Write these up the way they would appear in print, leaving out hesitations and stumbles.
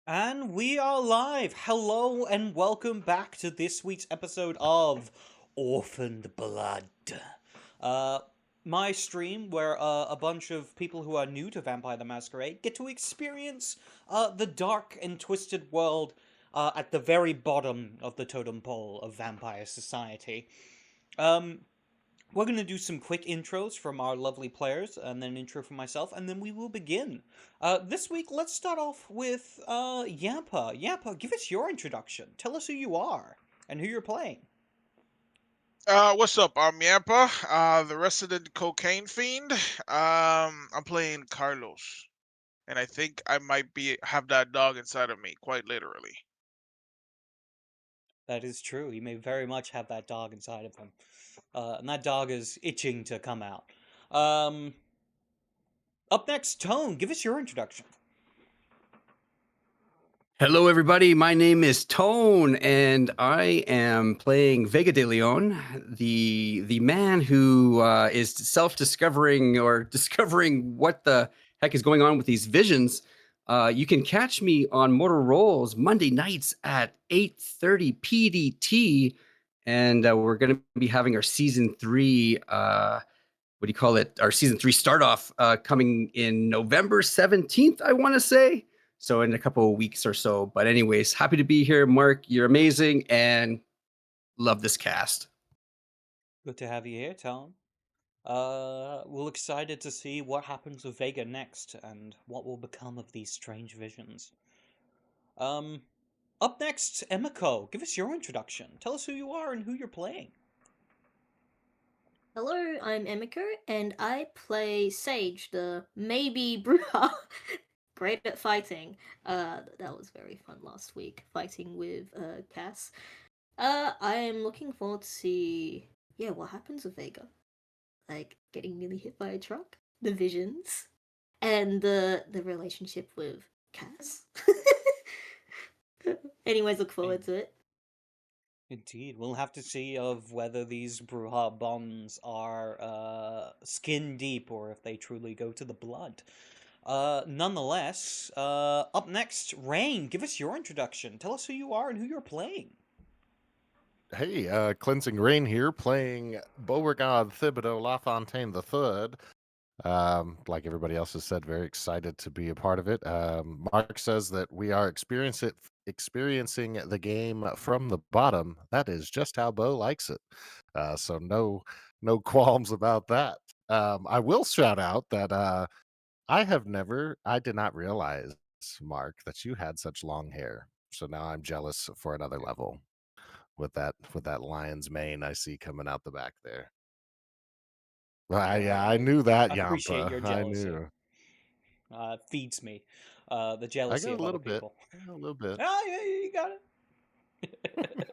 And we are live. Hello and welcome back to this week's episode of Orphaned Blood. Uh, my stream where a bunch of people who are new to Vampire the Masquerade get to experience the dark and twisted world at the very bottom of the totem pole of vampire society. Um, we're going to do some quick intros from our lovely players, and then an intro from myself, and then we will begin. This week, let's start off with Yampa. Yampa, give us your introduction. Tell us who you are and who you're playing. What's up? I'm Yampa, the resident cocaine fiend. I'm playing Carlos, and I think I might have that dog inside of me, quite literally. That is true. He may very much have that dog inside of him. And that dog is itching to come out. Um, Up next, Tone, give us your introduction. Hello, everybody. My name is Tone, and I am playing Vega de Leon, the man who is self-discovering or discovering what the heck is going on with these visions. You can catch me on Mortal Rolls Monday nights at 8:30 PDT, and we're going to be having our season 3. What do you call it? Our season 3 start off coming in November 17th, I want to say. So in a couple of weeks or so. But anyways, happy to be here, Mark. You're amazing and love this cast. Good to have you here, Tone. We're excited to see what happens with Vega next and what will become of these strange visions. Um, Up next, Emiko, give us your introduction. Tell us who you are and who you're playing. Hello, I'm Emiko, and I play Sage, the maybe Bruja. Great at fighting. That was very fun last week, fighting with Cass. I am looking forward to see, what happens with Vega. Like, getting nearly hit by a truck, the visions, and the relationship with Cass. Anyways, look forward to it. Indeed, we'll have to see of whether these Bruja bonds are skin deep or if they truly go to the blood. Nonetheless, up next, Rain, give us your introduction. Tell us who you are and who you're playing. Hey, Cleansing Rain here, playing Beauregard Thibodeau LaFontaine III. Like everybody else has said, very excited to be a part of it. Mark says that we are experiencing the game from the bottom. That is just how Bo likes it. So no qualms about that. I will shout out that I did not realize, Mark, that you had such long hair. So now I'm jealous for another level with that lion's mane I see coming out the back there. I knew that, Appreciate Yampa. your I jealousy. knew. Feeds me the I jealousy got a of other little bit. people. A little bit. Ah, yeah, you got it.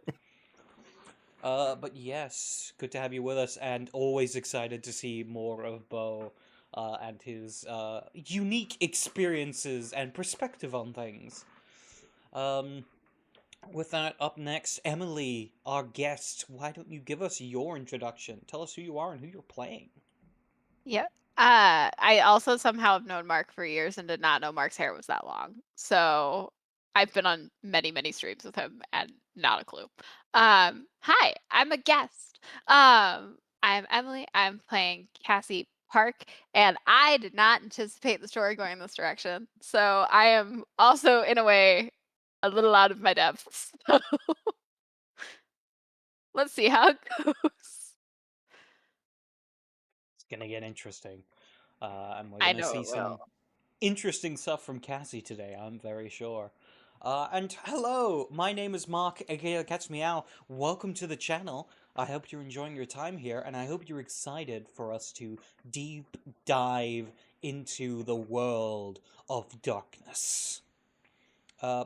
But yes, good to have you with us, and always excited to see more of Bo and his unique experiences and perspective on things. Um, with that, up next, Emily, our guest. Why don't you give us your introduction? Tell us who you are and who you're playing. Yep. I also somehow have known Mark for years and did not know Mark's hair was that long. So I've been on many, many streams with him and not a clue. Hi, I'm a guest. I'm Emily. I'm playing Cassie Park, and I did not anticipate the story going this direction. So I am also, in a way, a little out of my depth. So let's see how it goes. It's gonna get interesting, and we're I gonna know see it will. some interesting stuff from Cassie today, I'm very sure. And hello, my name is Mark, aka TheCatsMeow. Welcome to the channel. I hope you're enjoying your time here, and I hope you're excited for us to deep dive into the world of darkness.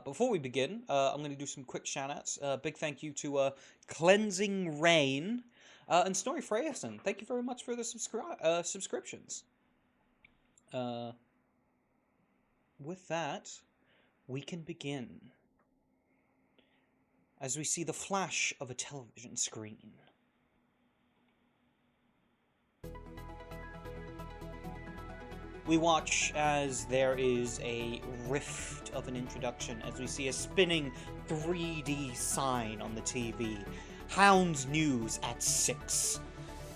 Before we begin, I'm going to do some quick shoutouts. Big thank you to Cleansing Rain and Snorri Freyerson. Thank you very much for the subscriptions. With that, we can begin. As we see the flash of a television screen. we watch as there is a rift of an introduction as we see a spinning 3D sign on the TV. Hounds News at 6.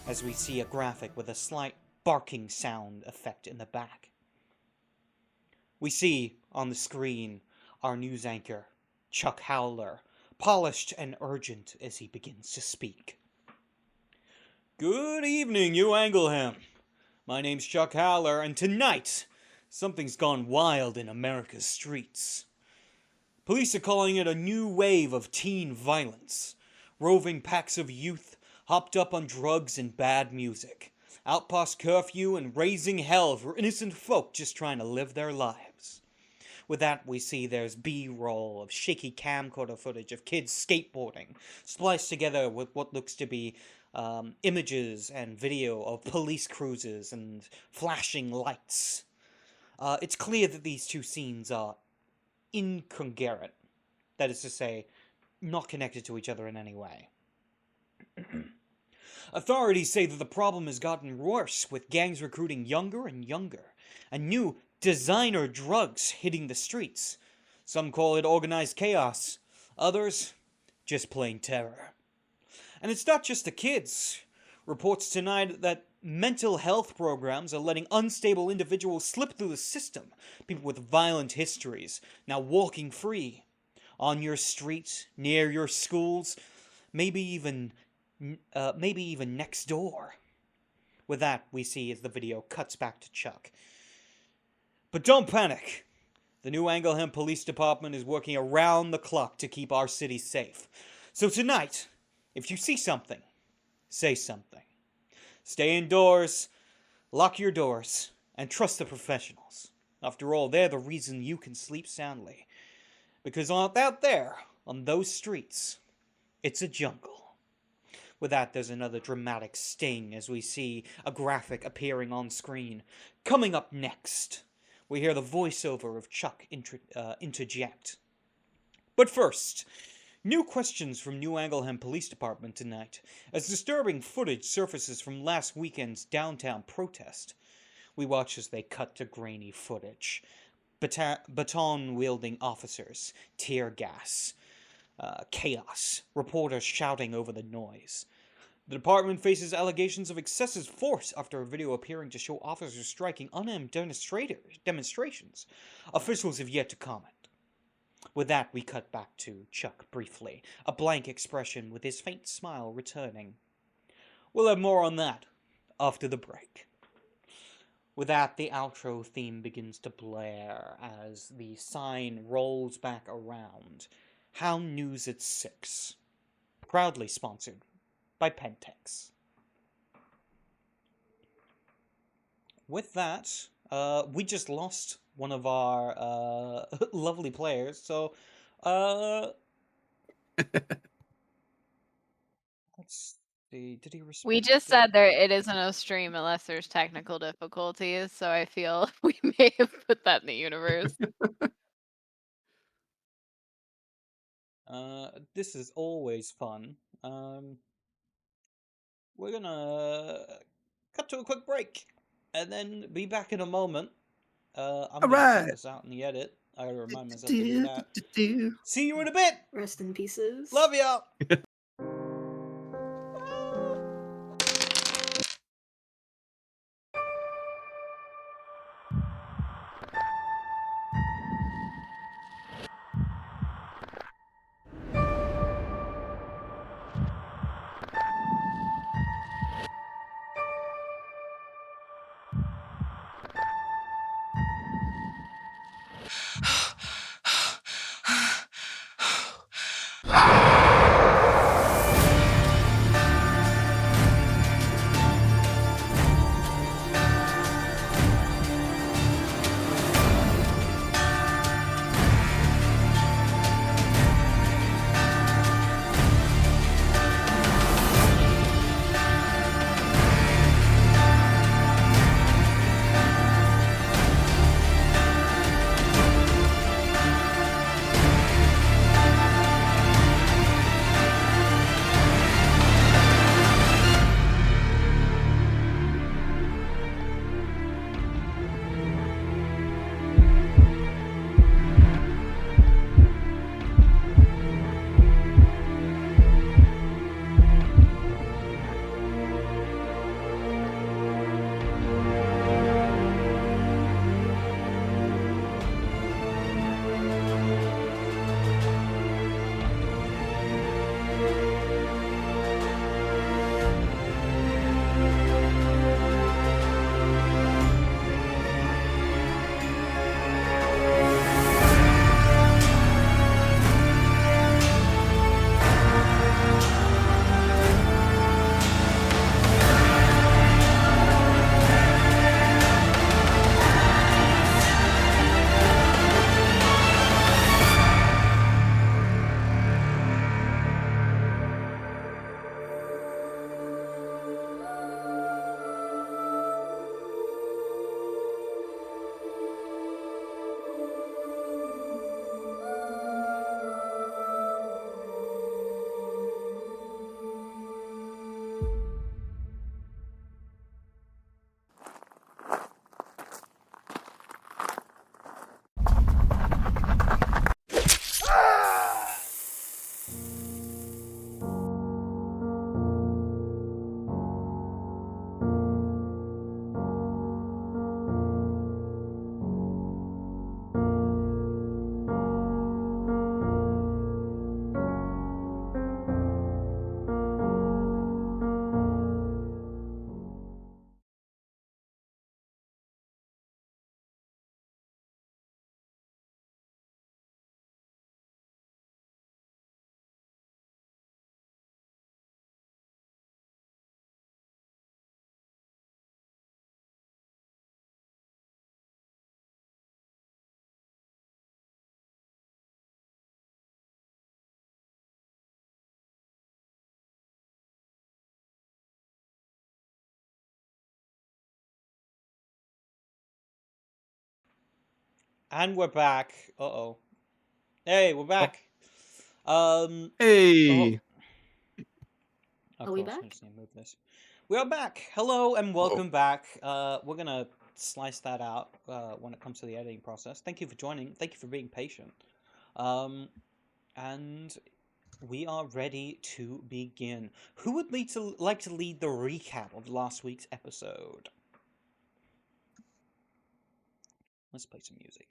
As we see a graphic with a slight barking sound effect in the back. We see on the screen our news anchor, Chuck Howler, polished and urgent as he begins to speak. Good evening, you Angleham. My name's Chuck Howler, and tonight, something's gone wild in America's streets. Police are calling it a new wave of teen violence. Roving packs of youth, hopped up on drugs and bad music. Outpost curfew and raising hell for innocent folk just trying to live their lives. With that, we see there's B-roll of shaky camcorder footage of kids skateboarding, spliced together with what looks to be images and video of police cruisers and flashing lights. It's clear that these two scenes are incongruent. That is to say, not connected to each other in any way. Authorities say that the problem has gotten worse, with gangs recruiting younger and younger, and new designer drugs hitting the streets. Some call it organized chaos, others just plain terror. And it's not just the kids. Reports tonight that mental health programs are letting unstable individuals slip through the system, people with violent histories, now walking free. On your street, near your schools, maybe even next door. With that, we see as the video cuts back to Chuck. But don't panic. The new Angleham Police Department is working around the clock to keep our city safe. So tonight, if you see something, say something. Stay indoors, lock your doors, and trust the professionals. After all, they're the reason you can sleep soundly. Because out there, on those streets, it's a jungle. With that, there's another dramatic sting as we see a graphic appearing on screen. Coming up next, we hear the voiceover of Chuck interject. But first, new questions from New Angleham Police Department tonight, as disturbing footage surfaces from last weekend's downtown protest. We watch as they cut to grainy footage. Baton-wielding officers, tear gas, chaos, reporters shouting over the noise. The department faces allegations of excessive force after a video appearing to show officers striking unarmed demonstrations. Officials have yet to comment. With that, we cut back to Chuck briefly, a blank expression with his faint smile returning. We'll have more on that after the break. With that, the outro theme begins to blare as the sign rolls back around. Hound News at 6. Proudly sponsored by Pentex. With that, we just lost one of our lovely players, so let's see, did he respond? We just said it isn't a stream unless there's technical difficulties, so I feel we may have put that in the universe. This is always fun. We're gonna cut to a quick break, and then be back in a moment. I'm gonna send this out in the edit. I gotta remind myself to do that. See you in a bit! Rest in pieces. Love y'all! And we're back. Uh-oh. Hey, we're back. Hey. Of Are we course, I back? just need to move this. We are back. Hello and Whoa. welcome back. We're gonna slice that out when it comes to the editing process. Thank you for joining. Thank you for being patient. And we are ready to begin. Who would like to lead the recap of last week's episode? Let's play some music.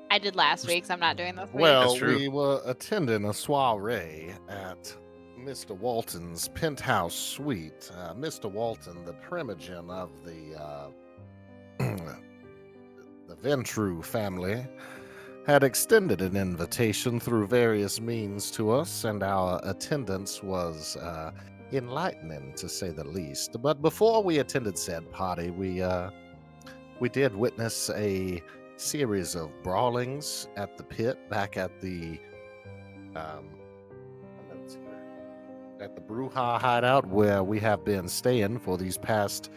I did last week, so I'm not doing this week. Well, true. we were attending a soiree at Mr. Walton's penthouse suite. Mr. Walton, the primogen of the Ventru family, had extended an invitation through various means to us, and our attendance was enlightening, to say the least. But before we attended said party, we did witness a series of brawlings at the pit back at the Bruja hideout, where we have been staying for these past.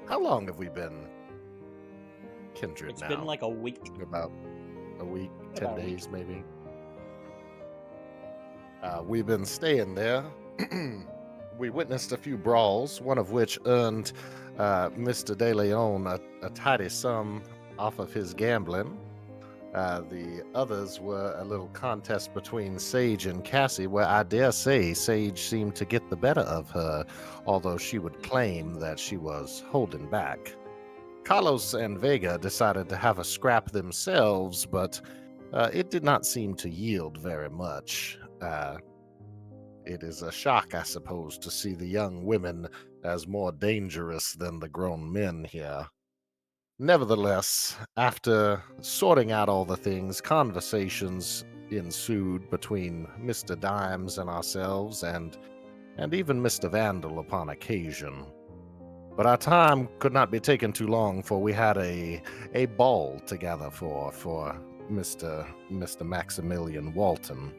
How long have we been, Kindred? It's now been like a week. about a week, 10 About a week. days maybe. We've been staying there. We witnessed a few brawls, one of which earned Mr. De Leon a tidy sum off of his gambling. The others were a little contest between Sage and Cassie, where I dare say Sage seemed to get the better of her, although she would claim that she was holding back. Carlos and Vega decided to have a scrap themselves, but it did not seem to yield very much. It is a shock, I suppose, to see the young women as more dangerous than the grown men here. Nevertheless, after sorting out all the things, conversations ensued between Mr. Dimes and ourselves, and even Mr. Vandal upon occasion. But our time could not be taken too long, for we had a ball together for Mr. Maximilian Walton.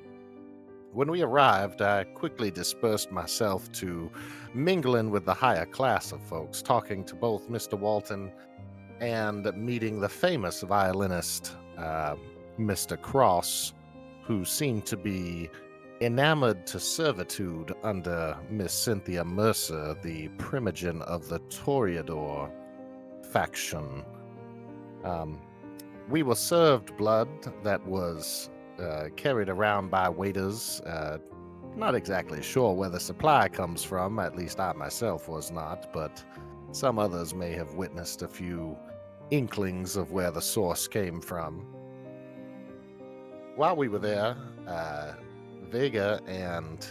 When we arrived, I quickly dispersed myself to mingling with the higher class of folks, talking to both Mr. Walton and meeting the famous violinist, Mr. Cross, who seemed to be enamored to servitude under Miss Cynthia Mercer, the primogen of the Toreador faction. We were served blood that was carried around by waiters. Not exactly sure where the supply comes from, at least I myself was not, but some others may have witnessed a few inklings of where the source came from. While we were there, Vega and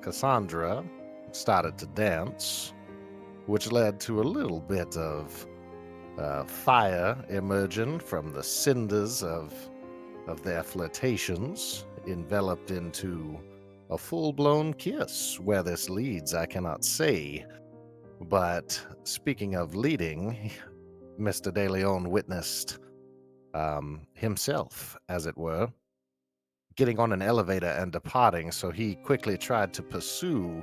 Cassandra started to dance, which led to a little bit of fire emerging from the cinders of their flirtations, enveloped into a full-blown kiss. Where this leads, I cannot say. But speaking of leading, Mr. De Leon witnessed himself, as it were, getting on an elevator and departing, so he quickly tried to pursue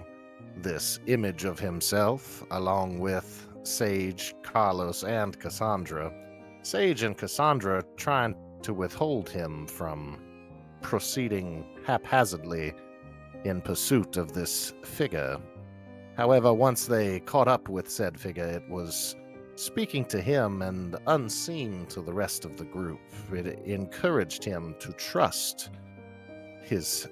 this image of himself along with Sage, Carlos, and Cassandra. Sage and Cassandra trying to withhold him from proceeding haphazardly in pursuit of this figure. However, once they caught up with said figure, it was speaking to him and unseen to the rest of the group. It encouraged him to trust his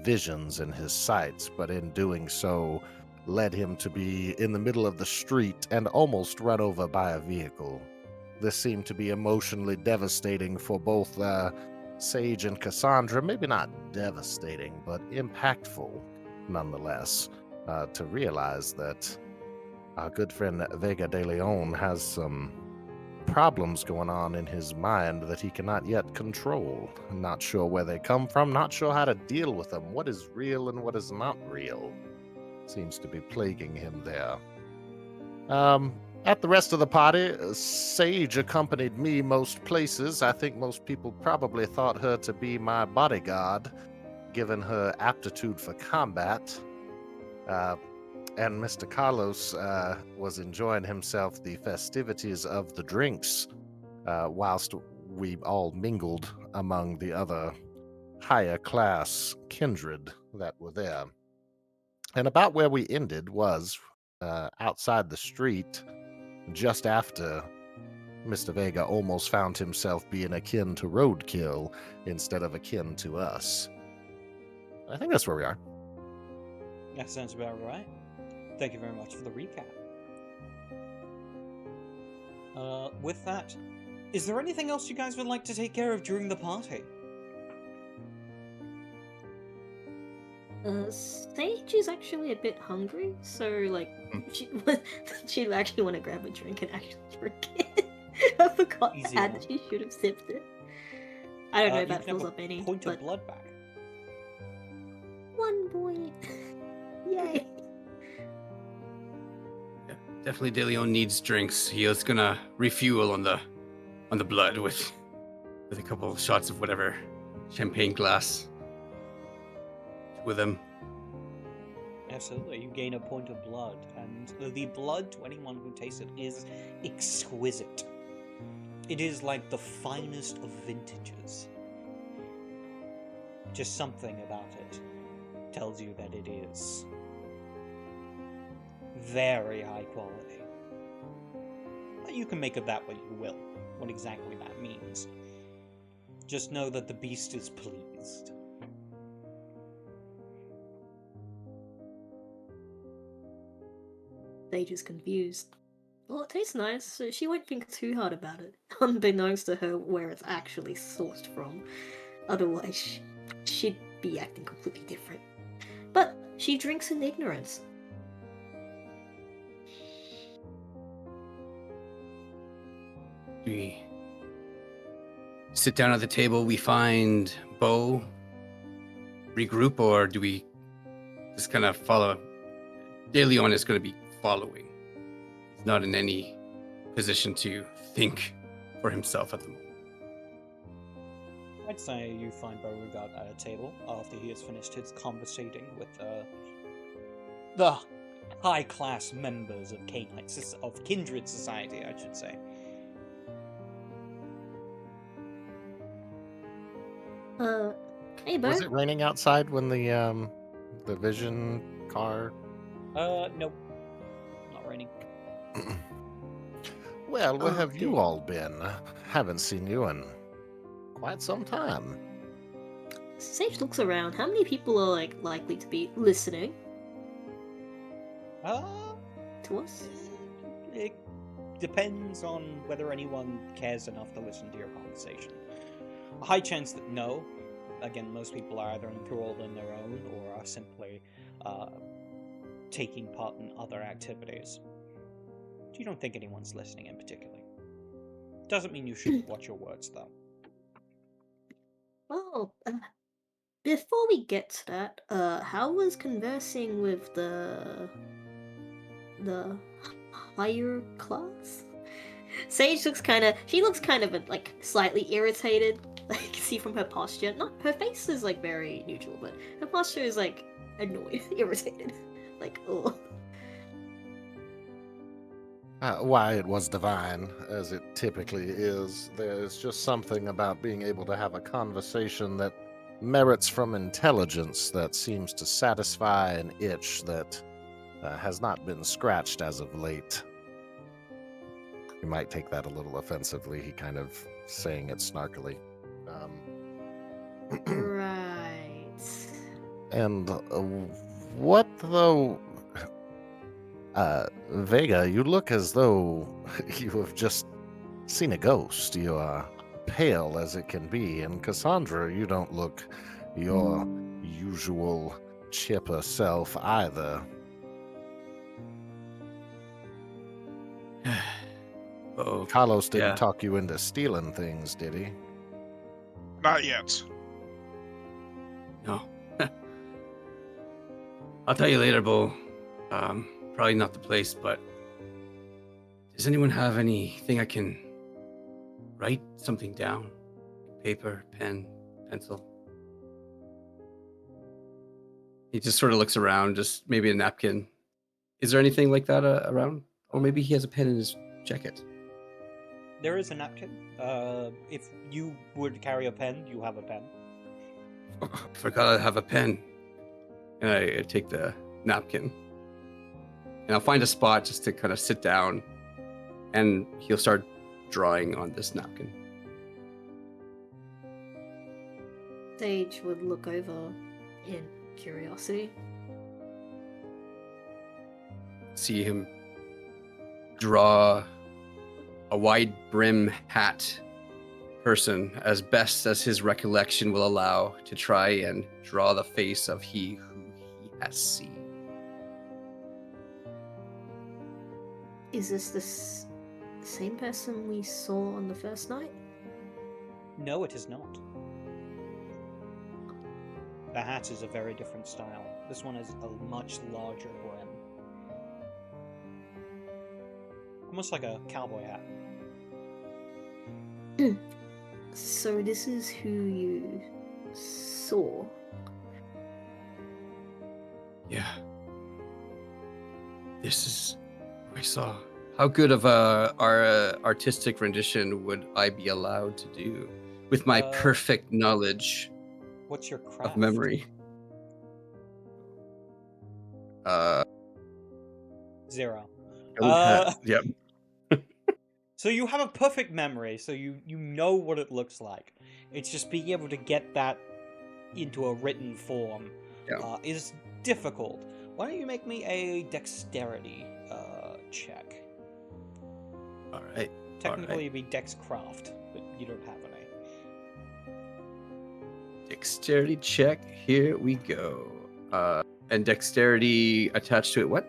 visions and his sights, but in doing so, led him to be in the middle of the street and almost run over by a vehicle. This seemed to be emotionally devastating for both Sage and Cassandra. Maybe not devastating, but impactful nonetheless, to realize that our good friend Vega de Leon has some problems going on in his mind that he cannot yet control. Not sure where they come from, not sure how to deal with them. What is real and what is not real seems to be plaguing him there. At the rest of the party, Sage accompanied me most places. I think most people probably thought her to be my bodyguard, given her aptitude for combat. and Mr. Carlos was enjoying himself the festivities of the drinks, whilst we all mingled among the other higher class kindred that were there. And about where we ended was outside the street, just after Mr. Vega almost found himself being akin to roadkill instead of akin to us. I think that's where we are. That sounds about right. Thank you very much for the recap. With that, is there anything else you guys would like to take care of during the party? Sage is actually a bit hungry, so like she'd actually want to grab a drink and actually drink it. I forgot Easy that one. she should have sipped it. I don't know You if that can have fills a up any, point but of blood back. 1 point. Yay! Yeah, definitely DeLeon needs drinks. He is gonna refuel on the blood with a couple of shots of whatever champagne glass with him. Absolutely, you gain a point of blood, and the blood, to anyone who tastes it, is exquisite. It is like the finest of vintages. Just something about it tells you that it is very high quality. But you can make of that what you will, what exactly that means. Just know that the beast is pleased. Sage is confused. Well, it tastes nice, so she won't think too hard about it, unbeknownst to her where it's actually sourced from. Otherwise, she'd be acting completely different. But she drinks in ignorance. We sit down at the table, we find Bo, regroup, or do we just kind of follow? DeLeon is going to be following. He's not in any position to think for himself at the moment. I'd say you find Beauregard at a table after he has finished his conversating with the high-class members of of Kindred Society, I should say. Hey, Bo. Was it raining outside when the vision car? Nope. Not raining. Well, where Oh, have you good. all been? Haven't seen you in quite some time. Sage looks around. How many people are like likely to be listening Uh, to us? it depends on whether anyone cares enough to listen to your conversation. A high chance that no. Again, most people are either enthralled in their own or are simply taking part in other activities. You don't think anyone's listening in particular. Doesn't mean you shouldn't watch your words, though. Well, before we get to that, how was conversing with the higher class? Sage looks kind of. She looks kind of like slightly irritated. Like you can see from her posture. Not her face is like very neutral, but her posture is like annoyed, irritated. Like, oh. Why, it was divine, as it typically is. There's just something about being able to have a conversation that merits from intelligence that seems to satisfy an itch that has not been scratched as of late. You might take that a little offensively, he kind of saying it snarkily. Right. And what though... Vega, you look as though you have just seen a ghost. You are pale as it can be. And Cassandra, you don't look your usual chipper self either. Oh, Carlos didn't yeah. talk you into stealing things, did he? Not yet. No. I'll tell you later, Bo. Probably not the place, but does anyone have anything I can write something down? Paper, pen, pencil? He just sort of looks around, just maybe a napkin, Is there anything like that around? Or maybe he has a pen in his jacket. There is a napkin. If you would carry a pen, you have a pen. I forgot I have a pen. And I take the napkin. And I'll find a spot just to kind of sit down. And he'll start drawing on this napkin. Sage would look over in curiosity. See him draw a wide brim hat person as best as his recollection will allow to try and draw the face of he who he has seen. Is this the same person we saw on the first night? No, it is not. The hat is a very different style. This one is a much larger brim. Almost like a cowboy hat. So this is who you saw? Yeah. This is what I saw. How good of our artistic rendition would I be allowed to do with my perfect knowledge What's your craft? of memory? 0. Yep. So you have a perfect memory, so you know what it looks like. It's just being able to get that into a written form is difficult. Why don't you make me a dexterity check? All right. Technically, it'd be dexcraft, but you don't have any. Dexterity check. Here we go. And dexterity attached to it. What?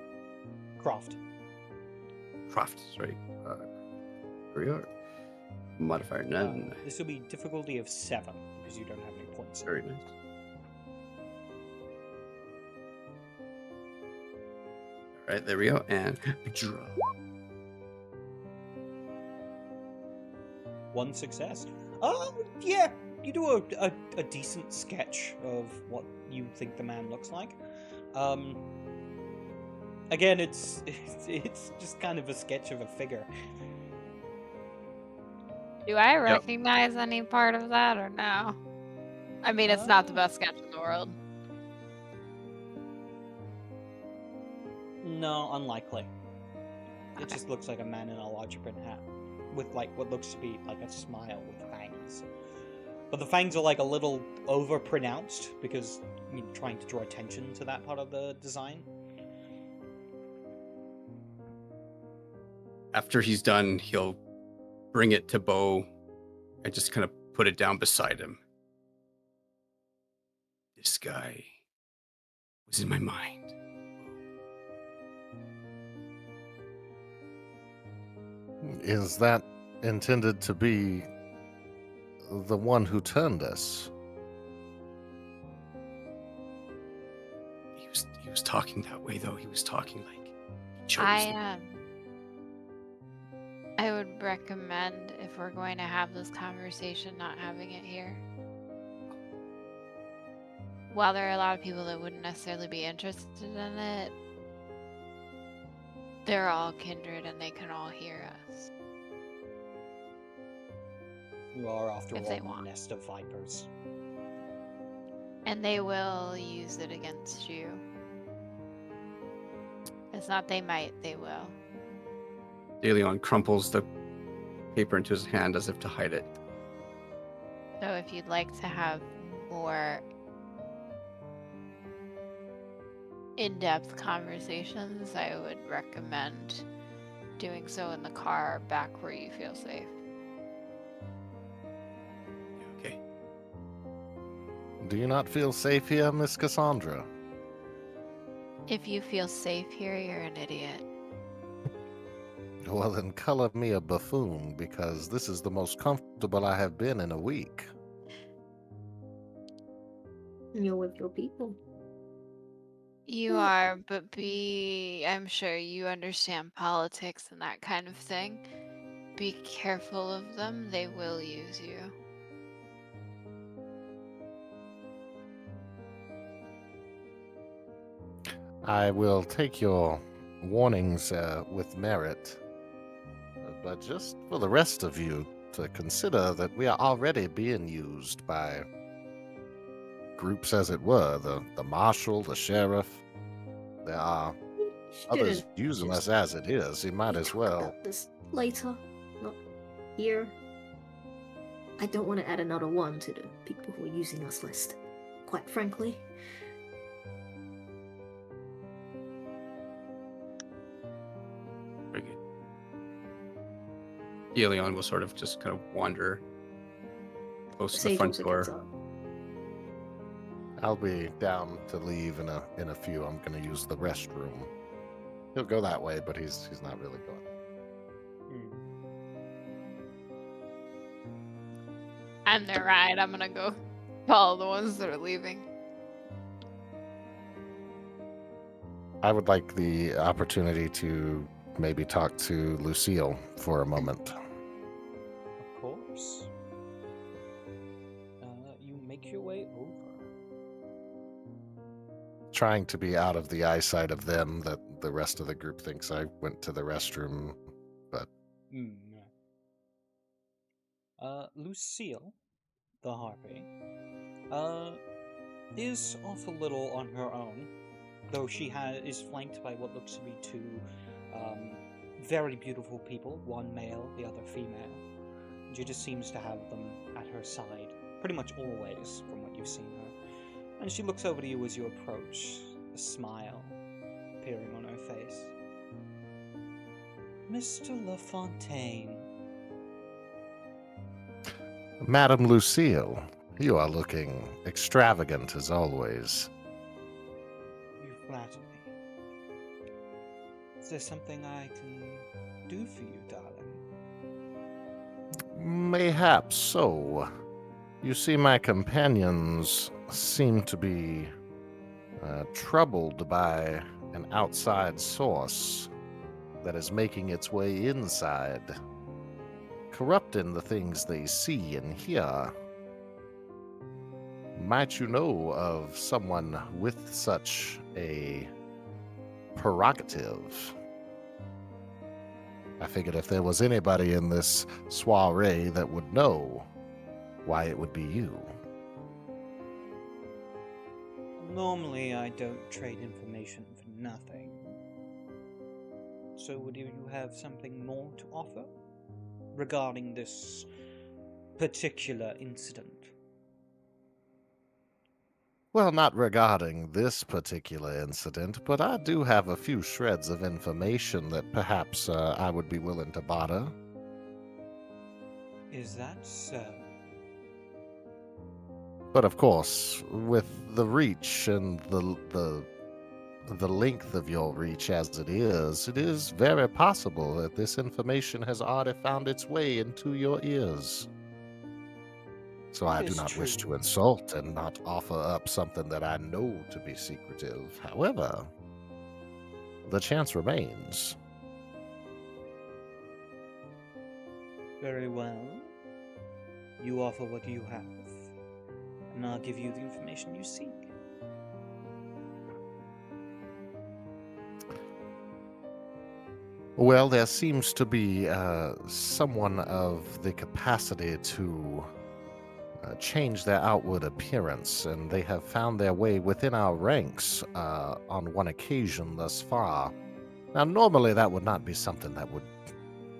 Craft. Craft. Sorry. Here we are. Modifier none. This will be difficulty of 7 because you don't have any points. Very nice. All right, there we go. And draw. 1 success. Oh, yeah. You do a decent sketch of what you think the man looks like. Again, it's just kind of a sketch of a figure. Do I recognize any part of that or no? I mean, it's not the best sketch in the world. No, unlikely. It just looks like a man in a large brim hat with like what looks to be like a smile with fangs. But the fangs are like a little over pronounced because you're trying to draw attention to that part of the design. After he's done, he'll bring it to Bo and just kind of put it down beside him. This guy was in my mind. Is that intended to be the one who turned us? He was talking that way, though. He was talking like he chose me. I would recommend, if we're going to have this conversation, not having it here. While there are a lot of people that wouldn't necessarily be interested in it, they're all kindred and they can all hear us. You are, after If all, they a want. nest of vipers. And they will use it against you. It's not they might, they will. DeLeon crumples the paper into his hand as if to hide it. So if you'd like to have more in-depth conversations, I would recommend doing so in the car back where you feel safe. Okay. Do you not feel safe here, Miss Cassandra? If you feel safe here, you're an idiot. Well, then color me a buffoon, because this is the most comfortable I have been in a week. You're with your people. You are, but I'm sure you understand politics and that kind of thing. Be careful of them, they will use you. I will take your warnings with merit. But just for the rest of you to consider that we are already being used by groups, as it were, the marshal, the sheriff. There are others Shouldn't using just- us as it is. You might we as talk well. about this later, not here. I don't want to add another one to the people who are using us list, quite frankly. Very good. Helion will sort of just kind of wander close to the Sage front also gets door. up. I'll be down to leave in a few. I'm going to use the restroom. He'll go that way, but he's not really going. And they're right. I'm gonna go follow the ones that are leaving. I would like the opportunity to maybe talk to Lucille for a moment. Of course. You make your way over. Trying to be out of the eyesight of them, that the rest of the group thinks I went to the restroom, but Lucille, the harpy, is off a little on her own, though she is flanked by what looks to be two very beautiful people, one male, the other female. And she just seems to have them at her side, pretty much always, from what you've seen her. And she looks over to you as you approach, a smile appearing on her face. Mr. LaFontaine. Madam Lucille, you are looking extravagant as always. You flatter me. Is there something I can do for you, darling? Mayhaps so. You see, my companions seem to be troubled by an outside source that is making its way inside, corrupting the things they see and hear. Might you know of someone with such a prerogative? I figured if there was anybody in this soiree that would know, why it would be you. Normally, I don't trade information for nothing. So would you have something more to offer regarding this particular incident? Well, not regarding this particular incident, but I do have a few shreds of information that perhaps I would be willing to barter. Is that so? But of course, with the reach and the length of your reach as it is very possible that this information has already found its way into your ears. So I That do is not wish to true. insult and not offer up something that I know to be secretive. However, the chance remains. Very well. You offer what you have, and I'll give you the information you seek. Well, there seems to be someone of the capacity to change their outward appearance, and they have found their way within our ranks on one occasion thus far. Now, normally that would not be something that would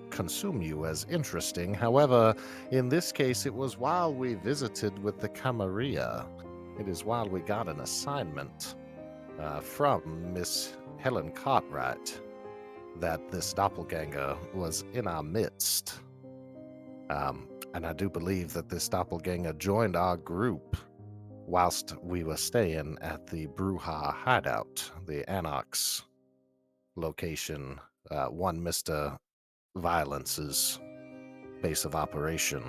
consume you as interesting. However, in this case, it was while we visited with the Camarilla. It is while we got an assignment from Miss Helen Cartwright that this doppelganger was in our midst. And I do believe that this doppelganger joined our group whilst we were staying at the Bruja hideout, the Anarchs location, one Mr. Violence's base of operation.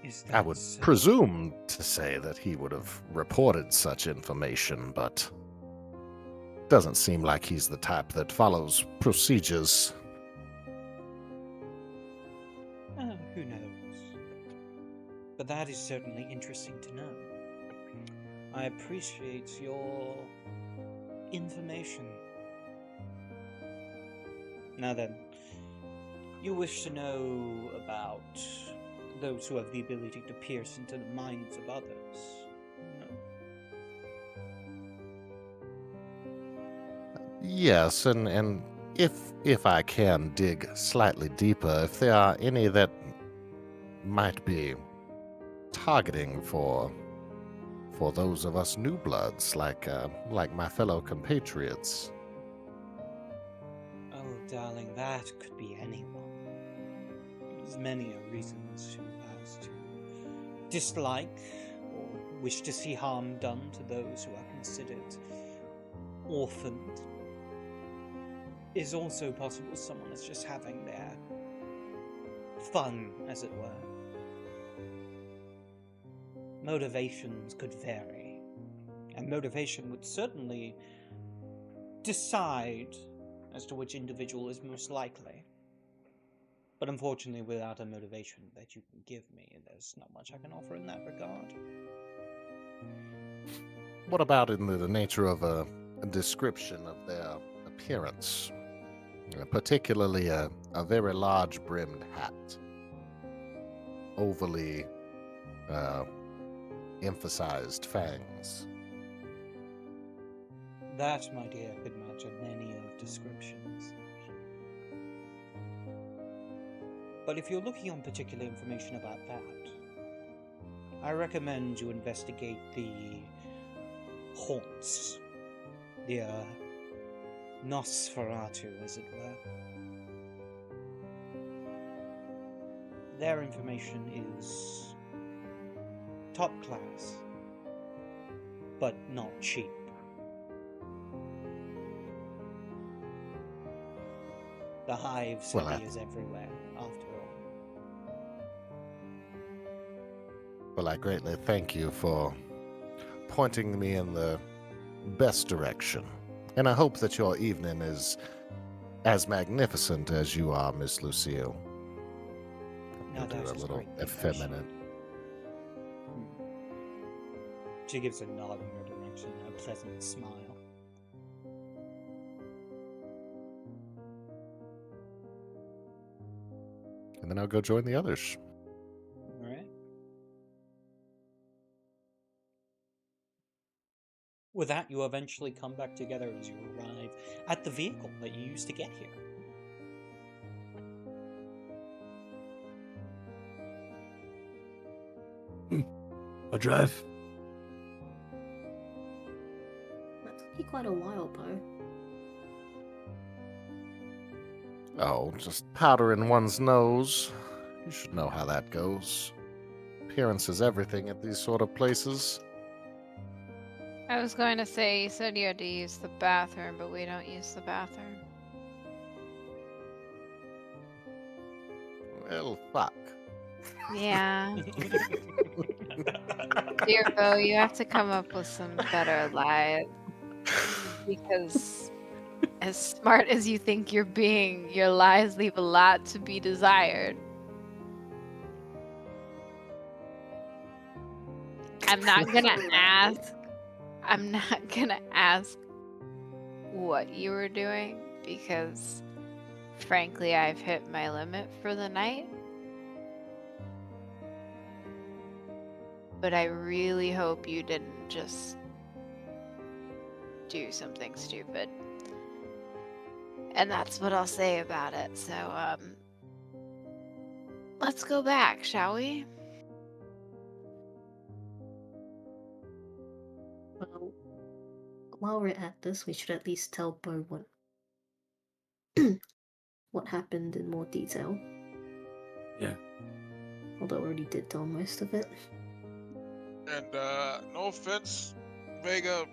Is I that would so? presume to say that he would have reported such information, but doesn't seem like he's the type that follows procedures. Who knows? But that is certainly interesting to know. I appreciate your information, Now then, you wish to know about those who have the ability to pierce into the minds of others? No. Yes, and if I can dig slightly deeper, if there are any that might be targeting for those of us new bloods, like my fellow compatriots. Oh, darling, that could be anyone. There's many a reasons who has to dislike or wish to see harm done to those who are considered orphaned. It is also possible someone is just having their fun, as it were. Motivations could vary, and motivation would certainly decide as to which individual is most likely. But unfortunately, without a motivation that you can give me, there's not much I can offer in that regard. What about in the nature of a description of their appearance? Particularly a very large brimmed hat, overly emphasized fangs. That, my dear, could match many of descriptions. But if you're looking on particular information about that, I recommend you investigate the haunts, the Nosferatu, as it were. Their information is top class, but not cheap. The hive Well, city is everywhere, after all. Well, I greatly thank you for pointing me in the best direction. And I hope that your evening is as magnificent as you are, Miss Lucille. Now You'll do that a is little greatly effeminate. She gives a nod in her direction, a pleasant smile. And then I'll go join the others. Alright. With that, you eventually come back together as you arrive at the vehicle that you used to get here. I'll drive. That took you quite a while, Bo. Oh, just powder in one's nose. You should know how that goes. Appearance is everything at these sort of places. I was going to say, you said you had to use the bathroom, but we don't use the bathroom. Well, fuck. Yeah. Dear Bo, you have to come up with some better lies. Because as smart as you think you're being, your lies leave a lot to be desired. I'm not gonna ask. I'm not gonna ask what you were doing because, frankly, I've hit my limit for the night. But I really hope you didn't just do something stupid. And that's what I'll say about it. So, let's go back, shall we? Well, while we're at this, we should at least tell Bo what happened in more detail. Yeah. Although I already did tell most of it. And no offense, Vega,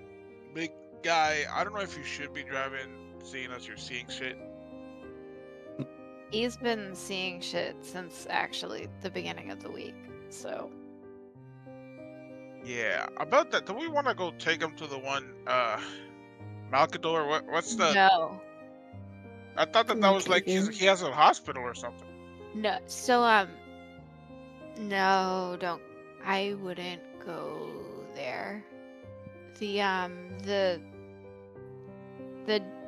big guy. I don't know if you should be driving, seeing as you're seeing shit. He's been seeing shit since actually the beginning of the week. So, Yeah, about that. Do we want to go take him to the one, Malcador? What's the? no. I thought that was like Malkavian? he has a hospital or something. No. So, no, don't. I wouldn't go there. The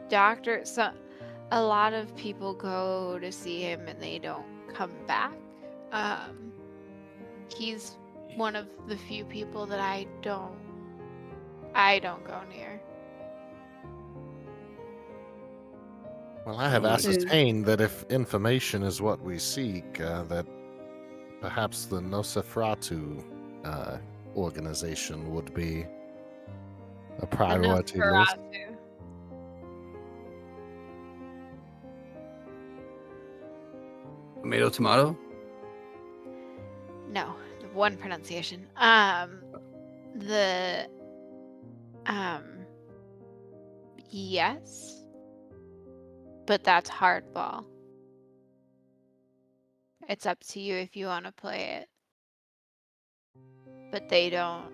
doctor, so A lot of people go to see him and they don't come back. He's one of the few people that I don't go near. Well, I have Oh my- ascertained that if information is what we seek, that perhaps the Nosferatu organization would be a priority list. Nosferatu. Tomato, tomato. No, the one pronunciation. The yes, but that's hardball. It's up to you if you want to play it. But they don't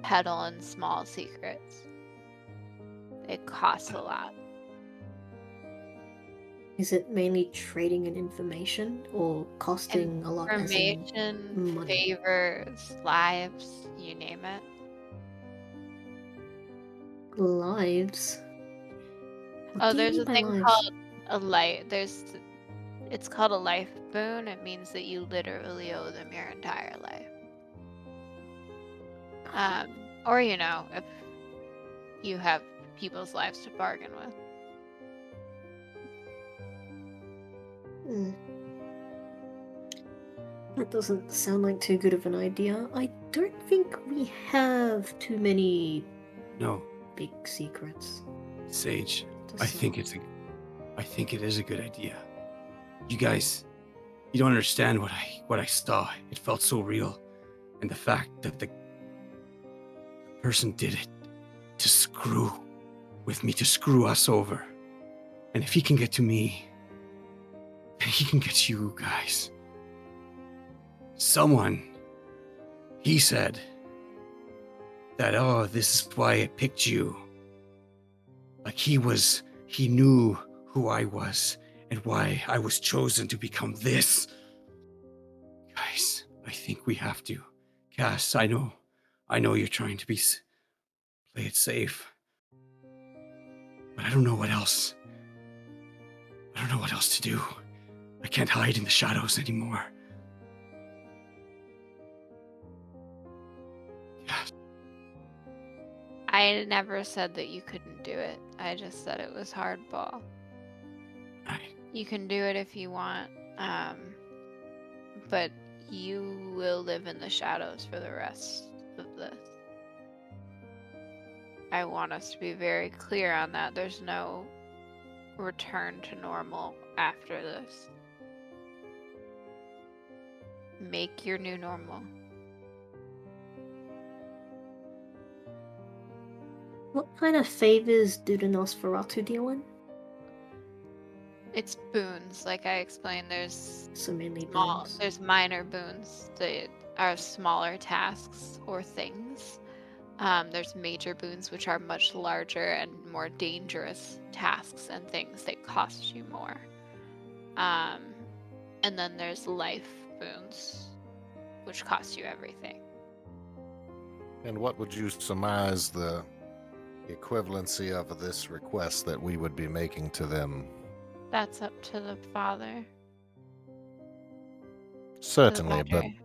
peddle in small secrets. It costs a lot. Is it mainly trading in information or costing a lot as in Information, money? favors, lives, you name it. Lives? What Oh, do you there's mean a by thing lives? called a life. It's called a life boon. It means that you literally owe them your entire life. Or if you have people's lives to bargain with. Hmm. That doesn't sound like too good of an idea. I don't think we have too many No, big secrets. Sage. to I think sell. I think it is a good idea. You guys, you don't understand what I saw. It felt so real, and the fact that the person did it to screw with me, to screw us over. And if he can get to me, then he can get you guys. Someone, he said that, oh, this is why I picked you. Like he knew who I was and why I was chosen to become this. Guys, I think we have to. Cass, I know you're trying to play it safe. But I don't know what else. I don't know what else to do. I can't hide in the shadows anymore. Cass, I never said that you couldn't do it. I just said it was hardball. You can do it if you want, but you will live in the shadows for the rest of this. I want us to be very clear on that. There's no return to normal after this. Make your new normal. What kind of favors do the Nosferatu deal in? It's boons, like I explained. There's So mainly small, boons. there's minor boons that are smaller tasks or things. There's major boons, which are much larger and more dangerous tasks and things that cost you more. And then there's life boons, which cost you everything. And what would you surmise the equivalency of this request that we would be making to them? That's up to the father. Certainly, but Madre.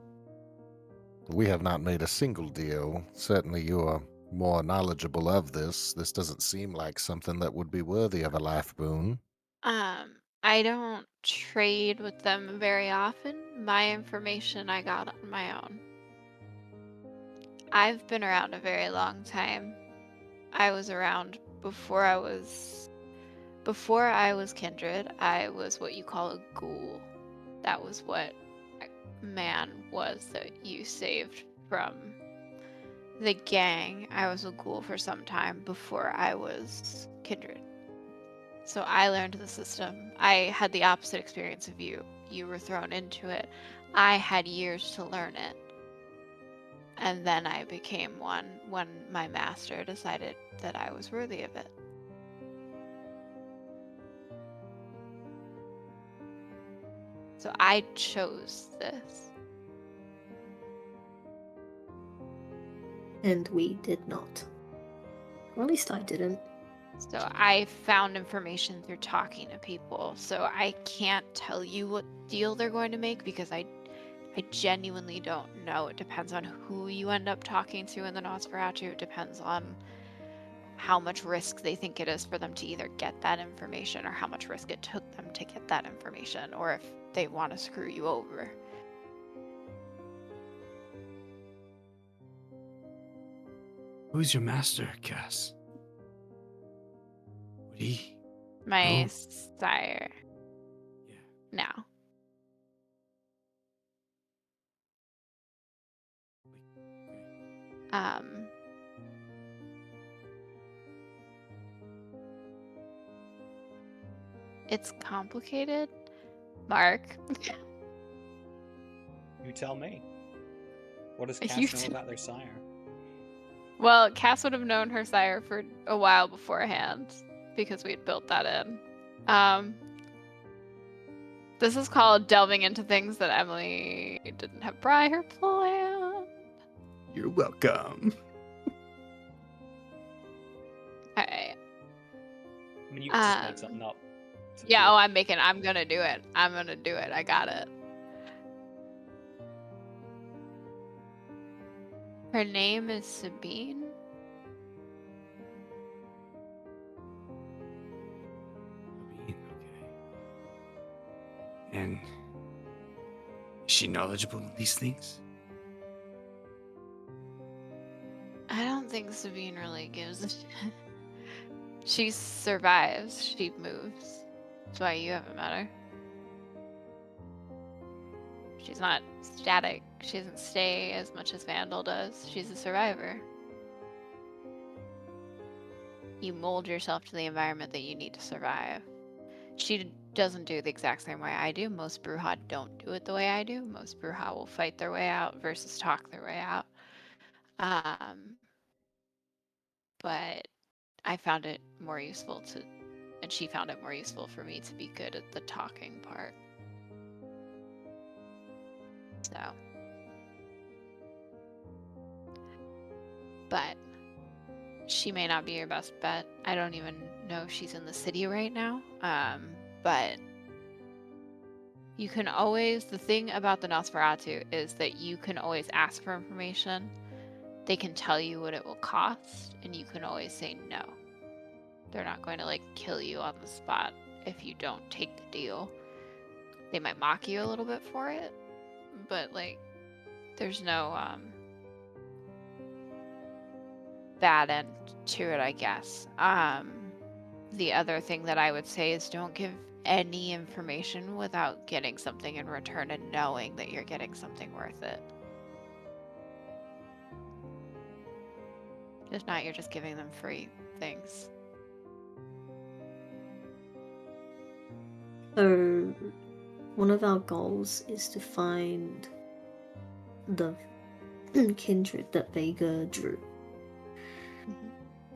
we have not made a single deal. Certainly you are more knowledgeable of this. This doesn't seem like something that would be worthy of a life boon. I don't trade with them very often. My information I got on my own. I've been around a very long time. I was around before I was kindred. I was what you call a ghoul. That was what man was that you saved from the gang. I was a ghoul for some time before I was kindred. So I learned the system. I had the opposite experience of you. You were thrown into it. I had years to learn it. And then I became one when my master decided that I was worthy of it. So I chose this. And we did not. Or at least I didn't. So I found information through talking to people. So I can't tell you what deal they're going to make because I genuinely don't know. It depends on who you end up talking to in the Nosferatu. It depends on how much risk they think it is for them to either get that information or how much risk it took them to get that information, or if they want to screw you over. Who's your master, Cass? Would he? My Oh. sire. Yeah. Now. It's complicated. Mark. You tell me. What does You Cass know about their sire? Well, Cass would have known her sire for a while beforehand because we had built that in. This is called delving into things that Emily didn't have prior planned. You're welcome. Alright. I mean, you can just make something up. Yeah, I'm gonna do it. I'm gonna do it. I got it. Her name is Sabine. Okay. And is she knowledgeable in these things? I don't think Sabine really gives a shit. She survives. She moves. That's why you haven't met her. She's not static. She doesn't stay as much as Vandal does. She's a survivor. You mold yourself to the environment that you need to survive. She doesn't do it the exact same way I do. Most Brujah don't do it the way I do. Most Brujah will fight their way out versus talk their way out. But I found it more useful to, and she found it more useful for me to be good at the talking part. So. But she may not be your best bet. I don't even know if she's in the city right now. But you can always, the thing about the Nosferatu is that you can always ask for information. They can tell you what it will cost, and you can always say no. They're not going to like kill you on the spot if you don't take the deal. They might mock you a little bit for it, but like there's no bad end to it, I guess. The other thing that I would say is don't give any information without getting something in return and knowing that you're getting something worth it. If not, you're just giving them free things. So, one of our goals is to find the kindred that Vega drew.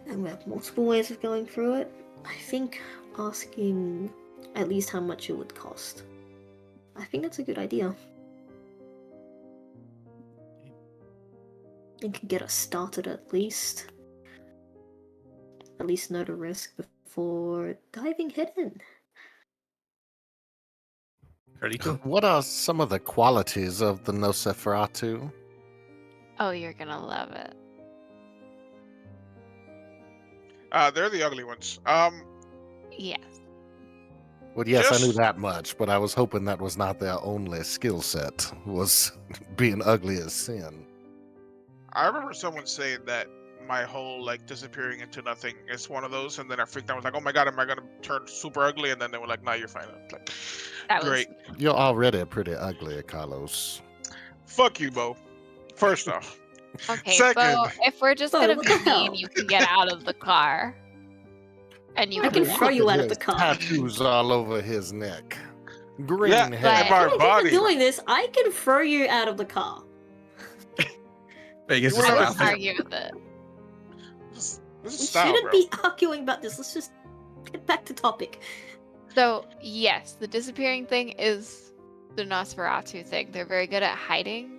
And we have multiple ways of going through it. I think asking at least how much it would cost. I think that's a good idea. It could get us started at least. At least know the risk before diving hidden. Carlito? What are some of the qualities of the Nosferatu? Oh, you're gonna love it. They're the ugly ones. Yes. Well, yes, I knew Just- that much, but I was hoping that was not their only skill set, was being ugly as sin. I remember someone saying that my whole like disappearing into nothing is one of those, and then I freaked out. I was like, "Oh my god, am I gonna turn super ugly?" And then they were like, "No, you're fine." I was like, That great. You're already pretty ugly, Carlos. Fuck you, Bo. First off. Okay, Second. Bo, if we're just Bo, gonna what be the hell? mean, you can get out of the car. And you I can can throw walk. you Look out at of the his car. Tattoos all over his neck. Green Yeah, hair. but- and my Thank you body. for doing this. I can throw you out of the car. Vegas You is I were wouldn't laughing. laughing. argue with it. This is We style, shouldn't bro. be arguing about this. Let's just get back to topic. So, yes, the disappearing thing is the Nosferatu thing. They're very good at hiding.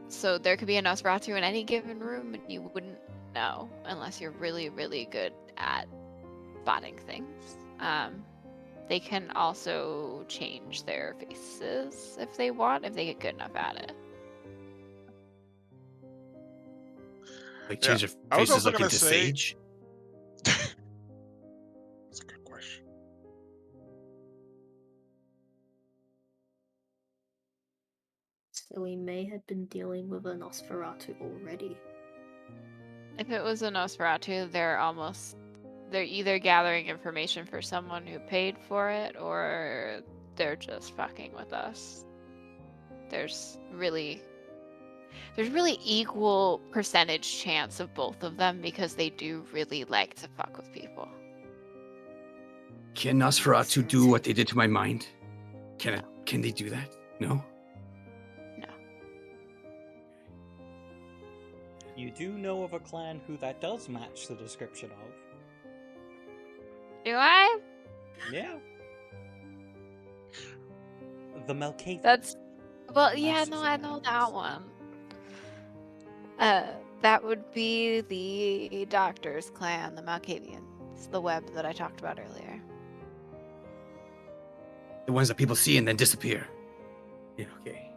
So there could be a Nosferatu in any given room and you wouldn't know unless you're really, really good at spotting things. They can also change their faces if they want, if they get good enough at it. Like Yeah, change their I was faces also like gonna into say. Sage. That's a good question. So we may have been dealing with a Nosferatu already. If it was a Nosferatu, they're either gathering information for someone who paid for it, or they're just fucking with us. There's really equal percentage chance of both of them because they do really like to fuck with people. Can Nosferatu do what they did to my mind? Can they do that? No? No. You do know of a clan who that does match the description of. Do I? Yeah. The Malkavian. That's well, yeah, Masters no, of I know Madness. that one. That would be the Doctor's clan, the Malkavians, the web that I talked about earlier. The ones that people see and then disappear. Yeah, okay.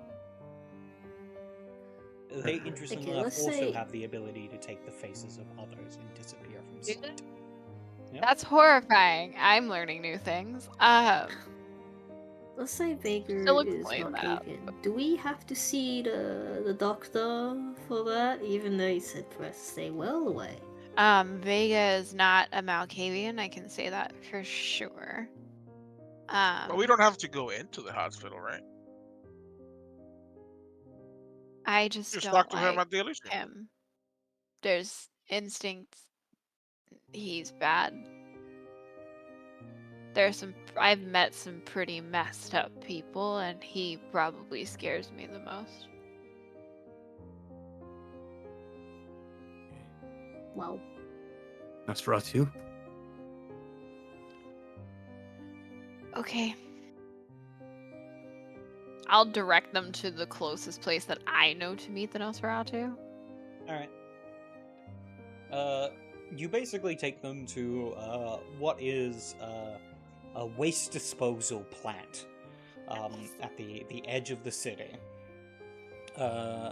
They, interestingly Okay, enough, let's also say- have the ability to take the faces of others and disappear from Do sight. Yep. That's horrifying. I'm learning new things. Let's say Vega She'll is explain that. Malkavian. Do we have to see the doctor for that? Even though he said for us to stay well away. Vega is not a Malkavian. I can say that for sure. But we don't have to go into the hospital, right? I just Just don't talk to him like at the Elysium. him. There's instincts. He's bad. I've met some pretty messed up people, and he probably scares me the most. Wow. Nosferatu? Okay. I'll direct them to the closest place that I know to meet the Nosferatu. Alright. You basically take them to what is a waste disposal plant at the edge of the city.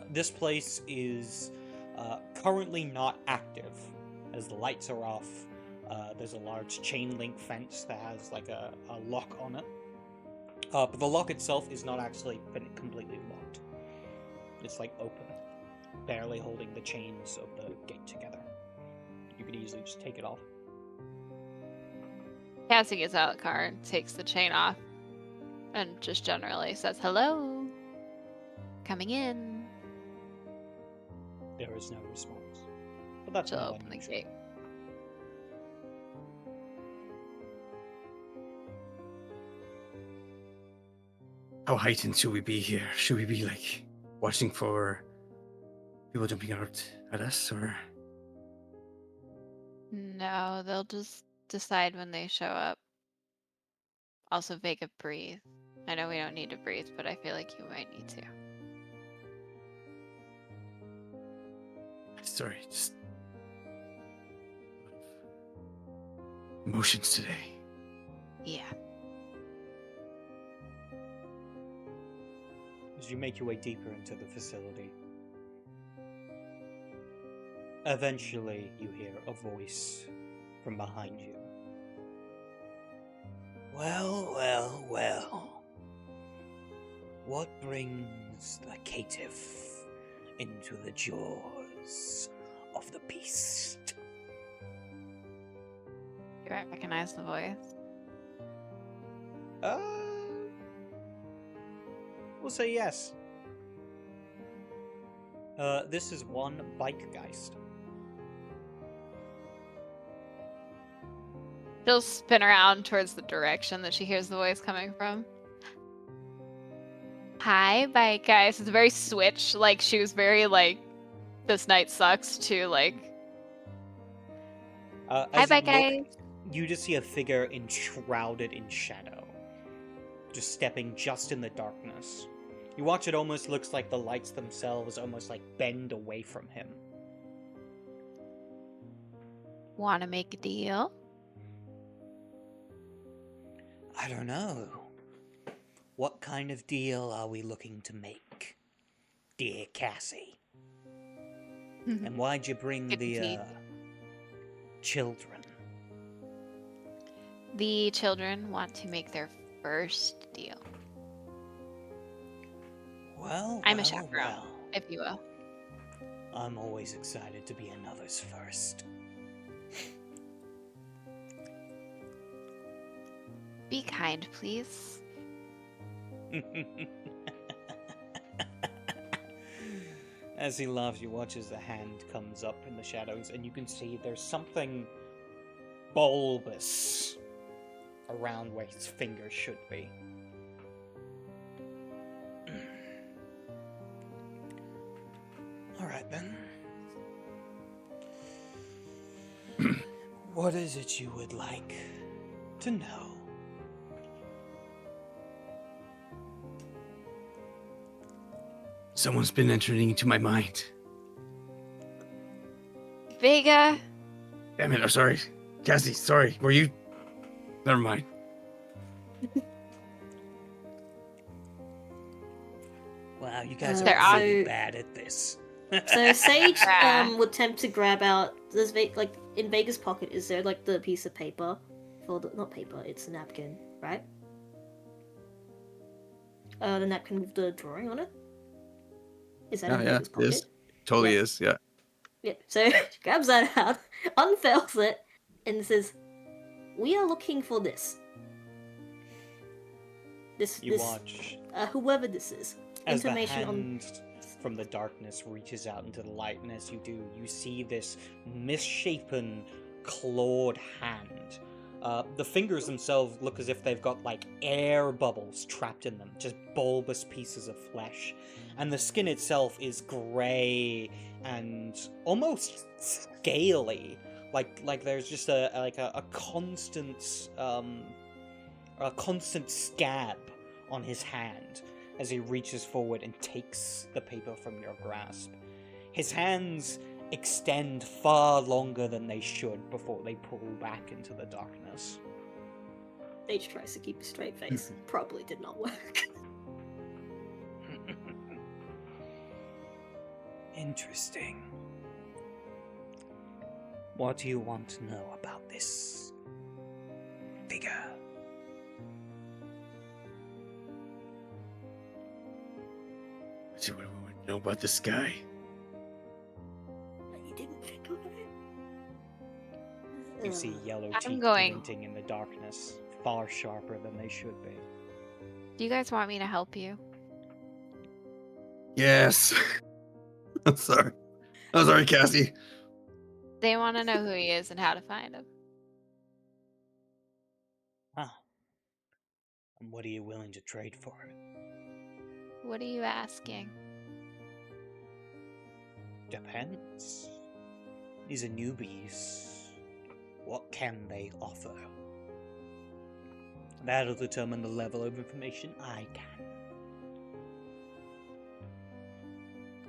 This place is currently not active, as the lights are off. There's a large chain link fence that has like a lock on it. But the lock itself is not actually been completely locked. It's like open, barely holding the chains of the gate together. You could easily just take it off. Cassie gets out of the car and takes the chain off and just generally says, "Hello. Coming in." There is no response. But that's She'll not open the unusual. gate. How heightened should we be here? Should we be like watching for people jumping out at us, or No, they'll just decide when they show up. Also, Vega, breathe. I know we don't need to breathe, but I feel like you might need to. sorry, just emotions today. Yeah. As you make your way deeper into the facility, eventually you hear a voice from behind you. Well, well, well. What brings the caitiff into the jaws of the beast? You recognize the voice? We'll say yes. This is one Bikegeist. She'll spin around towards the direction that she hears the voice coming from. Hi, bike guys. It's very switch. Like, she was very, like, this night sucks, to, like... Hi, As you bike guys. look, you just see a figure enshrouded in shadow. Just stepping just in the darkness. You watch, it almost looks like the lights themselves almost like bend away from him. Want to make a deal? I don't know. What kind of deal are we looking to make, dear Cassie? And why'd you bring Good the indeed. children? The children want to make their first deal. Well, I'm a well, chaperone, well. if you will. I'm always excited to be another's first. Be kind, please. As he laughs, you watch as the hand comes up in the shadows, and you can see there's something bulbous around where his fingers should be. Alright then. What is it you would like to know? Someone's been entering into my mind. Vega, Damn it! I'm sorry, Cassie. Sorry. Were you? Never mind. Wow, you guys They're are really so- bad at this. So Sage Yeah. would attempt to grab out. There's like in Vega's pocket. Is there like the piece of paper for the not paper? It's a napkin, right? The napkin with the drawing on it. Is that in Vega's pocket? Yes, totally Yeah. is. Yeah. Yeah. So she grabs that out, unfurls it, and says, "We are looking for this. You watch Whoever this is. as the Information on." hand from the darkness reaches out into the light, and as you do, you see this misshapen, clawed hand. The fingers themselves look as if they've got like air bubbles trapped in them, just bulbous pieces of flesh. And the skin itself is grey and almost scaly, like there's just a constant scab on his hand as he reaches forward and takes the paper from your grasp. His hands extend far longer than they should before they pull back into the darkness. Sage tries to keep a straight face. Probably did not work. Interesting. What do you want to know about this figure? What do we know about this guy? You didn't think of it. You see yellow I'm teeth going- glinting in the darkness, far sharper than they should be. do you guys want me to help you? Yes. I'm sorry. I'm sorry, Cassie. They want to know who he is and how to find him. And what are you willing to trade for it? What are you asking? Depends. These are newbies. What can they offer? That'll determine the level of information I can.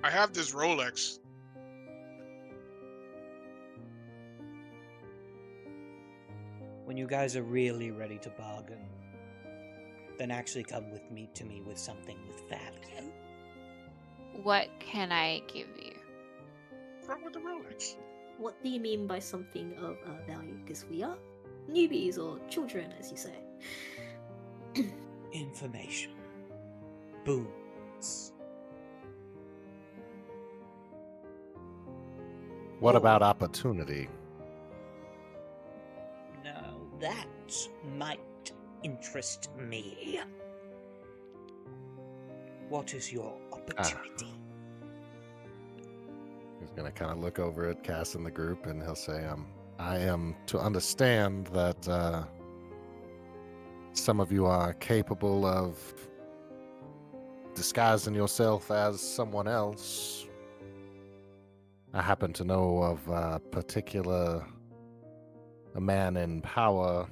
I have this Rolex. When you guys are really ready to bargain, then actually come with me to me with something with value. What can I give you? What's wrong with the Rolex? What do you mean by something of value? Because we are newbies or children, as you say. Information. Boons. What Oh. about opportunity? Now that might interest me. What is your opportunity? He's going to kind of look over at Cass in the group and he'll say, I am to understand that some of you are capable of disguising yourself as someone else. I happen to know of a man in power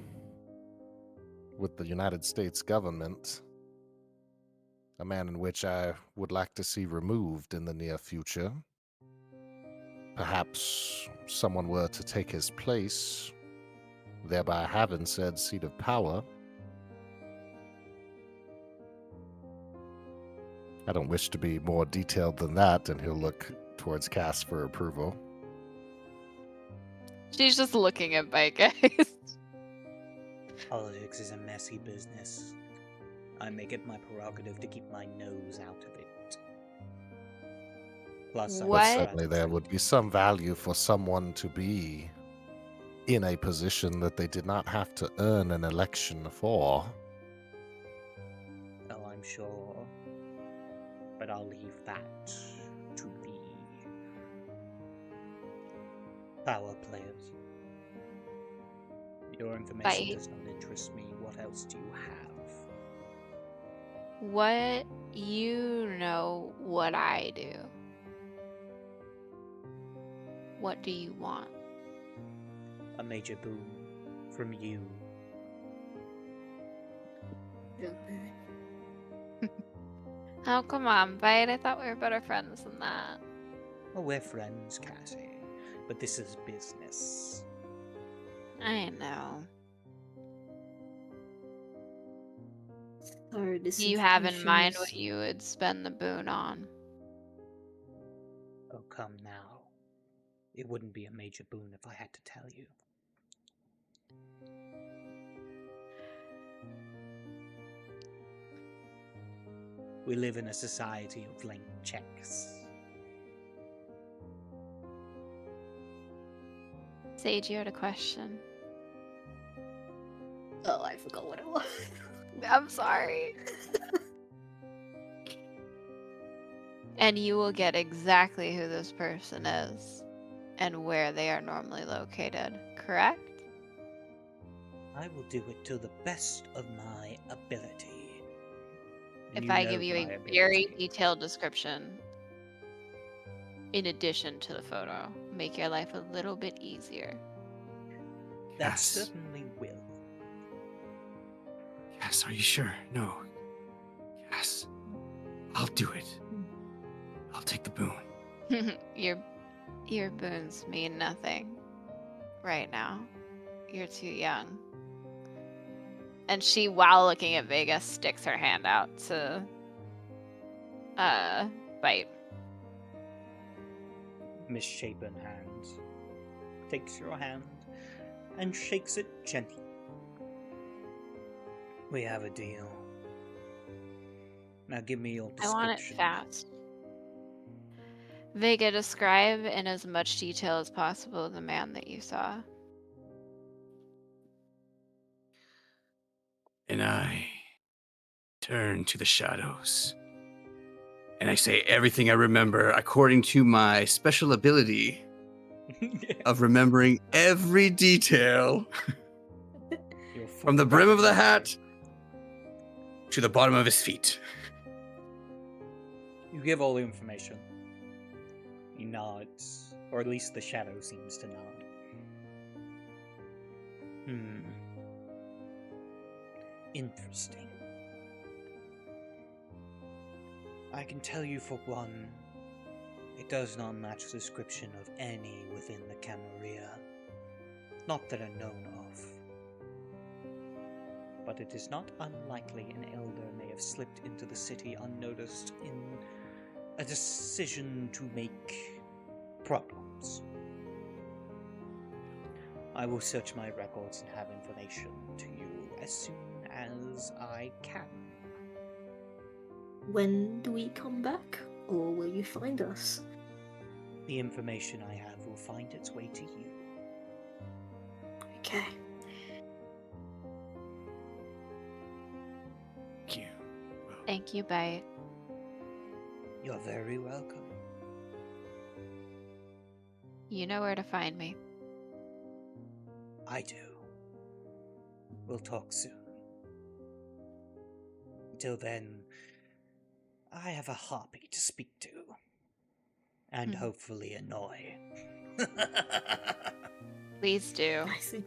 with the United States government, a man in which I would like to see removed in the near future. perhaps someone were to take his place, thereby having said seat of power. I don't wish to be more detailed than that, and he'll look towards Cass for approval. She's just looking at Bite, guys. Politics is a messy business. I make it my prerogative to keep my nose out of it. Plus, But What? certainly there would be some value for someone to be in a position that they did not have to earn an election for. Oh, I'm sure. But I'll leave that to the power players. Your information Bite. does not interest me. What else do you have? What you know what I do. What do you want? A major boon from you. Oh, come on, Bite. I thought we were better friends than that. Well, we're friends, Cassie. But this is business. I know. Sorry, this Do you have in information mind is- what you would spend the boon on? Oh, come now. It wouldn't be a major boon if I had to tell you. We live in a society of blank checks. Sage, you had a question. Oh, I forgot what it was. I'm sorry. And you will get exactly who this person is and where they are normally located, correct? I will do it to the best of my ability. And If you I know give you my a very ability. detailed description in addition to the photo, make your life a little bit easier. That Yes. certainly will. Yes, are you sure? No. Yes. I'll do it. I'll take the boon. Your boons mean nothing right now. You're too young. And she, while looking at Vegas, sticks her hand out to Bite. Misshapen hand takes your hand and shakes it gently. We have a deal. Now give me your I want it description. fast. Vega, describe in as much detail as possible the man that you saw. And I turn to the shadows. And I say everything I remember according to my special ability of remembering every detail Your from the brim of the photographic hat to the bottom of his feet. You give all the information. He nods, or at least the shadow seems to nod. Interesting. I can tell you for one, it does not match the description of any within the Camarilla. Not that are known of. But it is not unlikely an elder may have slipped into the city unnoticed in a decision to make problems. I will search my records and have information to you as soon as I can. When do we come back? Or will you find us? The information I have will find its way to you. Okay. Thank you. Thank you, Bite. You're very welcome. You know where to find me. I do. We'll talk soon. Until then, I have a harpy to speak to. And hopefully annoy. Please do. I see.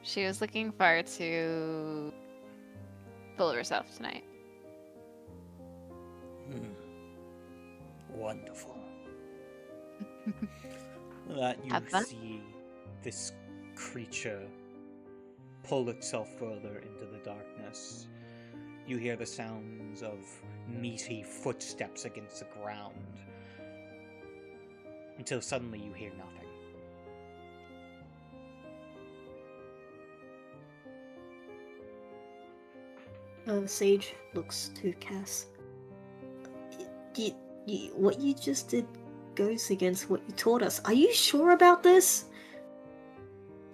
She was looking far too full of herself tonight. Wonderful. that you Have fun. see this creature pull itself further into the darkness. You hear the sounds of meaty footsteps against the ground, until suddenly you hear nothing. Sage looks to Cass. What you just did goes against what you taught us. Are you sure about this?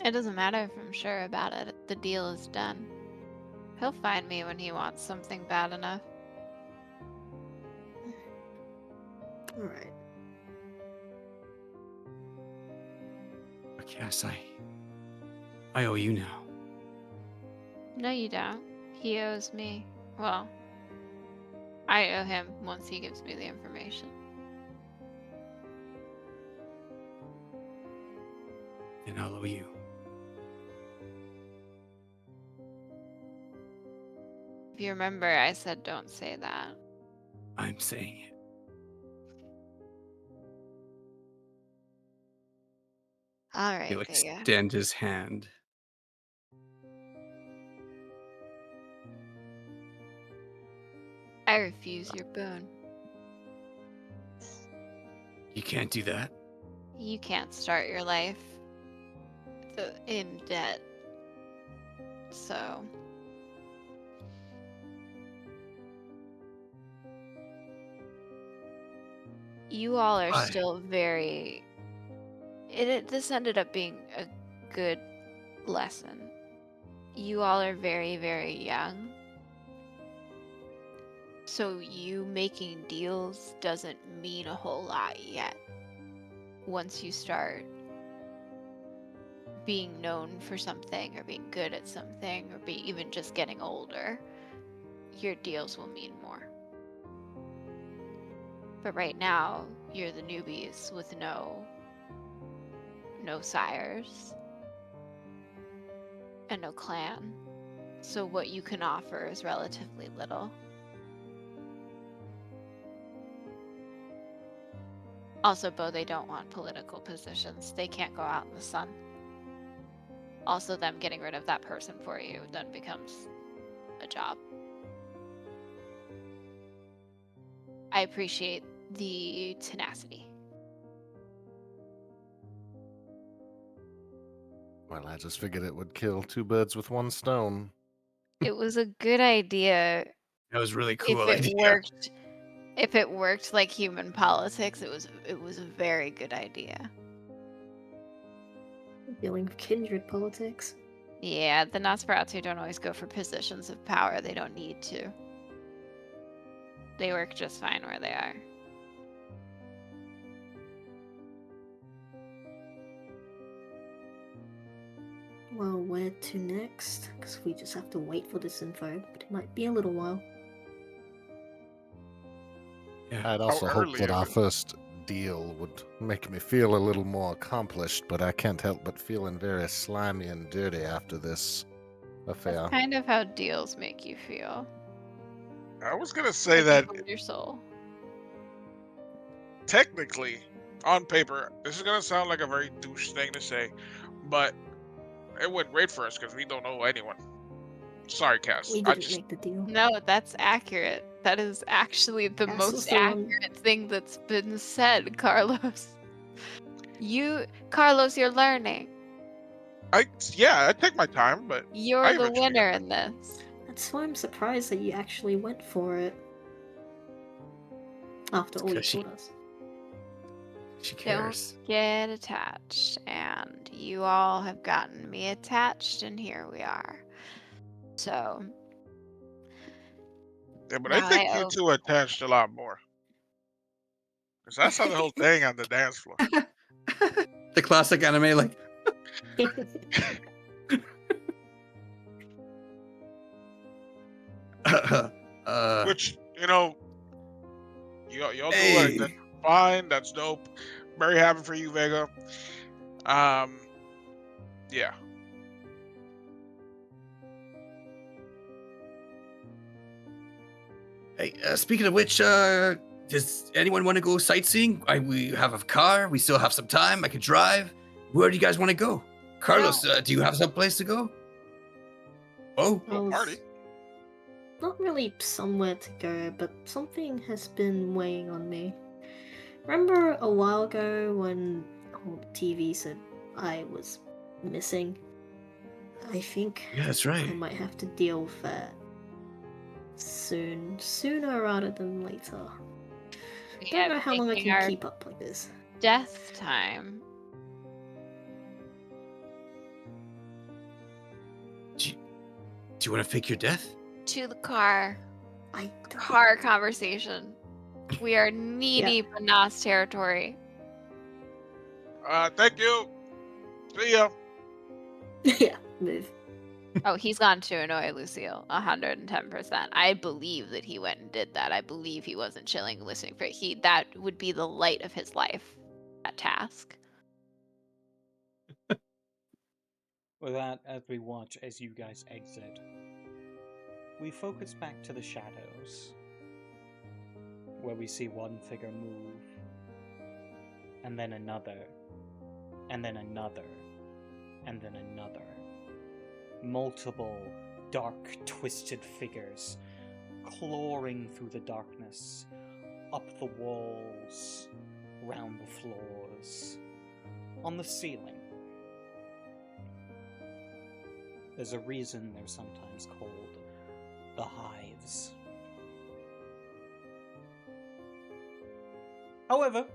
It doesn't matter if I'm sure about it. The deal is done. He'll find me when he wants something bad enough. Alright. Cass, I owe you now. No, you don't. He owes me. Well, I owe him once he gives me the information. And I'll owe you. If you remember, I said don't say that. I'm saying it. All right, He'll Vega. extend his hand. I refuse your boon. You can't do that. You can't start your life in debt. So. You all are Why? still very. This ended up being a good lesson. You all are very, very young. So you making deals doesn't mean a whole lot yet. Once you start being known for something or being good at something or even just getting older, your deals will mean more. But right now, you're the newbies with no sires and no clan. So what you can offer is relatively little. Also, Bo, they don't want political positions. They can't go out in the sun. Also, them getting rid of that person for you then becomes a job. I appreciate the tenacity. Well, I just figured it would kill two birds with one stone. It was a good idea That was really if cool it idea. worked. If it worked like human politics, it was a very good idea. Dealing with kindred politics. Yeah, the Nosferatu don't always go for positions of power. They don't need to. They work just fine where they are. Well, where to next? Because we just have to wait for this info, but it might be a little while. Yeah. I'd also hope early that our is it? first deal would make me feel a little more accomplished, but I can't help but feeling very slimy and dirty after this affair. That's kind of how deals make you feel. I was gonna say Like that you hold your soul. technically, on paper, this is gonna sound like a very douche thing to say, but it went great for us because we don't know anyone. Sorry, Cass. We I didn't just make the deal. No, that's accurate. That is actually the Cass was most the one- accurate thing that's been said, Carlos. Carlos, you're learning. I take my time, but You're I the eventually winner get in this. That's why I'm surprised that you actually went for it. After all you 'cause she- taught us. She cares. Don't get attached. And you all have gotten me attached, and here we are. So, Yeah, but I now think I you owe. two attached a lot more. Because I saw the whole thing on the dance floor. The classic anime, like, Which, y'all do hey. it. That's fine. That's dope. Very happy for you, Vega. Yeah. Hey, speaking of which, Does anyone want to go sightseeing? We have a car. We still have some time. I could drive. Where do you guys want to go? Carlos, do you have some place to go? Oh, I Well, was party. not really somewhere to go, but something has been weighing on me. Remember a while ago when TV said I was missing? I think yeah, that's I right. might have to deal with that sooner rather than later. We Don't have know how long I taking can our keep up like this. death time. Do you want to fake your death? To the car. I don't- Car conversation. We are knee Yeah. deep in Nas territory. Thank you. See ya. Yeah, move. Oh, he's gone to annoy Lucille 110%. I believe that he went and did that. I believe he wasn't chilling listening for it. That would be the light of his life, that task. With that, as we watch as you guys exit, we focus back to the shadows, where we see one figure move, and then another, and then another, and then another. Multiple dark, twisted figures clawing through the darkness, up the walls, round the floors, on the ceiling. There's a reason they're sometimes called the Hives. However,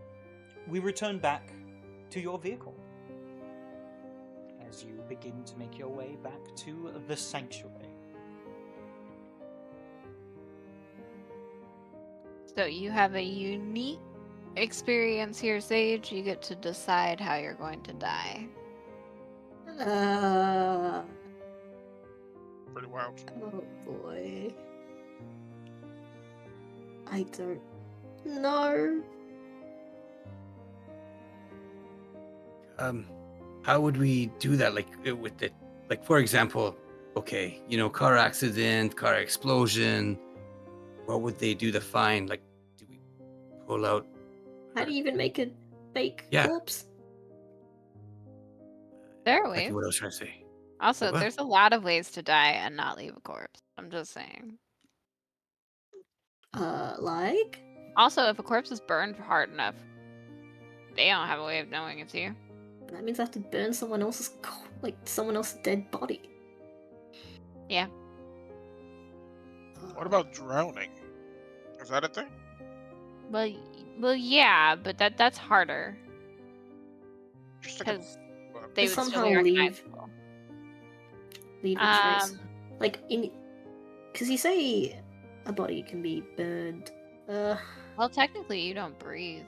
we return back to your vehicle as you begin to make your way back to the sanctuary. So you have a unique experience here, Sage. You get to decide how you're going to die. Pretty wild. Oh boy. I don't know. How would we do that? Like with the, like for example, okay, car accident, car explosion. What would they do to find? Like, do we pull out? How do you even make a fake Yeah. corpse? There are Exactly ways. what I was trying to say. Also, What? there's a lot of ways to die and not leave a corpse. I'm just saying. Like? Also, if a corpse is burned hard enough, they don't have a way of knowing it's you. That means I have to burn someone else's someone else's dead body. Yeah. What about drowning? Is that a thing? Well, yeah, but that's harder Just think because about- they Just would still somehow be leave recognizable. leave a trace? Um, Like because you say a body can be burned. Well, technically, you don't breathe,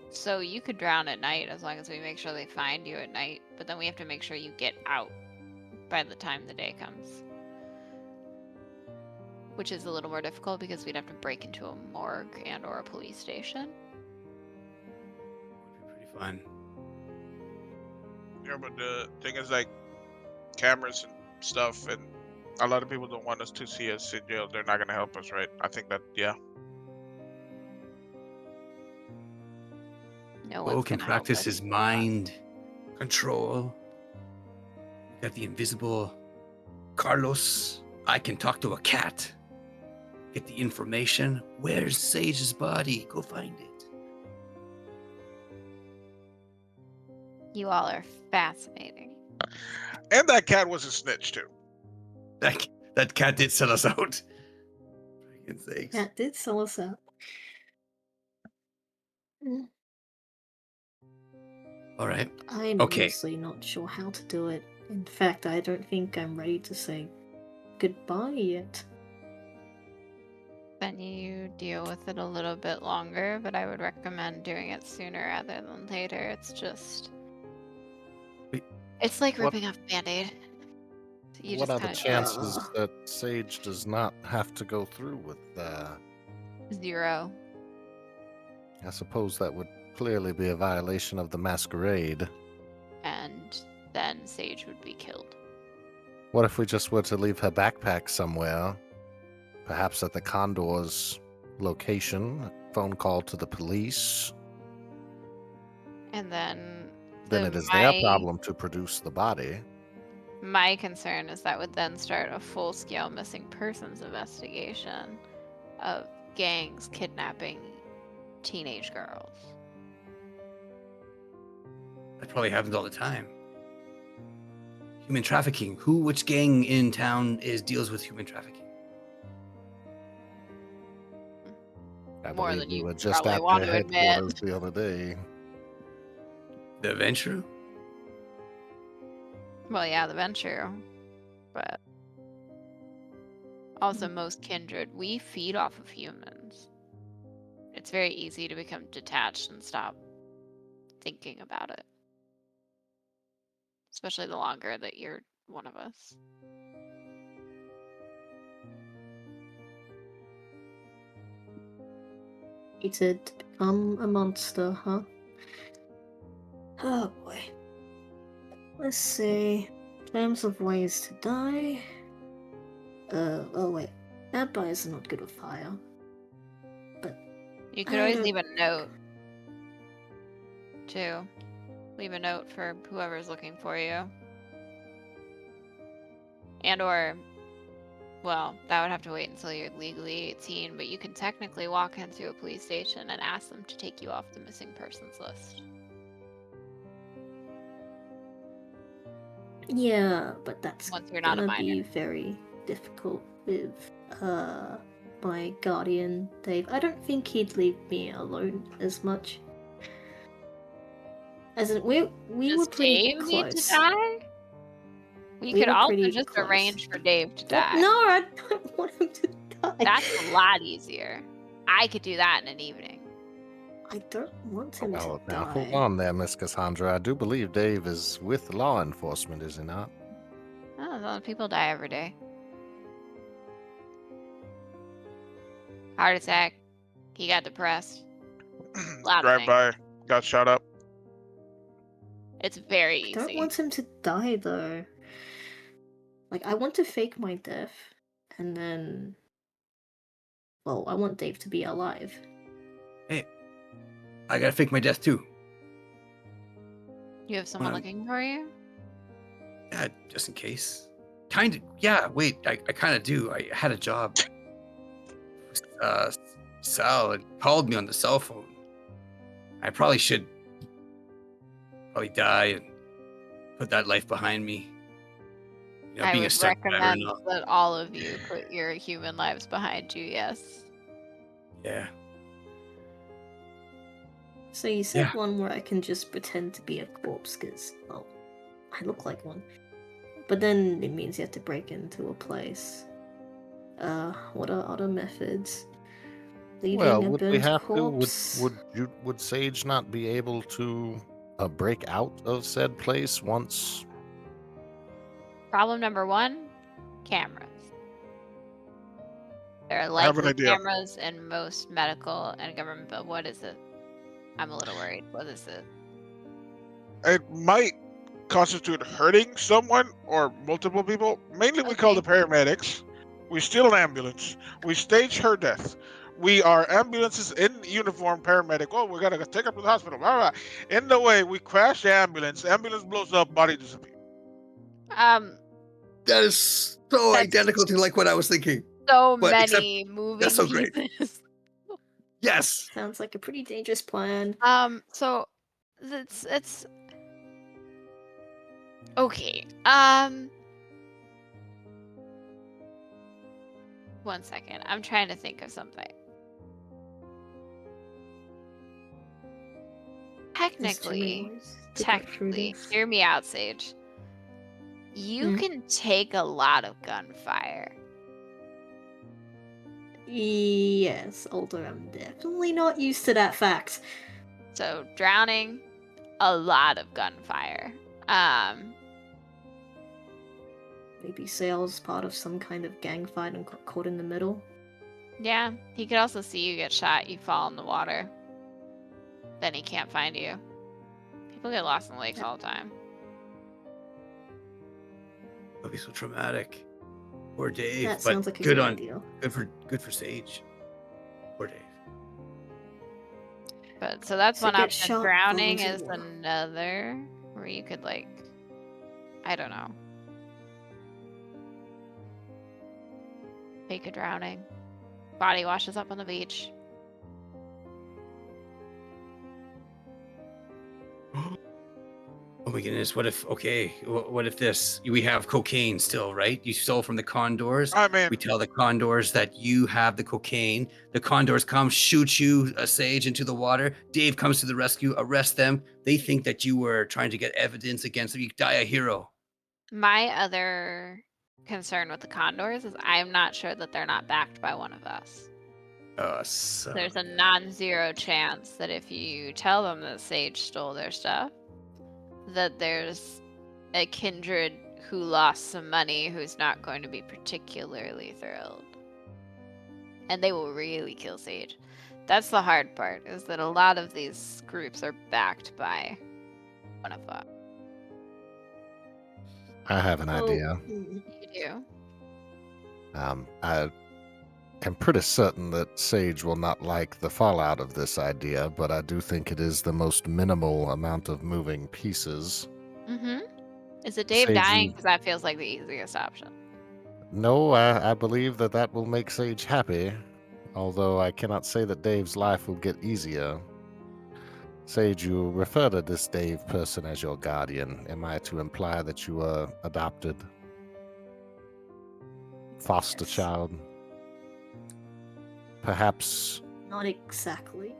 so you could drown at night as long as we make sure they find you at night. But then we have to make sure you get out by the time the day comes, which is a little more difficult because we'd have to break into a morgue and/or a police station. Would be pretty fun. Yeah, but the thing is, like, cameras and stuff, and a lot of people don't want us to see us in jail. They're not gonna help us, right? I think that, yeah. No Bo one's can gonna help practice us. his mind control. We got the invisible Carlos. I can talk to a cat. Get the information. Where's Sage's body? Go find it. You all are fascinating. And that cat was a snitch too. That cat did sell us out. For goodness sakes. That did sell us out. All right. I'm Okay. honestly not sure how to do it. In fact, I don't think I'm ready to say goodbye yet. Then you deal with it a little bit longer, but I would recommend doing it sooner rather than later. It's just. Wait, It's like what- ripping off a band aid. You What just are the kinda do it. chances that Sage does not have to go through with 0. I suppose that would clearly be a violation of the Masquerade. And then Sage would be killed. What if we just were to leave her backpack somewhere? Perhaps at the Condor's location, a phone call to the police. And then Then the it is their problem to produce the body. my concern is that would then start a full-scale missing persons investigation of gangs kidnapping teenage girls. That probably happens all the time. Human trafficking. Which gang in town deals with human trafficking? I More believe than we you were just probably at want their to admit. headquarters the other day. The Venture? Well, yeah, the Venture, but also most kindred. We feed off of humans. It's very easy to become detached and stop thinking about it. Especially the longer that you're one of us. To become a monster, huh? Oh boy. Let's see. In terms of ways to die. Oh wait. Vampires are not good with fire. But You could always leave a note, too. Leave a note for whoever's looking for you. And or, well, that would have to wait until you're legally 18, but you can technically walk into a police station and ask them to take you off the missing persons list. yeah, but that's Once you're not a gonna minor. be very difficult with my guardian Dave. I don't think he'd leave me alone as much. As in, we Does were pretty Dave close. need to die? We We could were also pretty just close. arrange for Dave to What? die. No, I don't want him to die. That's a lot easier. I could do that in an evening. I don't want him Well, to now die. hold on there, Miss Cassandra. I do believe Dave is with law enforcement, is he not? Oh, well, people die every day. Heart attack. He got depressed. Lot of Drive things. by, got shot up. It's very I easy. don't want him to die though. Like, I want to fake my death, and then, well, I want Dave to be alive. Hey, I gotta fake my death too. You have someone Well, looking for you? Yeah, just in case. Kind of. Yeah, wait, I kind of do. I had a job. Sal had called me on the cell phone. I probably should die and put that life behind me. You know, I being a would stunt driver and recommend all. that all of you put your human lives behind you, yes. Yeah. So you said Yeah. one where I can just pretend to be a corpse, because, well, I look like one. But then it means you have to break into a place. What are other methods? Leaving Well, a would we burnt have corpse? to? Would Sage not be able to break out of said place once? Problem number 1, cameras. There are I have an likely idea. cameras in most medical and government, but what is it? I'm a little worried. What is it? It might constitute hurting someone or multiple people. Mainly, we call the Okay. paramedics. We steal an ambulance. We stage her death. We are ambulances in uniform, paramedic. Oh, we gotta take her to the hospital. Blah, blah. In the way, we crash the ambulance. Ambulance blows up. Body disappears. That is so That's identical to like what I was thinking. so But except many moving that's so great. pieces. Yes. Sounds like a pretty dangerous plan. So it's okay. One second. I'm trying to think of something. Technically, hear me out, Sage. You can take a lot of gunfire. Yes, although I'm definitely not used to that fact. So drowning, a lot of gunfire. Maybe Sale's part of some kind of gang fight and got caught in the middle. Yeah, he could also see you get shot, you fall in the water. Then he can't find you. People get lost in lakes all the time. That'd be so traumatic. Poor Dave. That but sounds like a good good on idea. good for Sage. Poor Dave. But so that's So one get option. shot, Drowning fall into is the water. another, where you could like, I don't know, fake a drowning. Body washes up on the beach. Oh my goodness! What if? Okay, what if this? We have cocaine still, right? You stole from the condors. I mean, We tell the condors that you have the cocaine. The condors come, shoot you, Sage, into the water. Dave comes to the rescue, arrest them. They think that you were trying to get evidence against them. You die a hero. My other concern with the condors is I'm not sure that they're not backed by one of us. Son There's of a non-zero chance that if you tell them that Sage stole their stuff, that there's a kindred who lost some money who's not going to be particularly thrilled. And they will really kill Sage. That's the hard part, is that a lot of these groups are backed by one of us. I have an idea. You do? I am pretty certain that Sage will not like the fallout of this idea, but I do think it is the most minimal amount of moving pieces. Mm-hmm. Is it Dave Sage, dying? you- Because that feels like the easiest option. No, I believe that that will make Sage happy, although I cannot say that Dave's life will get easier. Sage, you refer to this Dave person as your guardian. Am I to imply that you are adopted? Foster Yes. child? Perhaps, Not exactly.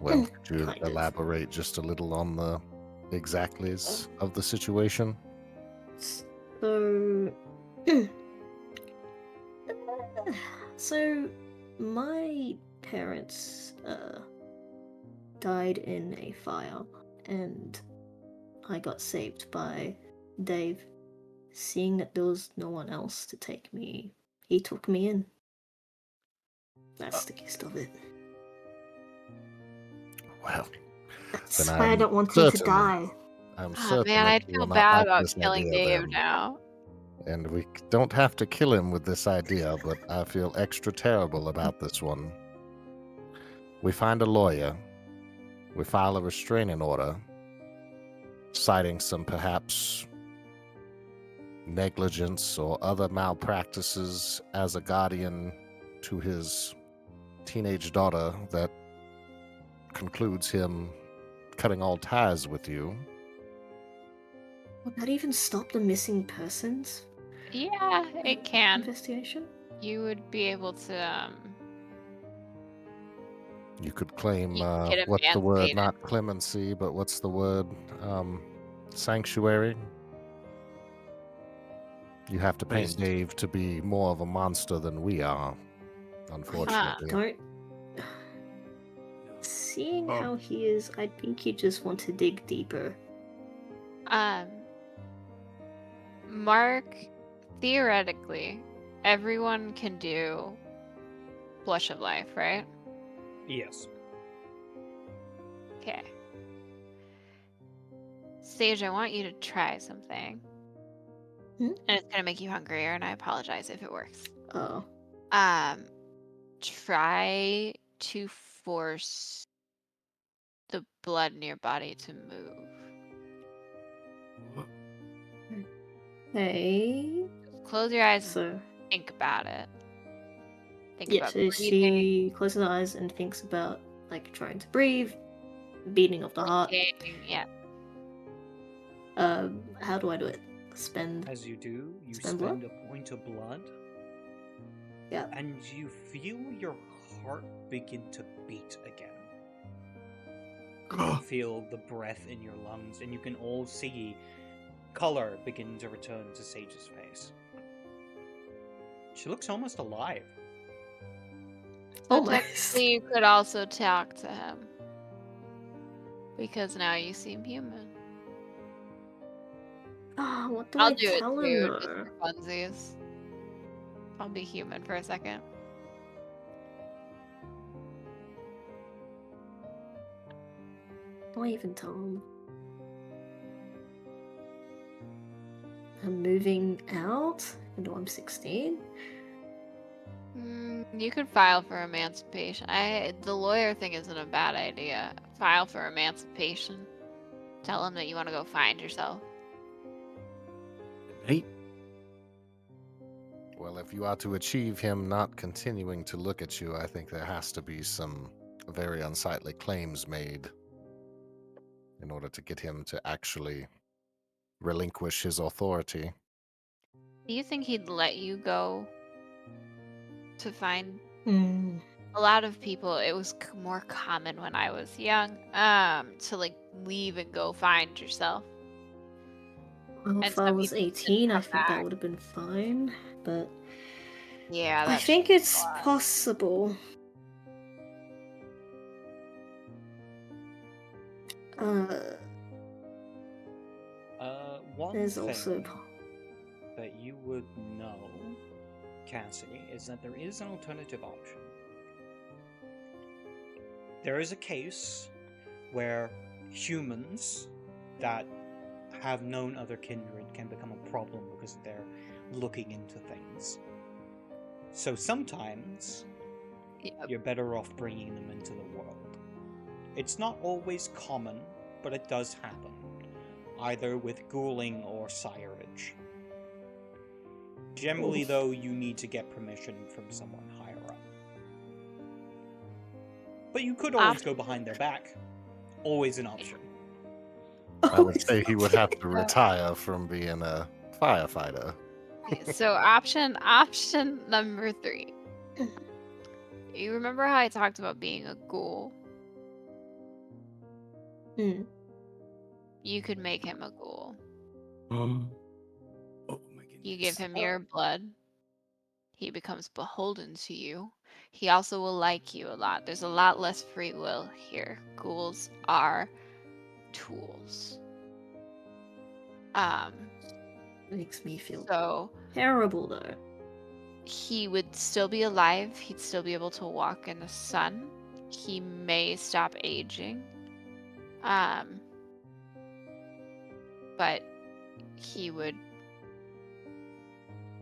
well, could you Kind of. elaborate just a little on the exactlies of the situation? So, so my parents died in a fire, and I got saved by Dave. Seeing that there was no one else to take me, he took me in. That's the gist of it. Well, That's then why I I'm don't want him to certain- die. I'm Oh certain man, that I'd you feel will not bad like about this killing idea Dave then. now. And we don't have to kill him with this idea, but I feel extra terrible about this one. We find a lawyer. We file a restraining order, citing some perhaps negligence or other malpractices as a guardian to his teenage daughter that concludes him cutting all ties with you. Would that even stop the missing persons Yeah, it can. investigation? You would be able to, You could claim, You can get what's the word? emancipated. Not clemency, but what's the word? Sanctuary. You have to paint Nice. Dave to be more of a monster than we are, unfortunately. Don't. Seeing Oh. how he is, I think you just want to dig deeper. Mark, theoretically, everyone can do Blush of Life, right? Yes. Okay. Sage, I want you to try something. Hmm? And it's gonna make you hungrier, and I apologize if it works. Oh. Try to force the blood in your body to move. Hey. Close your eyes and So, think about it. Think yeah, about so breathing, she closes her eyes and thinks about, like, trying to breathe, beating of the heart. blinking, yeah. How do I do it? Spend. As you do, you Spend spend blood? a point of blood, Yeah. and you feel your heart begin to beat again. You feel the breath in your lungs, and you can all see color begin to return to Sage's face. She looks almost alive. So Almost. technically, you could also talk to him. Because now you seem human. Ah, what do I'll I do it tell him too, just though? for funsies. I'll be human for a second. Do I even tell him? I'm moving out, even though I'm 16. You could file for emancipation. The lawyer thing isn't a bad idea. File for emancipation. Tell him that you want to go find yourself. Good night. Well, if you are to achieve him not continuing to look at you, I think there has to be some very unsightly claims made in order to get him to actually relinquish his authority. Do you think he'd let you go to find? Hmm. A lot of people, it was more common when I was young, to like leave and go find yourself. Well, And if I some was people didn't 18, I come think that back. would have been fine. But Yeah, I that's think true. it's possible. One There's thing also that you would know, Cassie, is that there is an alternative option. There is a case where humans that have known other kindred can become a problem because they're looking into things. So sometimes Yep. you're better off bringing them into the world. It's not always common, but it does happen, either with ghouling or sirage. Generally, Oof. though, you need to get permission from someone higher up. But you could always go behind their back. Always an option. I would say he would have to retire from being a firefighter. So option number 3. You remember how I talked about being a ghoul? Hmm. You could make him a ghoul. Oh my goodness. You give him your blood. He becomes beholden to you. He also will like you a lot. There's a lot less free will here. Ghouls are tools. Makes me feel So terrible though. he would still be alive. He'd still be able to walk in the sun. He may stop aging. But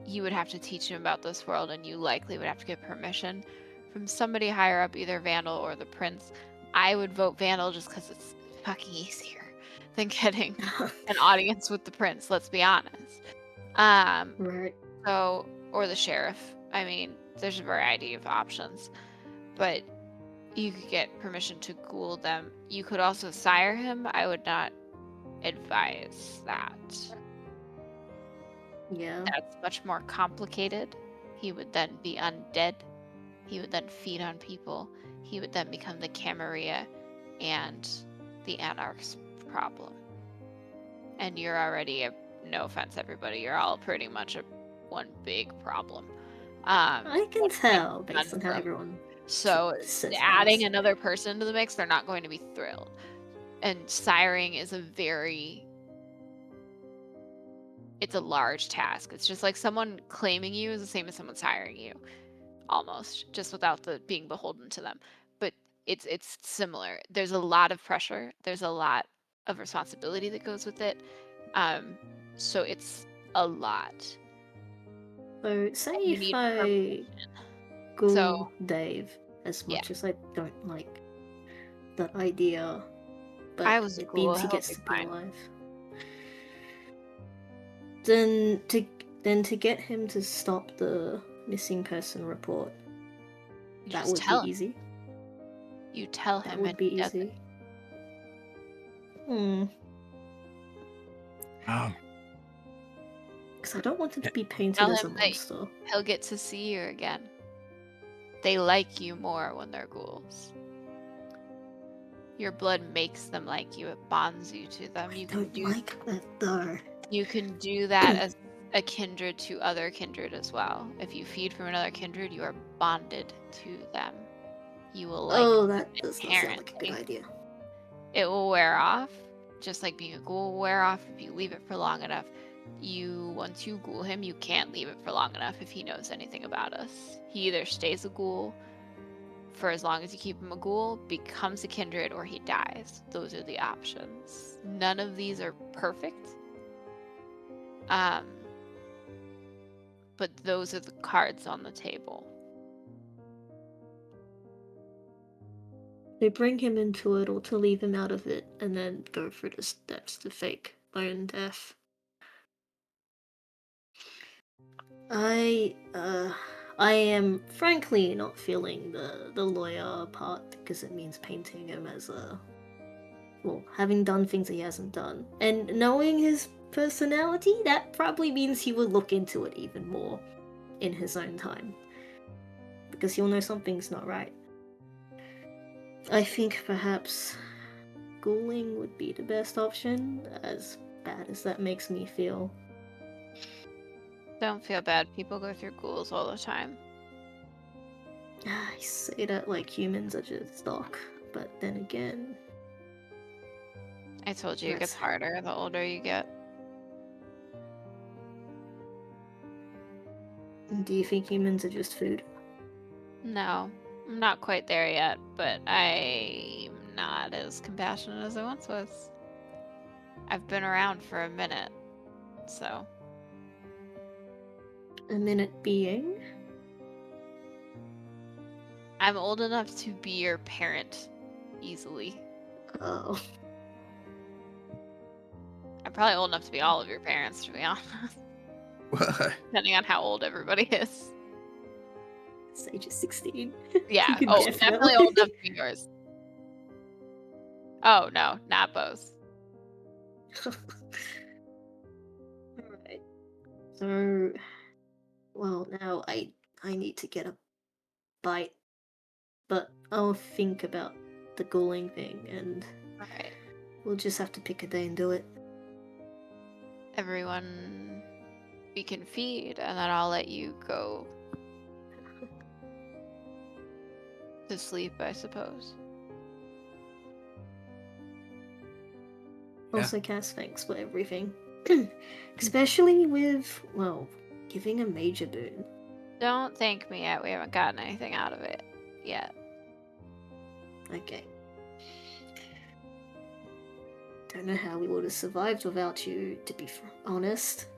you would have to teach him about this world, and you likely would have to get permission from somebody higher up, either Vandal or the Prince. I would vote Vandal just because it's fucking easier than getting an audience with the Prince, let's be honest. Right. So, or the Sheriff. I mean, there's a variety of options. But you could get permission to ghoul them. You could also sire him. I would not advise that. Yeah. That's much more complicated. He would then be undead. He would then feed on people. He would then become the Camarilla and the Anarch's problem. And you're already no offense, everybody, you're all pretty much one big problem. I can tell based on how conundrum. everyone So says adding things. another person to the mix, they're not going to be thrilled. And siring is it's a large task. It's just like someone claiming you is the same as someone siring you, almost, just without the being beholden to them. But it's similar. There's a lot of pressure. There's a lot of responsibility that goes with it. So it's a lot. So say You if need I ghoul So- Dave, as Yeah. much as I don't like that idea, but I was a it ghoul, means he he'll gets be to be fine. alive. Then to get him to stop the missing person report, You that just would tell be him. easy. You tell That him would and be he does it. easy. Um, Because I don't want him to be painted Tell as a him that monster. he'll get to see you again. They like you more when they're ghouls. Your blood makes them like you. It bonds you to them. I don't like that though. You can do that as a kindred to other kindred as well. If you feed from another kindred, you are bonded to them. You will like Oh, them that does not sound like a good inherently. idea. It will wear off, just like being a ghoul will wear off if you leave it for long enough. Once you ghoul him, you can't leave it for long enough if he knows anything about us. He either stays a ghoul for as long as you keep him a ghoul, becomes a kindred, or he dies. Those are the options. None of these are perfect. But those are the cards on the table. To bring him into it or to leave him out of it and then go through the steps to fake my own death. I am frankly not feeling the lawyer part because it means painting him as a, well, having done things he hasn't done. And knowing his personality, that probably means he will look into it even more in his own time. Because he'll know something's not right. I think perhaps ghouling would be the best option, as bad as that makes me feel. Don't feel bad. People go through ghouls all the time. I say that like humans are just stock, but then again, I told you it gets That's- harder the older you get. do you think humans are just food? No, I'm not quite there yet, but I'm not as compassionate as I once was. I've been around for a minute, so A minute being? I'm old enough to be your parent easily. Oh, I'm probably old enough to be all of your parents, to be honest, What? depending on how old everybody is. Sage is 16. Yeah, You can oh, definitely old enough to be yours. Oh, no, not Bo's. Alright. So, well, now I need to get a bite, but I'll think about the ghouling thing, and Alright, we'll just have to pick a day and do it. everyone we can feed, and then I'll let you go to sleep, I suppose. Yeah. Also, Cass, thanks for everything. Especially with, well, giving a major boon. Don't thank me yet. We haven't gotten anything out of it yet. Okay. Don't know how we would have survived without you, to be honest.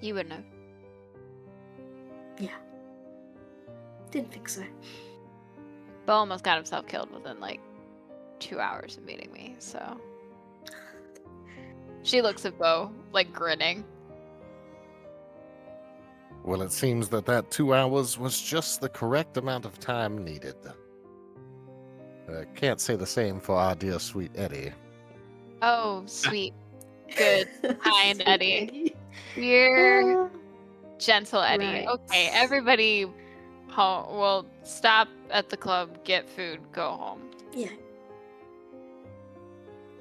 You wouldn't have. Yeah. Didn't think so. Bo almost got himself killed within like 2 hours of meeting me, so. She looks at Bo, like grinning. Well, it seems that 2 hours was just the correct amount of time needed. Can't say the same for our dear sweet Eddie. Oh, sweet, good, kind Sweet Eddie. Dear, Ah, gentle Eddie. right. Okay, everybody home. Well, stop at the club, get food, go home. Yeah.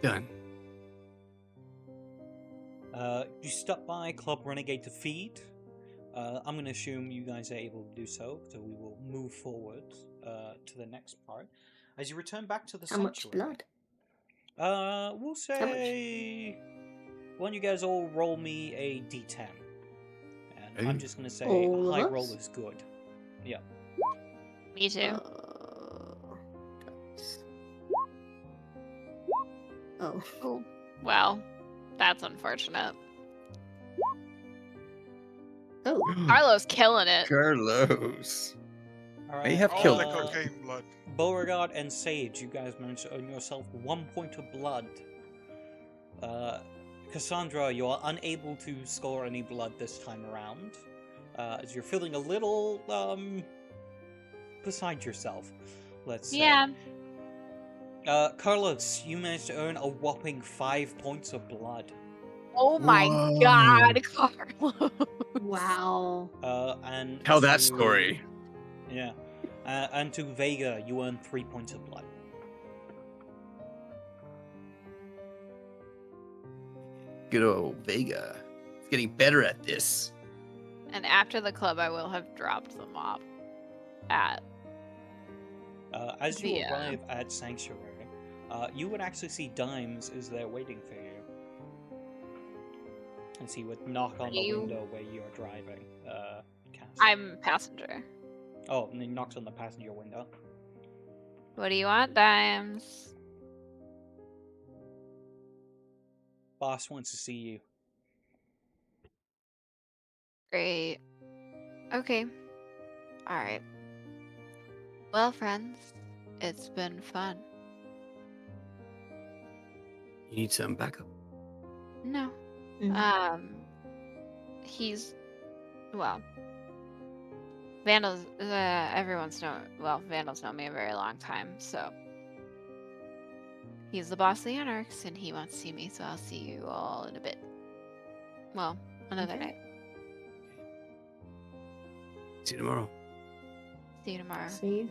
Done. You stop by Club Renegade to feed. I'm going to assume you guys are able to do so, so we will move forward to the next part. As you return back to the How much sanctuary. blood? We'll say... Why don't you guys all roll me a d10? And I'm Ooh. just going to say All of high us? roll is good. Yeah. Me too. That's- Oh. Oh, well, that's unfortunate. Oh. Carlos killing it. Carlos. Alright, May have All killed the it. cocaine blood. Beauregard and Sage, you guys managed to earn yourself 1 point of blood. Cassandra, you are unable to score any blood this time around, as you're feeling a little, beside yourself, let's say. Yeah. Carlos, you managed to earn a whopping 5 points of blood. Oh my Whoa. God, Carlos. Wow. And Tell that to- story. Yeah. And to Vega, you earn 3 points of blood. Good old Vega. It's getting better at this. And after the club, I will have dropped them off at. As you The, arrive at Sanctuary, you would actually see Dimes is there waiting for you. And he would knock on the You- window where you are driving, Cass. I'm passenger. Oh, and he knocks on the passenger window. What do you want, Dimes? Boss wants to see you. Great. Okay. All right. Well, friends, It's been fun. You need some backup. No. Mhm. He's well. Vandals. Vandals know me a very long time, so he's the boss of the Anarchs, and he wants to see me. So I'll see you all in a bit. Well, another Okay. night. See you tomorrow. See you tomorrow. See you.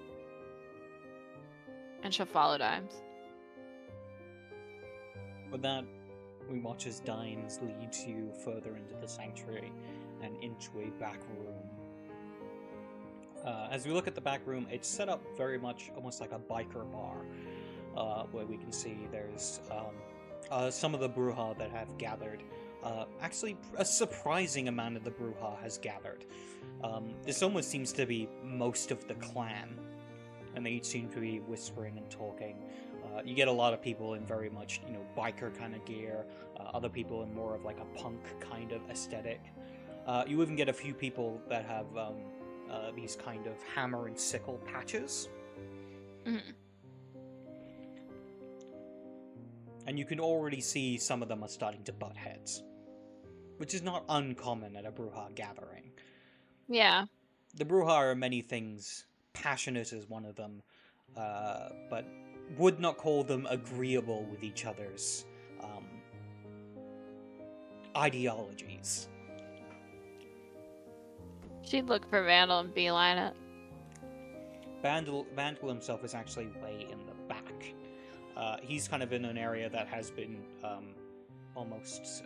And she'll follow Dimes. With that, we watch as Dimes leads you further into the sanctuary and into a back room. As we look at the back room, it's set up very much almost like a biker bar, where we can see there's some of the Bruja that have gathered. Actually, a surprising amount of the Bruja has gathered. This almost seems to be most of the clan, and they each seem to be whispering and talking. You get a lot of people in very much, biker kind of gear, other people in more of like a punk kind of aesthetic. You even get a few people that have these kind of hammer and sickle patches. Mhm. And you can already see some of them are starting to butt heads, which is not uncommon at a Bruja gathering. Yeah. The Bruja are many things. Passionate is one of them, but would not call them agreeable with each other's ideologies. She'd look for Vandal and beeline it. Vandal himself is actually way in the back. He's kind of in an area that has been almost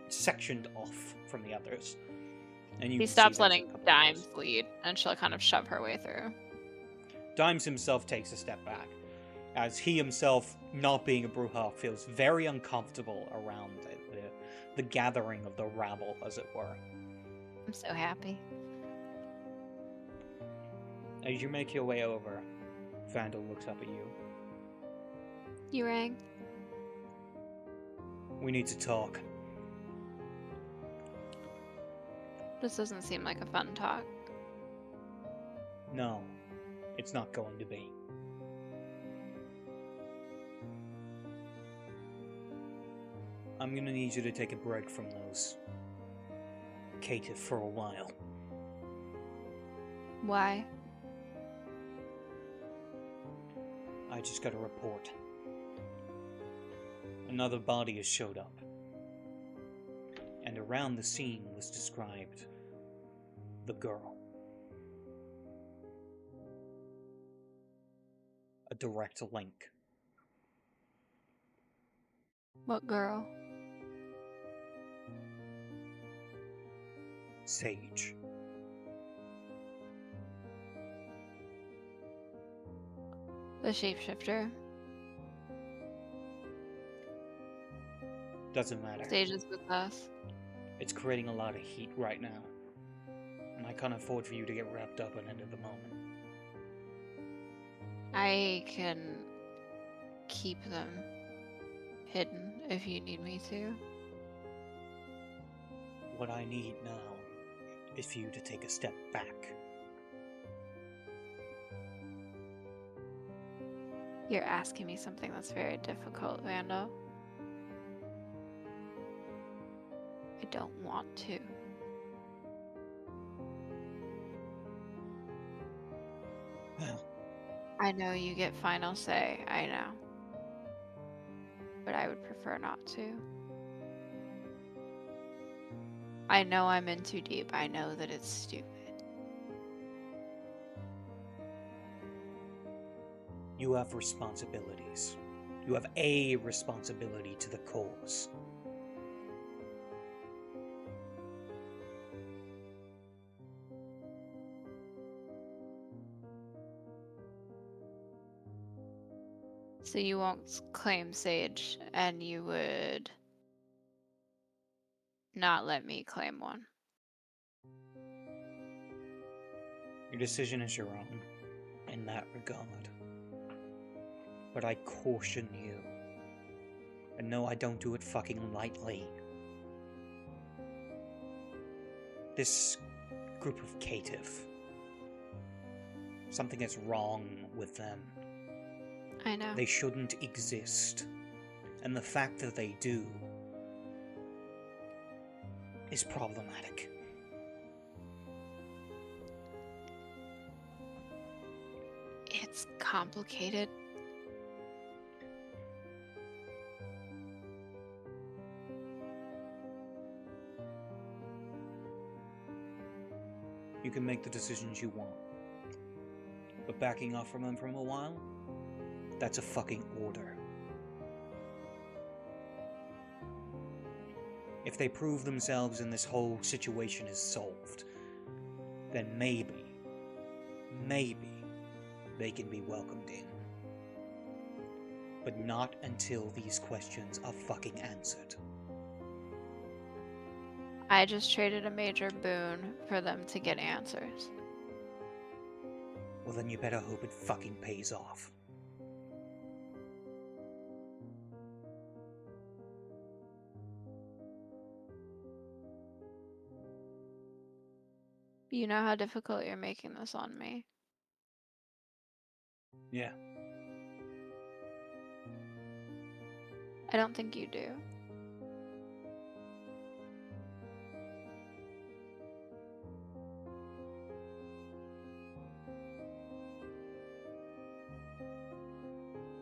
sectioned off from the others. And you He can see stops there's a letting couple of Dimes others. lead, and she'll kind of shove her way through. Dimes himself takes a step back, as he himself, not being a Bruja, feels very uncomfortable around the gathering of the rabble, as it were. I'm so happy. As you make your way over, Vandal looks up at you. You rang? We need to talk. This doesn't seem like a fun talk. No, it's not going to be. I'm gonna need you to take a break from those caitiff for a while. Why? I just got a report. Another body has showed up. And around the scene was described the girl. A direct link. What girl? Sage. The shapeshifter. Doesn't matter. Sage is with us. It's creating a lot of heat right now. And I can't afford for you to get wrapped up in it at the moment. I can keep them hidden if you need me to. What I need now is for you to take a step back. You're asking me something that's very difficult, Vandal. I don't want to. Well, I know you get final say, I know. But I would prefer not to. I know I'm in too deep. I know that it's stupid. you have responsibilities. You have a responsibility to the cause. So you won't claim Sage, and you would not let me claim one. Your decision is your own in that regard. But I caution you. And no, I don't do it fucking lightly. This group of caitiff, Something is wrong with them. I know. They shouldn't exist. And the fact that they do is problematic. It's complicated. You can make the decisions you want. But backing off from them for a while, that's a fucking order. If they prove themselves and this whole situation is solved, then maybe they can be welcomed in. But not until these questions are fucking answered. I just traded a major boon for them to get answers. Well, then you better hope it fucking pays off. You know how difficult you're making this on me. Yeah. I don't think you do.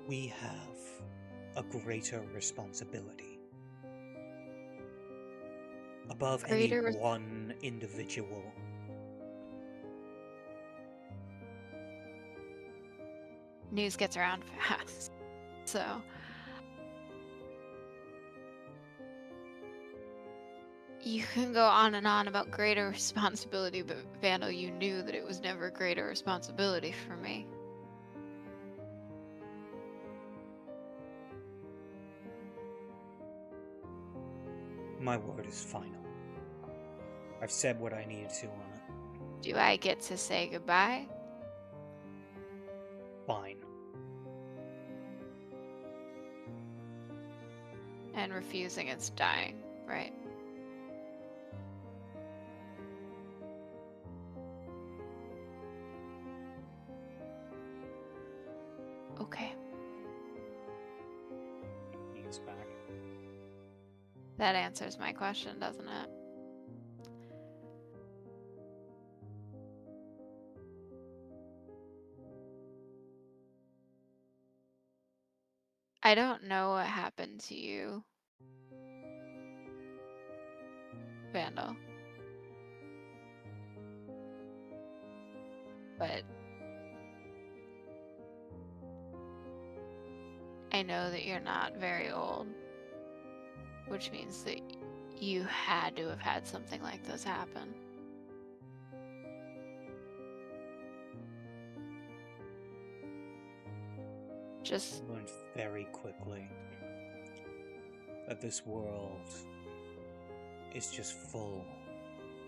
We have a greater responsibility. Above Greater any one individual. News gets around fast. So you can go on and on about greater responsibility, but Vandal, you knew that it was never greater responsibility for me. My word is final. I've said what I needed to on it. Do I get to say goodbye? Fine. And refusing is dying, right? Okay, He gets back. that answers my question, doesn't it? I don't know what happened to you, Vandal. But I know that you're not very old, which means that you had to have had something like this happen. Just Learned very quickly that this world is just full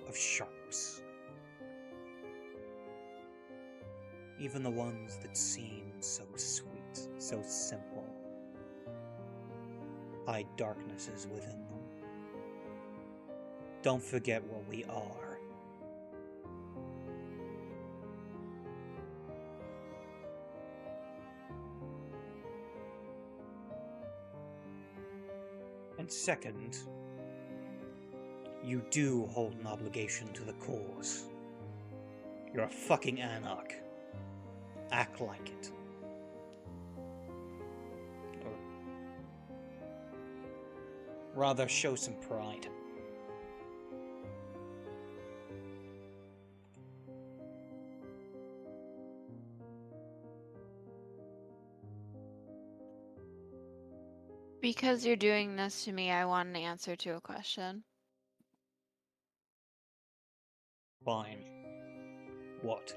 of sharks. Even the ones that seem so sweet, so simple, hide darknesses within them. Don't forget what we are. And second, you do hold an obligation to the cause. You're a fucking anarch. Act like it. Or rather, show some pride. because you're doing this to me, I want an answer to a question. Fine. What?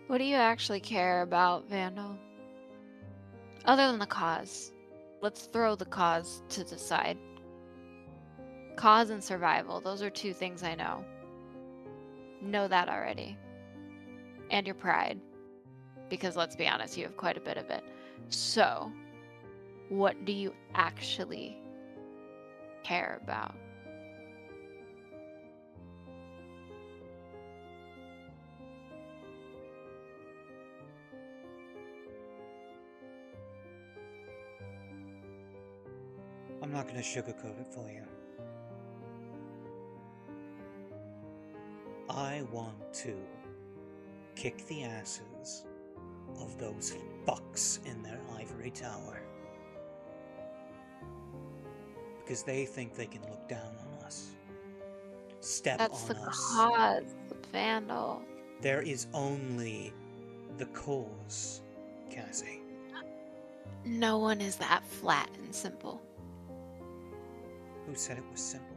What do you actually care about, Vandal? Other than the cause. Let's throw the cause to the side. Cause and survival, those are two things I know. Know that already. And your pride. Because let's be honest, you have quite a bit of it. So, what do you actually care about? I'm not gonna sugarcoat it for you. I want to kick the asses of those fucks in their ivory tower. Because they think they can look down on us. Step That's on the us. cause, Vandal. There is only the cause, Cassie. No one is that flat and simple. Who said it was simple?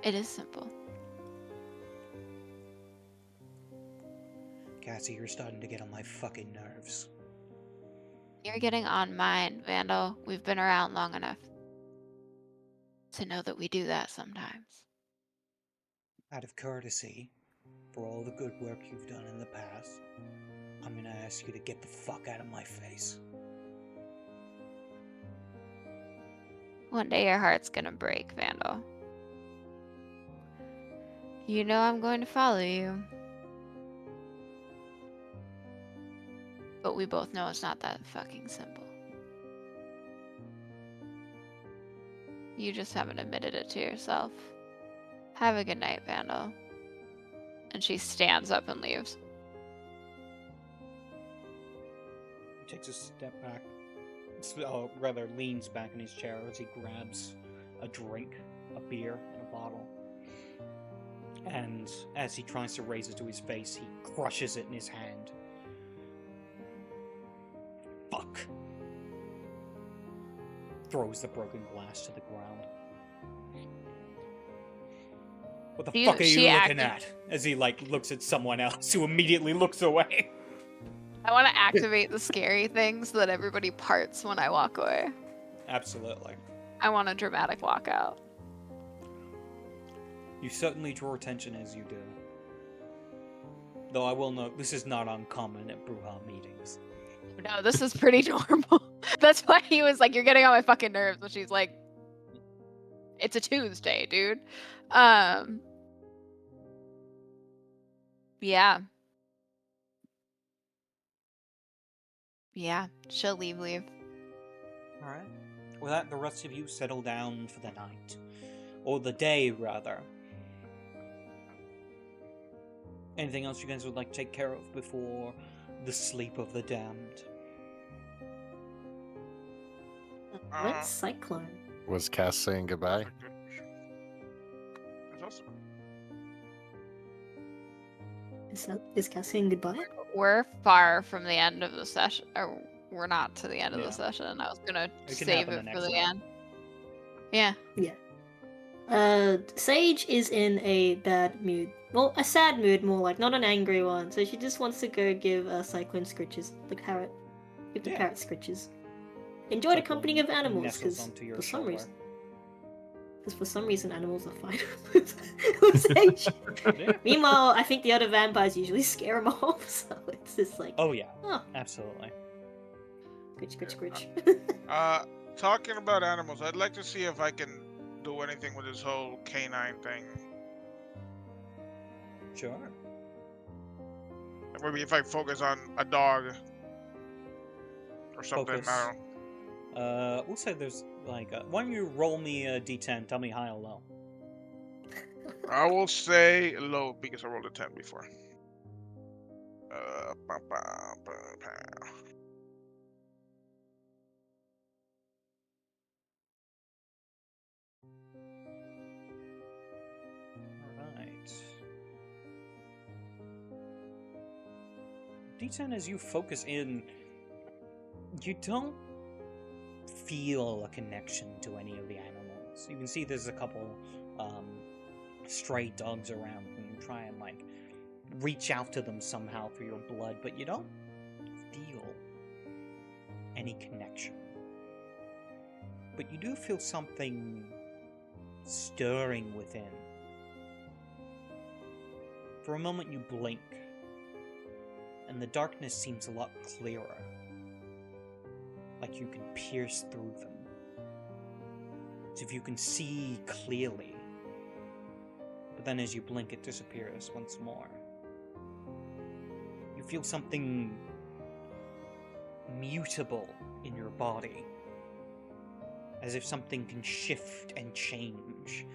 It is simple. Cassie, you're starting to get on my fucking nerves. You're getting on mine, Vandal. We've been around long enough to know that we do that sometimes. Out of courtesy, for all the good work you've done in the past, I'm gonna ask you to get the fuck out of my face. One day your heart's gonna break, Vandal. You know I'm going to follow you. But we both know it's not that fucking simple. You just haven't admitted it to yourself. Have a good night, Vandal. And she stands up and leaves. He takes a step back, rather leans back in his chair as he grabs a drink, a beer, and a bottle. And as he tries to raise it to his face, he crushes it in his hand. Fuck. Throws the broken glass to the ground. What the fuck are you looking at? As he, looks at someone else who immediately looks away. I want to activate the scary thing so that everybody parts when I walk away. Absolutely. I want a dramatic walkout. You certainly draw attention as you do. Though I will note, this is not uncommon at Bruja meetings. No, this is pretty normal. That's why he was like, you're getting on my fucking nerves. But she's like, it's a Tuesday, dude. Yeah. Yeah, she'll leave. Alright. With that, the rest of you settle down for the night. Or the day, rather. Anything else you guys would like to take care of before the sleep of the damned? What's Cyclone? Was Cass saying goodbye? That's awesome. Is Cass saying goodbye? We're far from the end of the session. Or we're not to the end of Yeah. the session. I was gonna It can save happen it the for next the round. end. Yeah. Sage is in a bad mood. Well, a sad mood, more like, not an angry one. So she just wants to go give Cyclone scritches, the parrot. Give the Yeah. parrot scritches. Enjoy the Cyclone company of animals, nestles because onto your for some shoulder. reason. Because for some reason animals are fine with Sage. Yeah. Meanwhile, I think the other vampires usually scare him off, so it's just like, Oh yeah, oh, absolutely. scritch. Talking about animals, I'd like to see if I can do anything with this whole canine thing. Sure. Maybe if I focus on a dog or something. Focus. I don't know. We'll say there's why don't you roll me a d10, tell me high or low. I will say low because I rolled a 10 before. Ba, ba, ba, ba. Alright. D10, as you focus in, you don't feel a connection to any of the animals. You can see there's a couple stray dogs around, and you try and reach out to them somehow through your blood, but you don't feel any connection. But you do feel something stirring within. For a moment you blink, and the darkness seems a lot clearer. Like you can pierce through them. As if you can see clearly. But then as you blink, it disappears once more. You feel something mutable in your body. As if something can shift and change.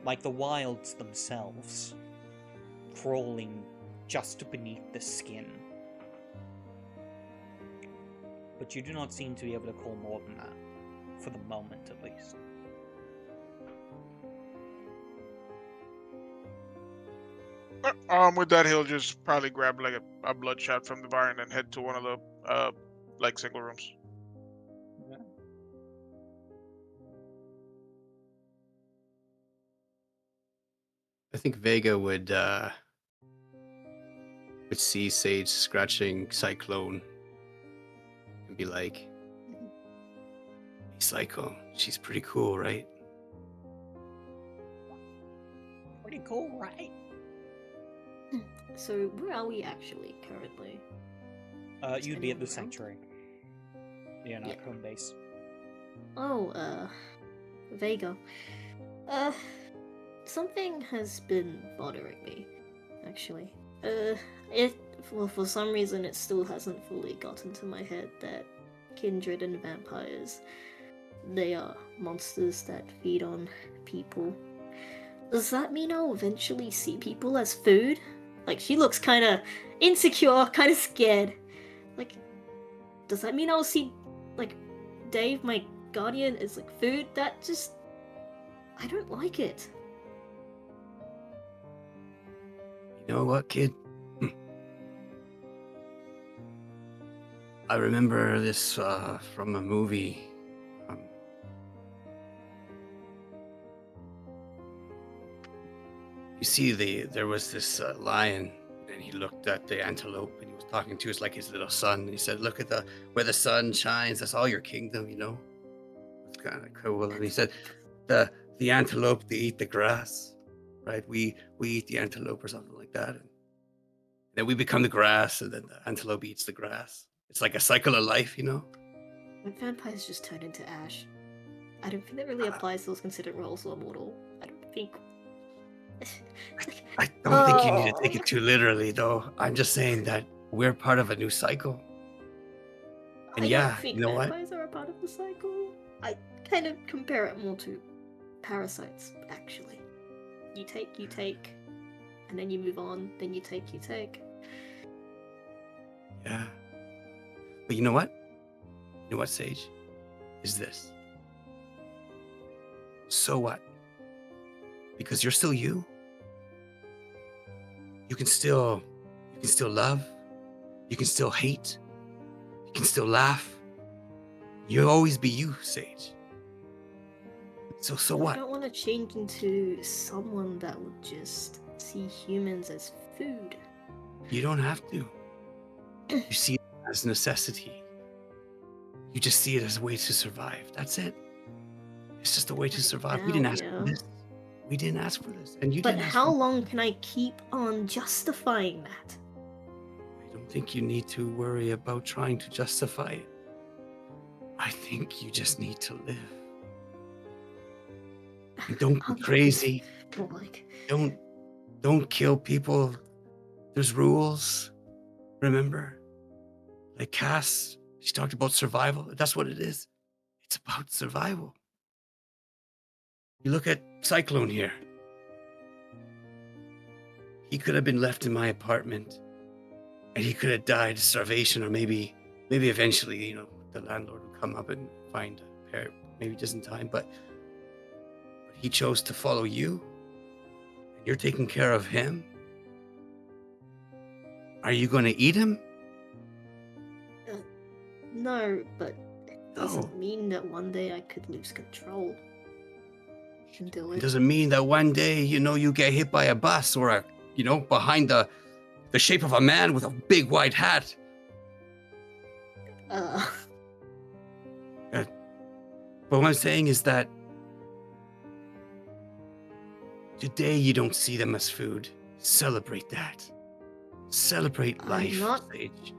Like the wilds themselves, crawling just beneath the skin. But you do not seem to be able to call more than that, for the moment at least. With that, he'll just probably grab like a bloodshot from the bar and then head to one of the like single rooms. Yeah. I think Vega would see Sage scratching Cyclone and be like, "Hey, Cyclone, she's pretty cool, right?" Pretty cool, right? So where are we actually currently? Is You'd be at anyone the around? sanctuary. Yeah, not Yeah. home base. Oh, Vega. Something has been bothering me, actually. For some reason it still hasn't fully gotten to my head that kindred and vampires, they are monsters that feed on people. Does that mean I'll eventually see people as food? Like, she looks kinda insecure, kinda scared. Like, does that mean I'll see, like, Dave, my guardian, as, like, food? That just... I don't like it. You know what, kid? I remember this from a movie. You see, there was this lion, and he looked at the antelope, and he was talking to his little son. And he said, "Look at where the sun shines. That's all your kingdom, you know." It's kind of cool. And he said, "The antelope, they eat the grass, right? We eat the antelope or something like that, and then we become the grass, and then the antelope eats the grass. It's like a cycle of life, you know." When vampires just turn into ash, I don't think that really applies to those considered roles or mortal. I don't think... I don't think you need to take Oh. it too literally, though. I'm just saying that we're part of a new cycle. And I yeah, don't think you know what? vampires are a part of the cycle. I kind of compare it more to parasites, actually. You take, and then you move on, then you take. Yeah. But you know what? You know what, Sage? Is this. So what? Because you're still you. You can still love. You can still hate. You can still laugh. You'll always be you, Sage. So I what? don't want to change into someone that would just see humans as food. You don't have to. You see it as necessity. You just see it as a way to survive. That's it. It's just a way to survive. We didn't Now, ask for yeah. this. We didn't ask for this. And you But didn't ask how for long can I keep on justifying that? I don't think you need to worry about trying to justify it. I think you just need to live. And don't be I'll crazy. But like, Don't kill people. There's rules. Remember? Like Cass, she talked about survival. That's what it is. It's about survival. You look at Cyclone here. He could have been left in my apartment, and he could have died of starvation, or maybe eventually, you know, the landlord would come up and find a pair, maybe just in time. But he chose to follow you, and you're taking care of him. Are you going to eat him? no, but it doesn't No. mean that one day I could lose control. And do It it. doesn't mean that one day, you know, you get hit by a bus or behind the shape of a man with a big white hat. But what I'm saying is that today you don't see them as food. Celebrate that. Celebrate I'm life, not- Sage.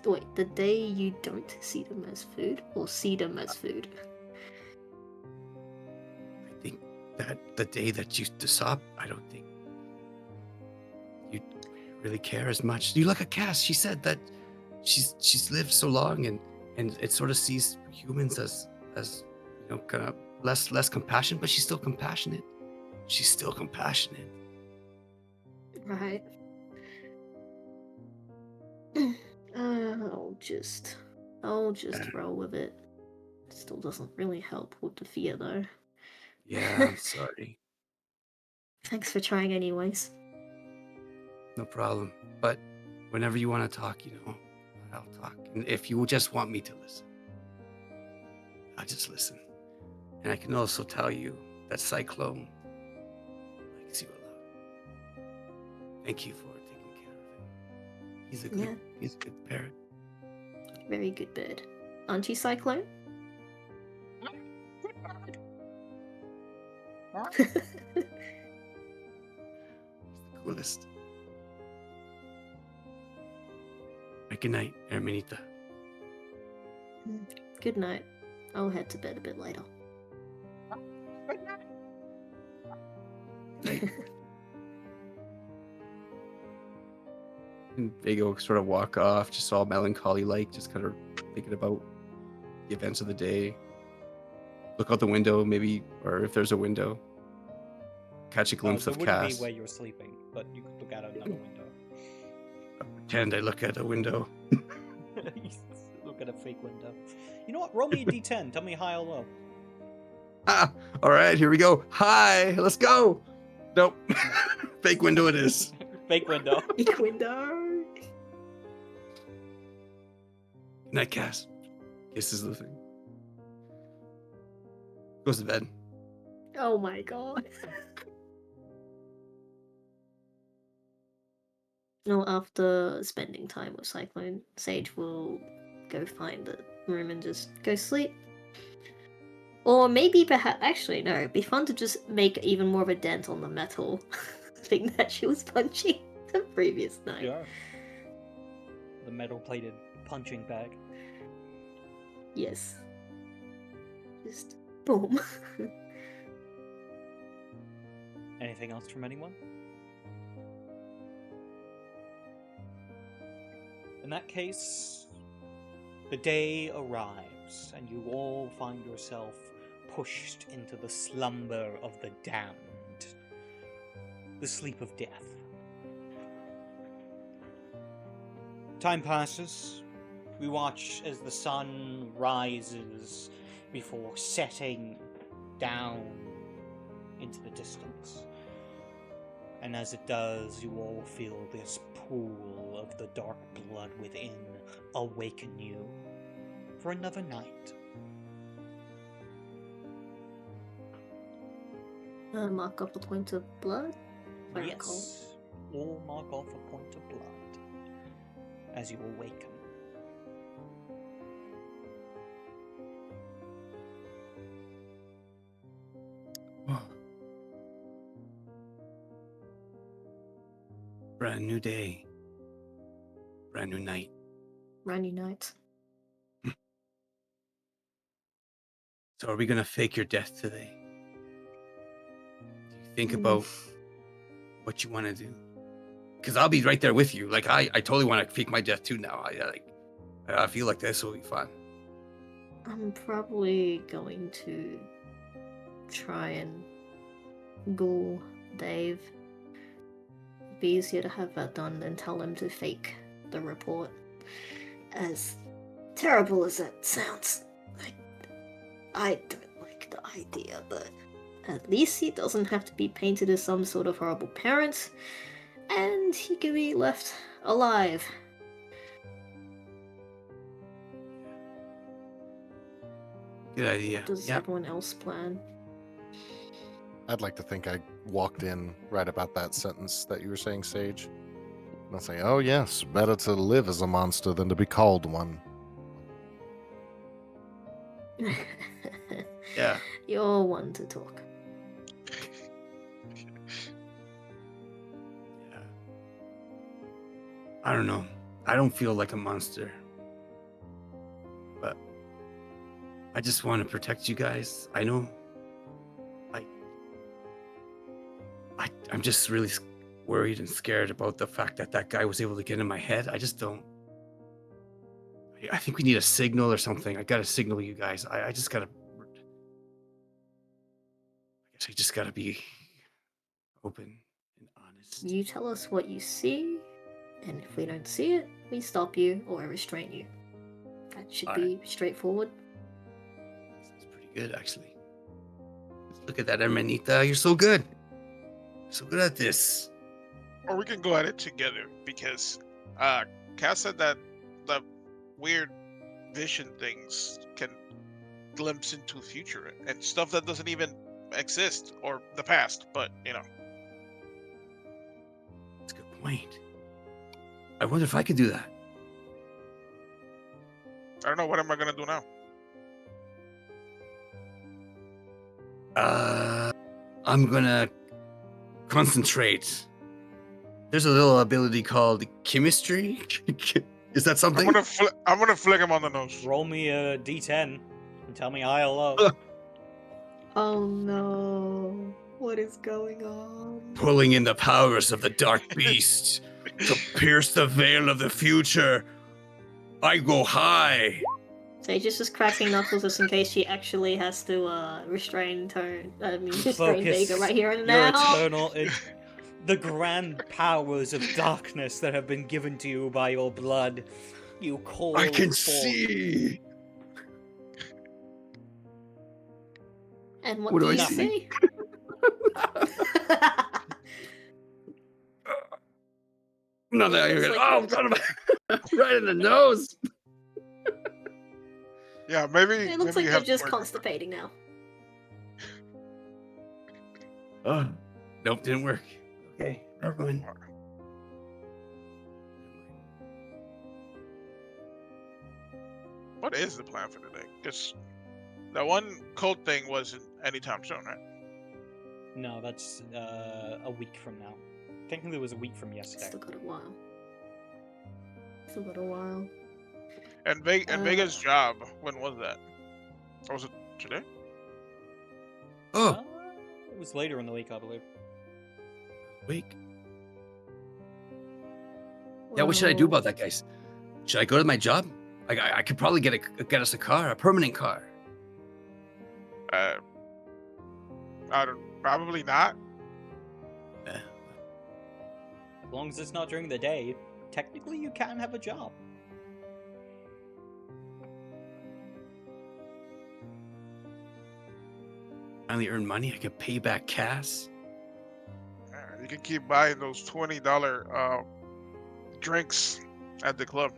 Wait, the day you don't see them as food, or see them as food? I think that the day that you stop, I don't think you really care as much. You look at Cass. She said that she's lived so long, and it sort of sees humans as kind of less compassion, but she's still compassionate. She's still compassionate. Right. I'll just roll with it. Still doesn't really help with the fear though. Yeah, I'm sorry. Thanks for trying anyways. No problem. But whenever you want to talk, I'll talk. And if you just want me to listen, I'll just listen. And I can also tell you that Cyclone likes you a lot. Thank you for taking care of him. He's a good parent. Very good bird. Aren't you, Cyclone? He's the coolest. Good night, Hermanita. Good night. I'll head to bed a bit later. And Vega sort of walk off, just all melancholy-like, just kind of thinking about the events of the day. Look out the window, maybe, or if there's a window, catch a glimpse There of wouldn't Cass. be where you're sleeping, but you could look out another window. Pretend I look at a window. Look at a fake window. You know what? Roll me a d10. Tell me high or low. Ah, all right, here we go. Hi, let's go. Nope. Fake window it is. Fake window. Fake window. Good night, Cass. Kisses the thing. Goes to bed. Oh my god. No, after spending time with Cyclone, Sage will go find the room and just go sleep. Or maybe perhaps, actually no, it'd be fun to just make even more of a dent on the metal thing that she was punching the previous night. Yeah. The metal-plated punching bag. Yes. Just boom. Anything else from anyone? In that case, the day arrives, and you all find yourself pushed into the slumber of the damned, the sleep of death. Time passes. We watch as the sun rises before setting down into the distance. And as it does, you all feel this pool of the dark blood within awaken you for another night. Mark off a point of blood? If I recall. Yes, all mark off a point of blood as you awaken. Brand new day. Brand new night. Rainy night. So are we gonna fake your death today? Do you think about what you want to do? Because I'll be right there with you. Like I totally want to fake my death too now. I feel like this will be fun. I'm probably going to try and ghoul Dave. It'd be easier to have that done than tell him to fake the report. As terrible as that sounds, I don't like the idea, but at least he doesn't have to be painted as some sort of horrible parent, and he can be left alive. Good idea. Does everyone else plan? I'd like to think I walked in right about that sentence that you were saying, Sage. And I'll say, oh yes, better to live as a monster than to be called one. Yeah. You're one to talk. Yeah. I don't know. I don't feel like a monster. But I just want to protect you guys. I know. I'm just really worried and scared about the fact that that guy was able to get in my head. I just don't. I think we need a signal or something. I gotta signal you guys. I just gotta. I guess I just gotta be open and honest. You tell us what you see, and if we don't see it, we stop you or restrain you. That should be straightforward. That's pretty good, actually. Look at that, Hermanita. You're so good. So good at this. Or we can go at it together because Cass said that the weird vision things can glimpse into the future and stuff that doesn't even exist or the past, but That's a good point. I wonder if I could do that. I don't know, what am I gonna do now? I'm gonna concentrate. There's a little ability called chemistry. Is that something? I'm gonna flick him on the nose. Roll me a d10 and tell me ILO. Oh no. What is going on? Pulling in the powers of the dark beast to pierce the veil of the future. I go high. Sage is just cracking knuckles just in case she actually has to restrain restrain Focus Vega right here and your now. eternal the grand powers of darkness that have been given to you by your blood. You call I can forth. see. And what What do do you I see? No, no, you're It's gonna. like- Oh, son of a- right in the nose. Yeah, maybe. It looks maybe like you you're have to just work on that. constipating now. Oh, nope, didn't work. Okay, never mind. What is the plan for today? Because that one cult thing wasn't anytime soon, right? No, that's a week from now. Technically, it was a week from yesterday. Still got a while. Still got a while. And Vega's job, when was that? Or was it today? Oh, It was later in the week, I believe. week. Yeah, what should I do Well, about that, guys? Should I go to my job? I could probably get us a car, a permanent car. I don't. Probably not. Yeah. As long as it's not during the day, technically you can have a job. Finally earn money. I could pay back Cass. You can keep buying those $20 drinks at the club.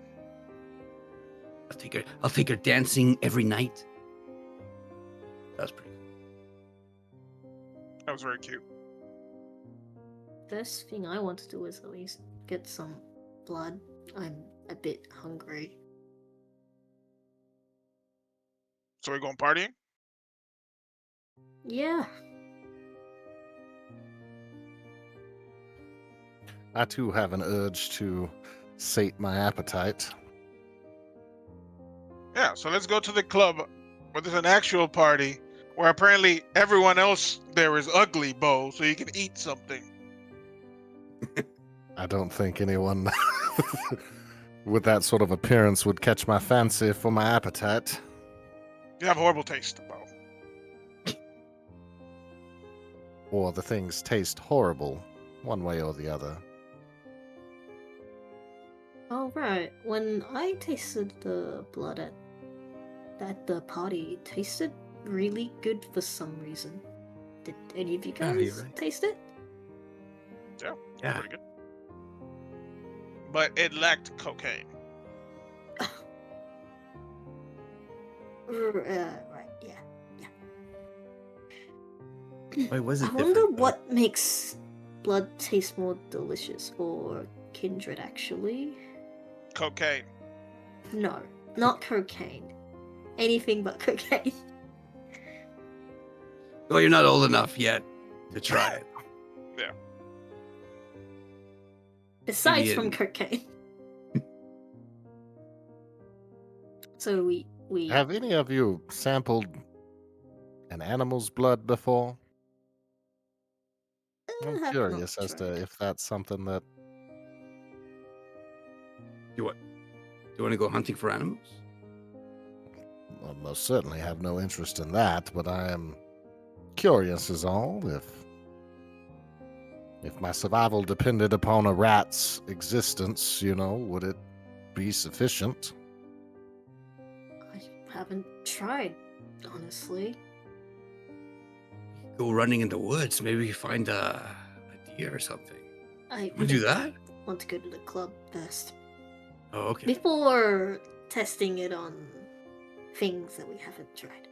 I'll take her dancing every night. That was pretty. That was very cute. first thing I want to do is at least get some blood. I'm a bit hungry. So we're going partying? Yeah. I too have an urge to sate my appetite. Yeah, so let's go to the club where there's an actual party where apparently everyone else there is ugly, Bo, so you can eat something. I don't think anyone with that sort of appearance would catch my fancy for my appetite. You have horrible taste, Bo. Or the things taste horrible, one way or the other. Oh right. When I tasted the blood at the party, it tasted really good for some reason. Did any of you Oh, you're guys right. taste it? Yeah. Pretty good. But it lacked cocaine. Right, yeah. Why was it I wonder different, though? what makes blood taste more delicious, or kindred actually. Cocaine. No, not cocaine. Anything but cocaine. Well, you're not old enough yet to try it. Besides from Idiot. cocaine. So we Have any of you sampled an animal's blood before? I'm have curious not as to tried. if that's something that You what? you want to go hunting for animals? I most certainly have no interest in that, but I am curious is all. If my survival depended upon a rat's existence, would it be sufficient? I haven't tried, honestly. Go running in the woods. Maybe you find a deer or something. I Want to do that? want to go to the club first. Oh, okay. Before testing it on things that we haven't tried.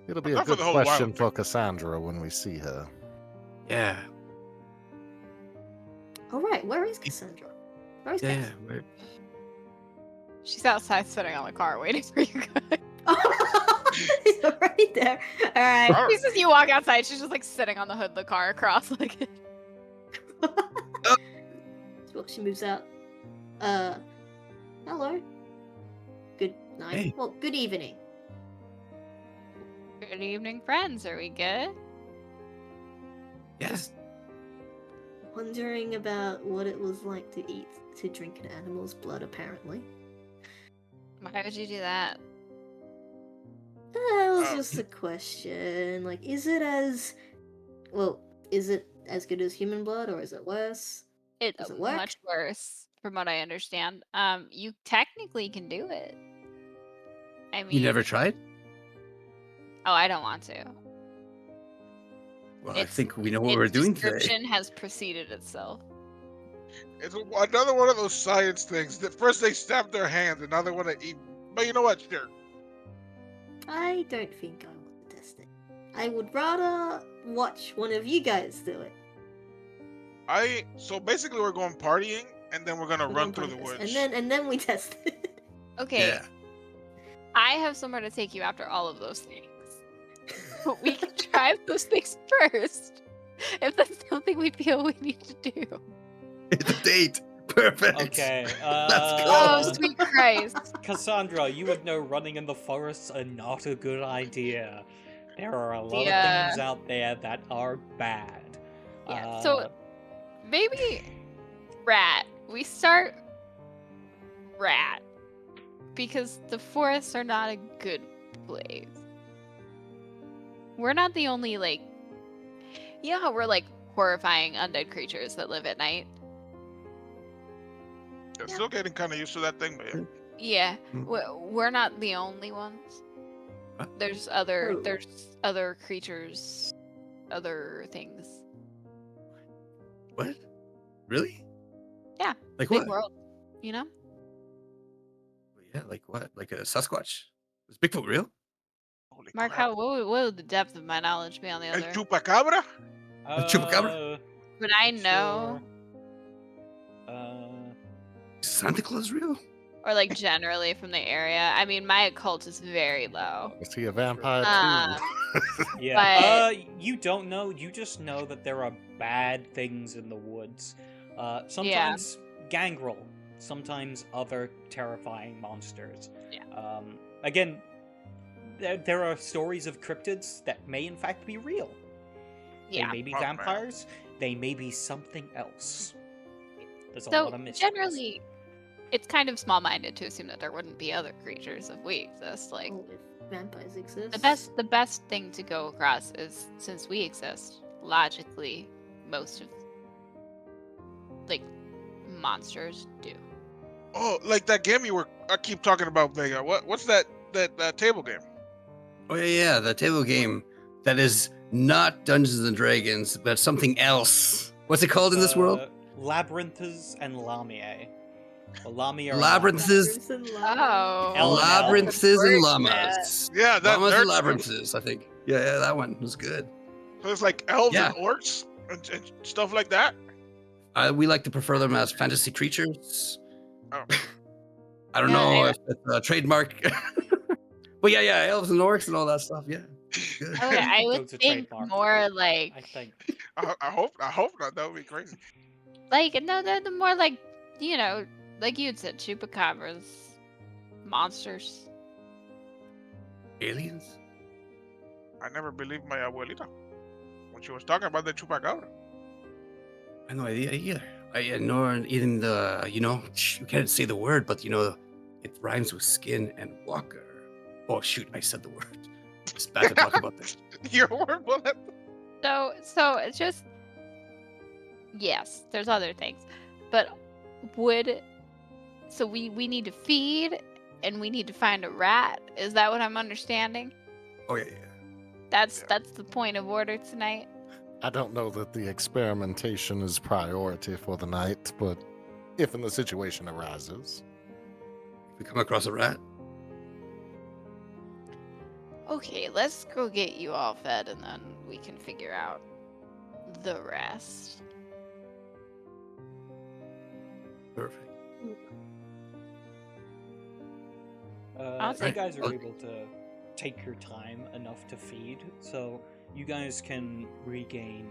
It'll be Not a for good the whole question wild for thing. Cassandra when we see her. Yeah. Alright, where is Cassandra? Where is Yeah. Cass? Right. She's outside sitting on the car waiting for you guys. You're right there. Alright. Oh. As you walk outside, she's just like sitting on the hood of the car across like Well, she moves out. Hello. Good night. Hey. Well, good evening. Good evening, friends. Are we good? Yes. Wondering about what it was like to drink an animal's blood, apparently. Why would you do that? That was Oh. just a question. Like, is it as good as human blood, or is it worse? It's Does it work? much worse, from what I understand. You technically can do it. I mean, You never tried? Oh, I don't want to. Well, I It's- think we know what Its we're doing today. description has preceded itself. It's another one of those science things that first they stab their hands and now they want to eat. But you know what? Sure. I don't think I want to test it. I would rather watch one of you guys do it. So basically we're going partying and then we're gonna We're run gonna through the play woods. this, and then we test it. Okay, Yeah. I have somewhere to take you after all of those things. But we can try those things first. If that's something we feel we need to do. It's a date. Perfect. Okay. Let's Oh, go. sweet Christ. Cassandra, you would know running in the forests are not a good idea. There are a lot Yeah. of things out there that are bad. Yeah, so maybe rat. We start rat. Because the forests are not a good place. We're not the only, like... You know how we're, like, horrifying undead creatures that live at night? I'm still getting kind of used to that thing, but yeah. Yeah, Mm. we're not the only ones. What? There's Oh. other creatures, other things. What? Really? Yeah, Like Big what? world, you know? Yeah, like what? Like a Sasquatch? Is Bigfoot real? Holy Mark, crap. what would the depth of my knowledge be on the El other? chupacabra? A chupacabra? Would I know? Is Santa Claus real? Or like generally from the area? I mean, my occult is very low. Is he a vampire Um, too? Yeah. You don't know. You just know that there are bad things in the woods. Sometimes gangrel. Sometimes other terrifying monsters. Yeah. Again, there are stories of cryptids that may in fact be real. Yeah. They may be Oh, man. vampires. They may be something else. There's a So lot of mysteries. generally, it's kind of small-minded to assume that there wouldn't be other creatures if we exist. Like Oh, if vampires exist. the best thing to go across is since we exist, logically, most of like monsters do. Oh, like that game I keep talking about, Vega. What's that table game? Oh yeah, the table game that is not Dungeons and Dragons, but something else. What's it called in this world? Labyrinths and Lamia. Well, Lamia are Labyrinths. Oh, Ellen Labyrinths Elves. and Work llamas. Yeah, that Llamas nerd and stuff. labyrinths, I think. Yeah, that one was good. So it's like elves Yeah. and orcs and stuff like that. We like to prefer them as fantasy creatures. Oh. I don't Yeah, know I- if it's a trademark. But yeah, elves and orcs and all that stuff. Yeah. Good. Okay, I would Those are think trademarked. more like I think. I hope not. That would be crazy. no, the more like like you had said, chupacabras, monsters. Aliens? I never believed my abuelita when she was talking about the chupacabra. I have no idea either. nor even the, you can't say the word, but it rhymes with skin and walker. Oh shoot, I said the word. It's bad to talk about that. Your word bullet. So it's just yes, there's other things. But so we need to feed and we need to find a rat. Is that what I'm understanding? Oh yeah. That's the point of order tonight. I don't know that the experimentation is priority for the night, but if the situation arises. If we come across a rat, Okay, let's go get you all fed and then we can figure out the rest. perfect. I'll You take- guys are able to take your time enough to feed, so you guys can regain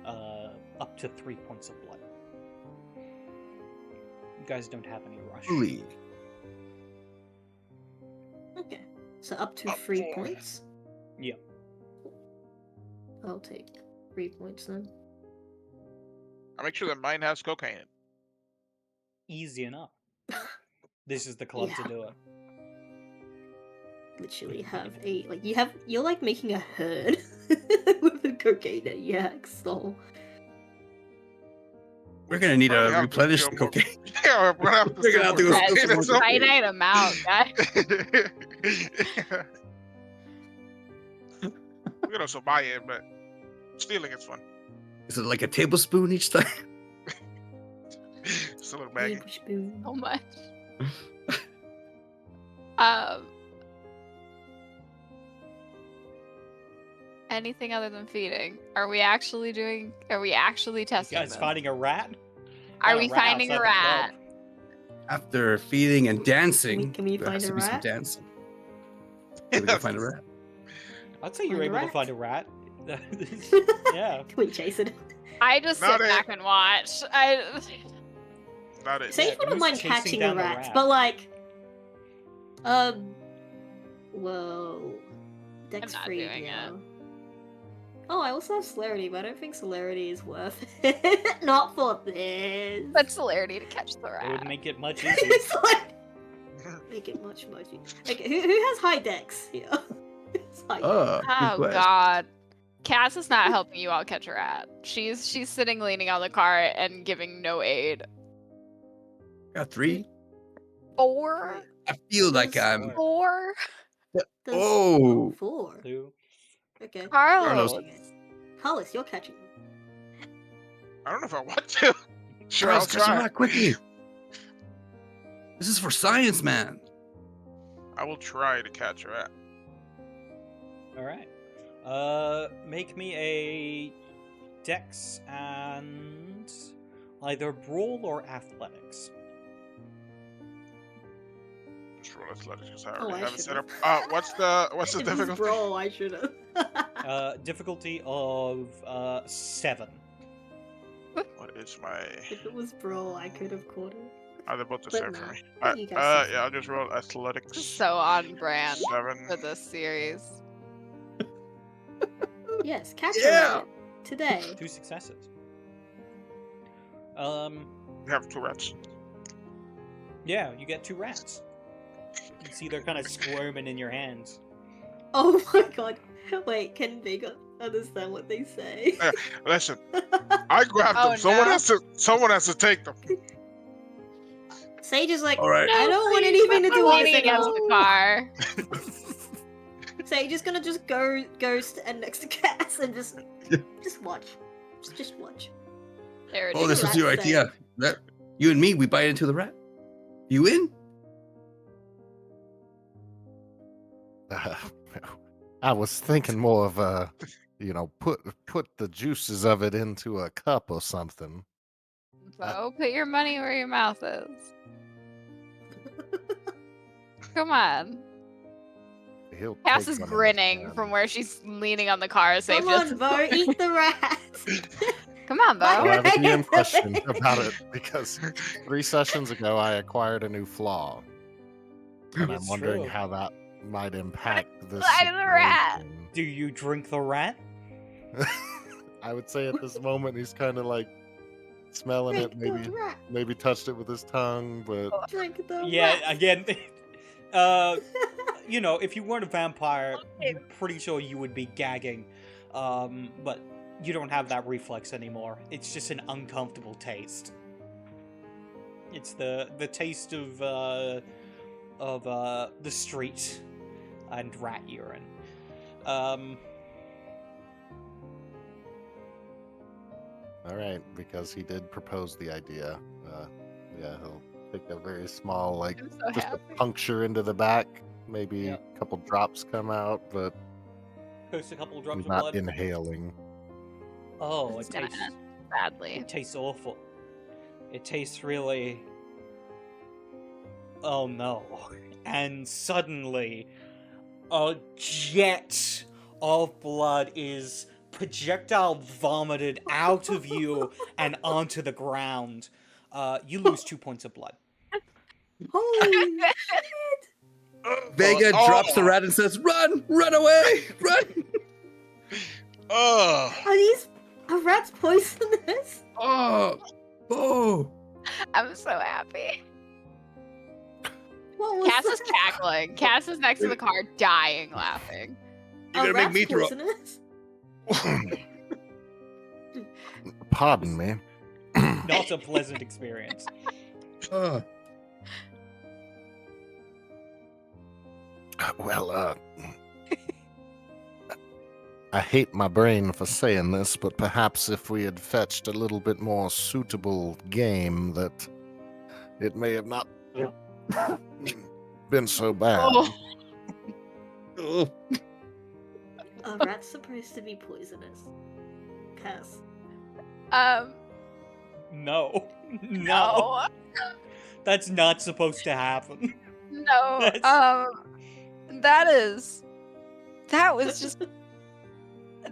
up to 3 points of blood. You guys don't have any rush. Holy. Okay. So up to Up 3 4. points. Yeah. I'll take 3 points then. I'll make sure that mine has cocaine in it. Easy enough. This is the club Yeah. to do it. Literally have you're like making a herd with the cocaine that you extol. We're gonna need Probably to have to replenish steal the more- cocaine. Yeah, we're gonna have to We're steal gonna have to more go cocaine steal some at more some cocaine. Finite amount, guys. point. We can also buy it, but stealing is fun. Is it like a tablespoon each time? It's a little baggy. Tablespoon. So much. Um. Anything other than feeding? Are we actually testing? You guys this? finding a rat? Are Found we a rat finding a outside the rat? club. After feeding and dancing, Can we there find has a to be some rat? dancing. Can we go find a rat? I'd say you're Find a able to rat. find a rat. Yeah. Can we chase it? I just sit Not it. back and watch. Not it. Sage Yeah, wouldn't who's mind chasing catching down a the rat, rat? but like, well, Dex not free, doing yeah. Oh, I also have celerity, but I don't think celerity is worth it. Not for this. But celerity to catch the It would rat. make it much easier. It's like make it much easier. Okay, who has high Dex here? It's high Oh, Dex. good Oh question. God. Cass is not helping you all catch a rat. She's sitting leaning on the cart and giving no aid. Got 3. 4? I feel like Does- I'm. 4? Does- Oh. 4. 2. Okay. Carlos. Carlos, you're catching. I don't know if I want to. Sure, I'll Carlos, catch a try. rat quickly. This is for science, man. I will try to catch a rat. All right. Make me a dex and either brawl or athletics. Just roll athletics because I Oh, already I have it set up. should've. What's the If it was difficulty? brawl, I should have. Difficulty of 7. What is my? If it was brawl, I could have caught it. Are they both the But same no, for me? but you guys Yeah, I'll just roll athletics. This is so on brand 7. for this series. Yes, catch Yeah. a rat today. 2 successes. We have 2 rats. Yeah, you get 2 rats. You see they're kind of squirming in your hands. Oh my god. Wait, can Vega understand what they say? Listen, I grabbed Oh, them. Someone has to take them. Sage is like, All right. I don't want anything to do with Leaning it. against the car. Sage is gonna just go stand next to Cass and just watch. Just watch. There it Oh, is. this was your Rat idea. That you and me, we bite into the rat. You in? I was thinking more of put the juices of it into a cup or something. So put your money where your mouth is. Come on. He'll Cass take is one in his grinning hand. from where she's leaning on the car. Safe Come on, Bo, eat the rat. Come on, Bo. Well, I have a DM Right. question about it because 3 sessions ago I acquired a new flaw, and I'm It's wondering true. how that might impact this. Side of the rat. situation. Do you drink the rat? I would say at this moment he's kind of like smelling it, Drink the rat. maybe touched it with his tongue, but Drink the Yeah, rat. again, you know, if you weren't a vampire, I'm pretty sure you would be gagging. But you don't have that reflex anymore. It's just an uncomfortable taste. It's the taste of the street and rat urine. all right, because he did propose the idea. Yeah, he'll take a very small, like, I'm so just happy. a puncture into the back. Maybe Yep. a couple drops come out, but Post a couple drops of not blood. inhaling. Oh, This it is gonna tastes. end badly. It tastes awful. It tastes really. Oh no. And suddenly, a jet of blood is projectile vomited out of you and onto the ground. You lose 2 points of blood. Holy shit! Vega drops the rat and says, "Run! Run away! Run!" Are rats poisonous? Oh, oh! I'm so happy. What was Cass is that? cackling. Cass is next to the car, dying laughing. You're Are gonna make rats me throw. poisonous? Pardon me. Not a pleasant experience. Oh. Well, I hate my brain for saying this, but perhaps if we had fetched a little bit more suitable game, that it may have not been so bad. Oh. Oh. Are rats supposed to be poisonous? Cass. No. No. No. That's not supposed to happen. No. That's-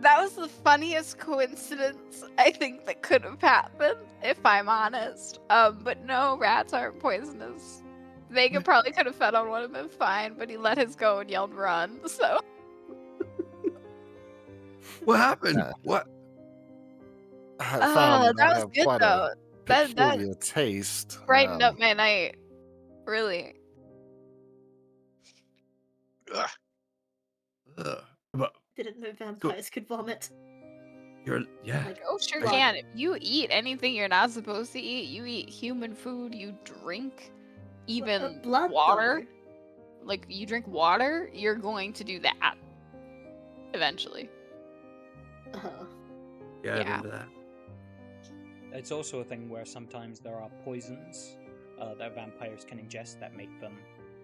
That was the funniest coincidence I think that could have happened, if I'm honest. But no, rats aren't poisonous. Vega probably could have fed on one of them fine, but he let his go and yelled run, so. What happened? Yeah. What? I found That I was have good quite though. a That peculiar taste. brightened up my night. Really. But Didn't know vampires could vomit. yeah. Like, oh, sure Blood. can. If you eat anything you're not supposed to eat, you eat human food, you drink even Blood water. Like, you drink water, you're going to do that. Eventually. Though. Yeah, I Yeah. remember that. It's also a thing where sometimes there are poisons that vampires can ingest that make them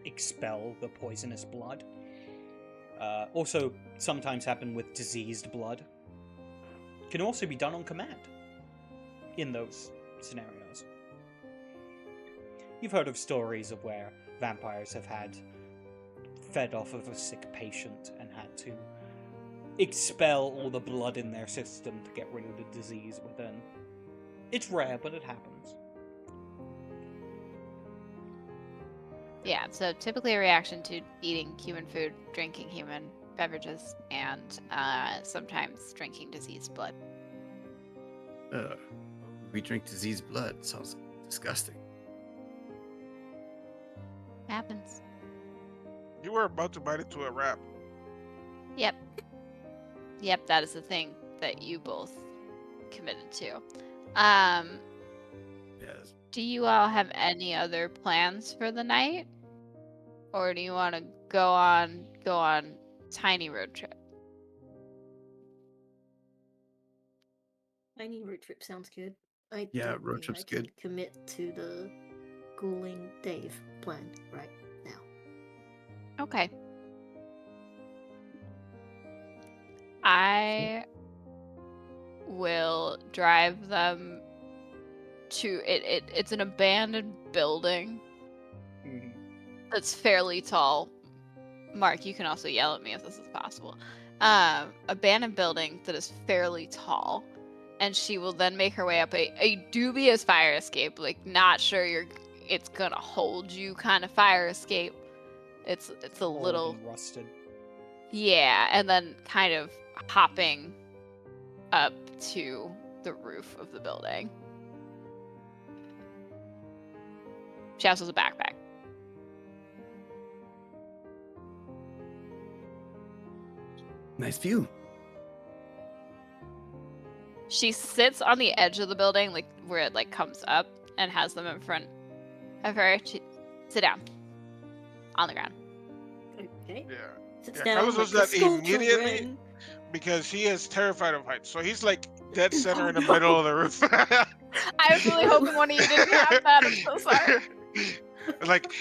expel the poisonous blood. Also, sometimes happen with diseased blood. Can also be done on command in those scenarios. You've heard of stories of where vampires have had fed off of a sick patient and had to expel all the blood in their system to get rid of the disease within. It's rare, but it happens. Yeah, so typically a reaction to eating human food, drinking human beverages, and sometimes drinking diseased blood. We drink diseased blood. Sounds disgusting. Happens. You were about to bite into a rap. Yep. Yep, that is the thing that you both committed to. Yes. Do you all have any other plans for the night? Or do you want to go on tiny road trip? Tiny road trip sounds good. I Yeah, don't road think trip's I can good. commit to the ghouling Dave plan right now. Okay. I will drive them to it's an abandoned building that's fairly tall. Mark, you can also yell at me if this is possible. Abandoned building that is fairly tall, and she will then make her way up a dubious fire escape, like not sure it's gonna hold you kind of fire escape. It's a Old little and rusted. yeah, and then kind of hopping up to the roof of the building. She also has a backpack. Nice view. She sits on the edge of the building, like where it like comes up, and has them in front of her. Sit down on the ground. Okay. Yeah. Sits Yeah, down Carlos like does the that sculpture immediately ring. because he is terrified of heights. So he's like dead center Oh, in the no. middle of the roof. I was really hoping one of you didn't have that. I'm so sorry. Like,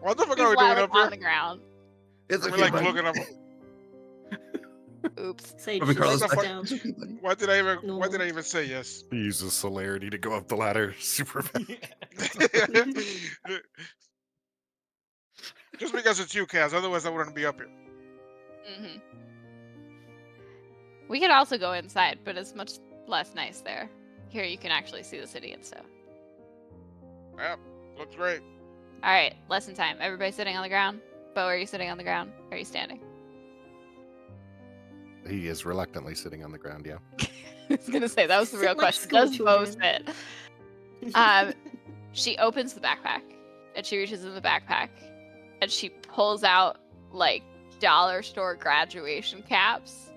what the fuck He's are we doing like up here? on the ground. It's And okay, we're like buddy. looking up. Oops. Sage Robin just Carlos, sits fuck? down. it's okay, buddy. Why did I even Normal. say yes? He uses celerity to go up the ladder super fast. Just because it's you, Kaz. Otherwise, I wouldn't be up here. Hmm. We could also go inside, but it's much less nice there. Here you can actually see the city and stuff. Yep, looks great. All right, lesson time. Everybody sitting on the ground? Bo, are you sitting on the ground? Or are you standing? He is reluctantly sitting on the ground, yeah. I was gonna say that was the Sit real like question. school Does Bo children. sit? She opens the backpack and she reaches in the backpack and she pulls out like dollar store graduation caps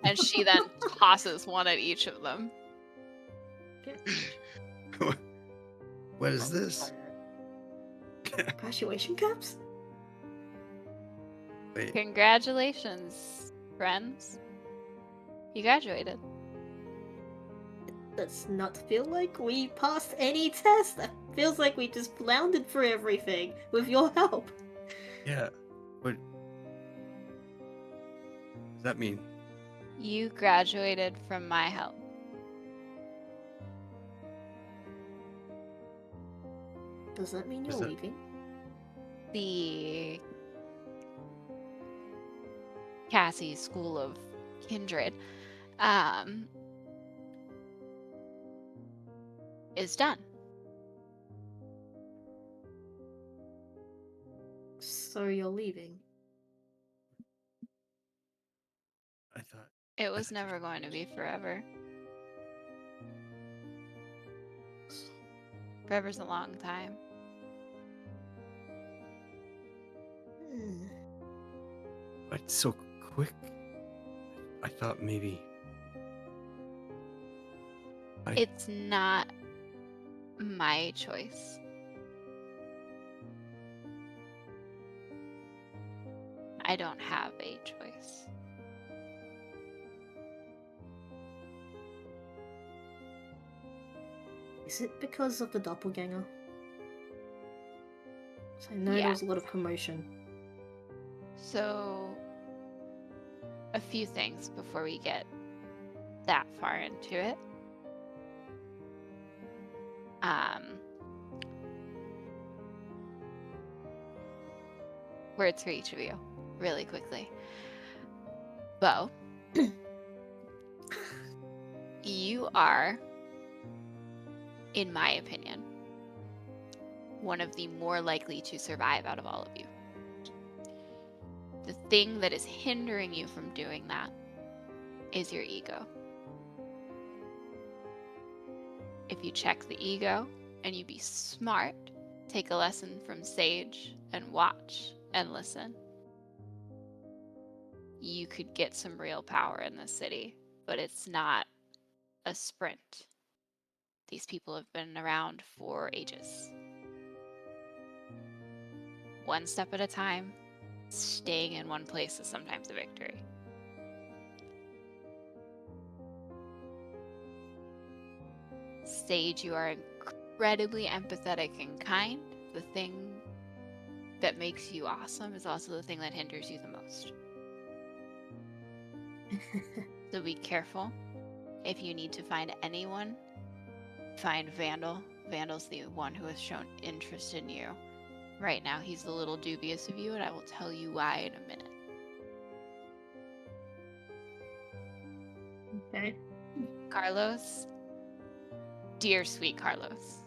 and she then tosses one at each of them. What is this? Graduation caps? Wait, Congratulations, friends. You graduated. Does not feel like we passed any test. That feels like we just floundered through everything with your help. yeah. What does that mean? You graduated from my help. Does that mean you're Is that- leaving? The Cassie School of Kindred is done. So you're leaving. I thought It was never going to be forever. Forever's a long time. Hmm. what so quick? I thought maybe It's not my choice. I don't have a choice. Is it because of the doppelganger? 'Cause I know Yeah. there was a lot of commotion. So, a few things before we get that far into it. Words for each of you, really quickly. Bo, you are, in my opinion, one of the more likely to survive out of all of you. The thing that is hindering you from doing that is your ego. If you check the ego and you be smart, take a lesson from Sage and watch and listen, you could get some real power in this city, but it's not a sprint. These people have been around for ages. One step at a time, staying in one place is sometimes a victory. Sage, you are incredibly empathetic and kind. The thing that makes you awesome is also the thing that hinders you the most. So be careful. If you need to find anyone, find Vandal. Vandal's the one who has shown interest in you. Right now, he's a little dubious of you, and I will tell you why in a minute. Okay. Carlos, dear sweet Carlos,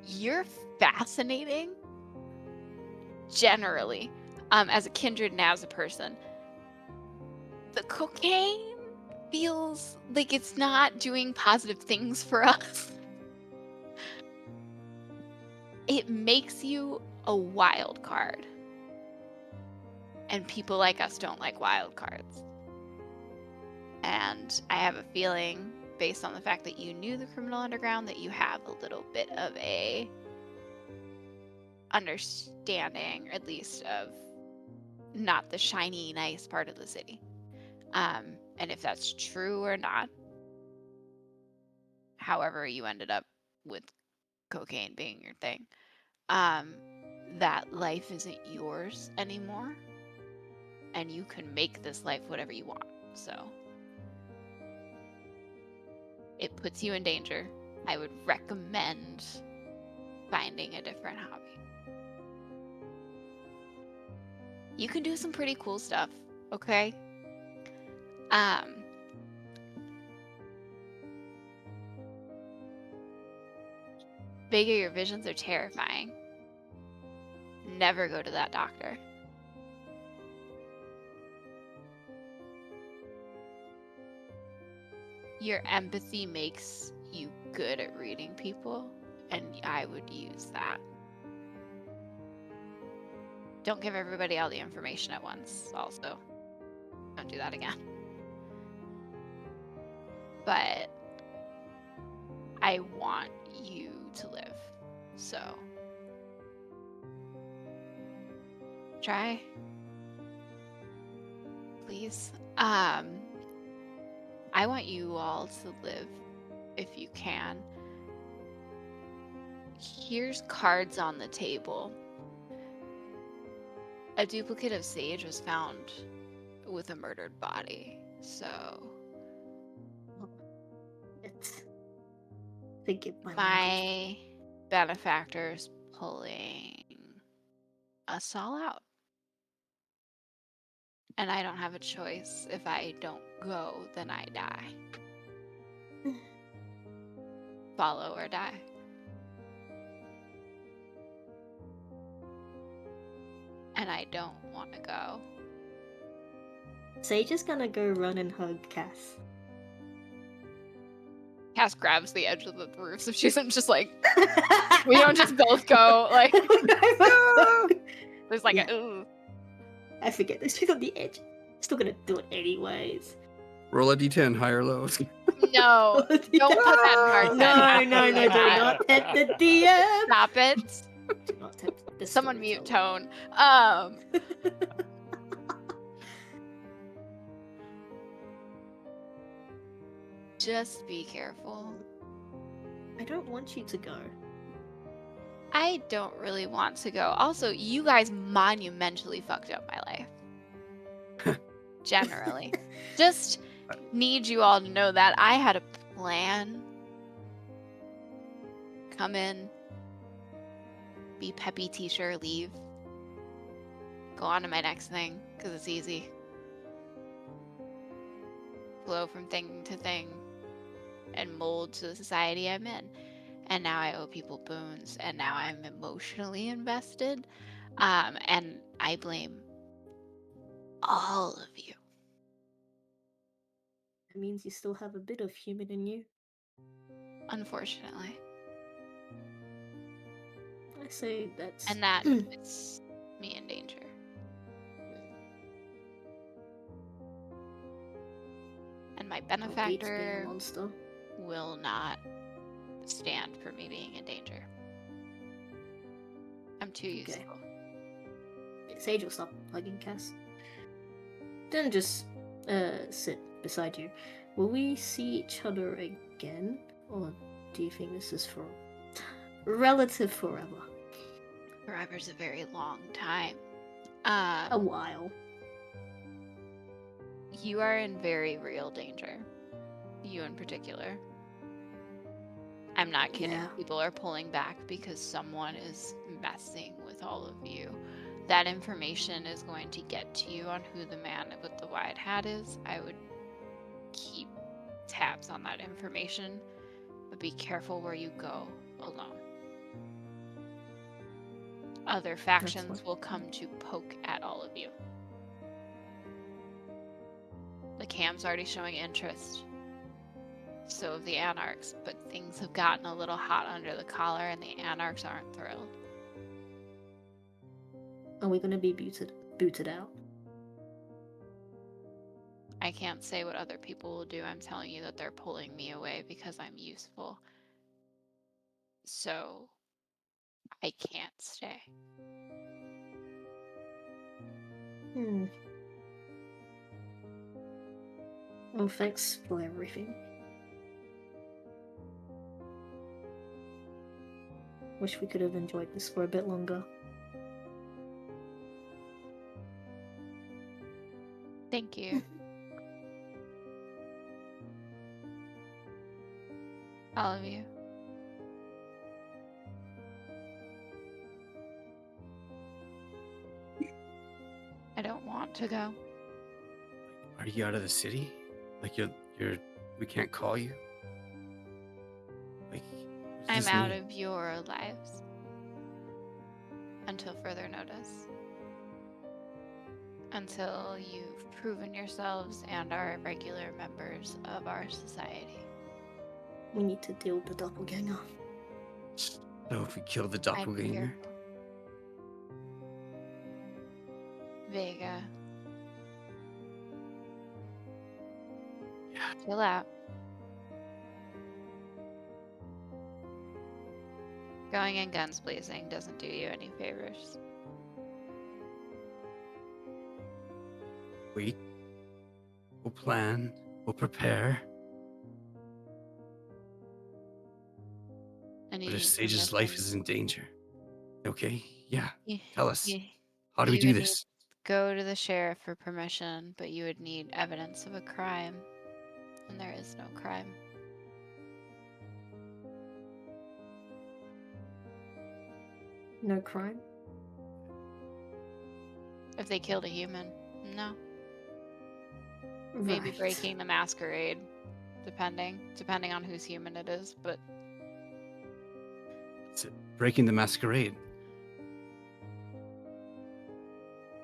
you're fascinating generally, as a kindred and as a person. The cocaine feels like it's not doing positive things for us. It makes you a wild card. And people like us don't like wild cards. And I have a feeling, based on the fact that you knew the criminal underground, that you have a little bit of a understanding, or at least of not the shiny, nice part of the city. And if that's true or not, however you ended up with cocaine being your thing, that life isn't yours anymore, and you can make this life whatever you want. So it puts you in danger. I would recommend finding a different hobby. You can do some pretty cool stuff, okay? Vega, your visions are terrifying. Never go to that doctor. Your empathy makes you good at reading people, and I would use that. Don't give everybody all the information at once, also. Don't do that again. But I want you to live, so try. Please. I want you all to live if you can. Here's cards on the table. A duplicate of Sage was found with a murdered body, so my benefactor's pulling us all out. And I don't have a choice. If I don't go, then I die. Follow or die. And I don't want to go. Sage is gonna go run and hug Cass. Cass grabs the edge of the roof, so she isn't just like, we don't just both go, like, there's like a, I forget, she's on the edge. Still gonna do it anyways. Roll a d10, high or low. no, don't put that in our No, do not tempt the DM. Stop it. Do not tempt the Someone mute storyteller. Tone. Just be careful. I don't want you to go. I don't really want to go. Also, you guys monumentally fucked up my life. Generally. Just need you all to know that I had a plan. Come in, be peppy t-shirt, leave. Go on to my next thing, because it's easy. Flow from thing to thing and mold to the society I'm in. And now I owe people boons, and now I'm emotionally invested. And I blame all of you. It means you still have a bit of human in you. Unfortunately. I say that's... And that puts me in danger. And my benefactor will not stand for me being in danger. I'm too useful. Sage will stop hugging Cass. Then just sit beside you. Will we see each other again? Or do you think this is for relative forever? Forever's a very long time. A while. You are in very real danger. You in particular. I'm not kidding. Yeah. People are pulling back because someone is messing with all of you. That information is going to get to you on who the man with the wide hat is. I would keep tabs on that information, but be careful where you go alone. Other factions will come to poke at all of you. The camp's already showing interest. So have the Anarchs, but things have gotten a little hot under the collar and the Anarchs aren't thrilled. Are we gonna be booted out? I can't say what other people will do. I'm telling you that they're pulling me away because I'm useful. So I can't stay. Well, thanks for everything. Wish we could have enjoyed this for a bit longer. Thank you. All of you. I don't want to go. Are you out of the city? Like we can't call you? Like, what does I'm this out mean? of your lives. Until further notice. Until you've proven yourselves and are regular members of our society. We need to deal with the doppelganger. So if we kill the I'm doppelganger, fearful. Vega. Yeah. Chill out. Going in guns blazing doesn't do you any favors. wait. We'll plan. We'll prepare. And you But if need Sage's life permission. is in danger, okay? Yeah. You- Tell us. you- How do we you do would this? go to the sheriff for permission, but you would need evidence of a crime. And there is no crime. No crime? If they killed a human, no. Maybe Right. breaking the masquerade, depending on whose human it is, but It's breaking the masquerade.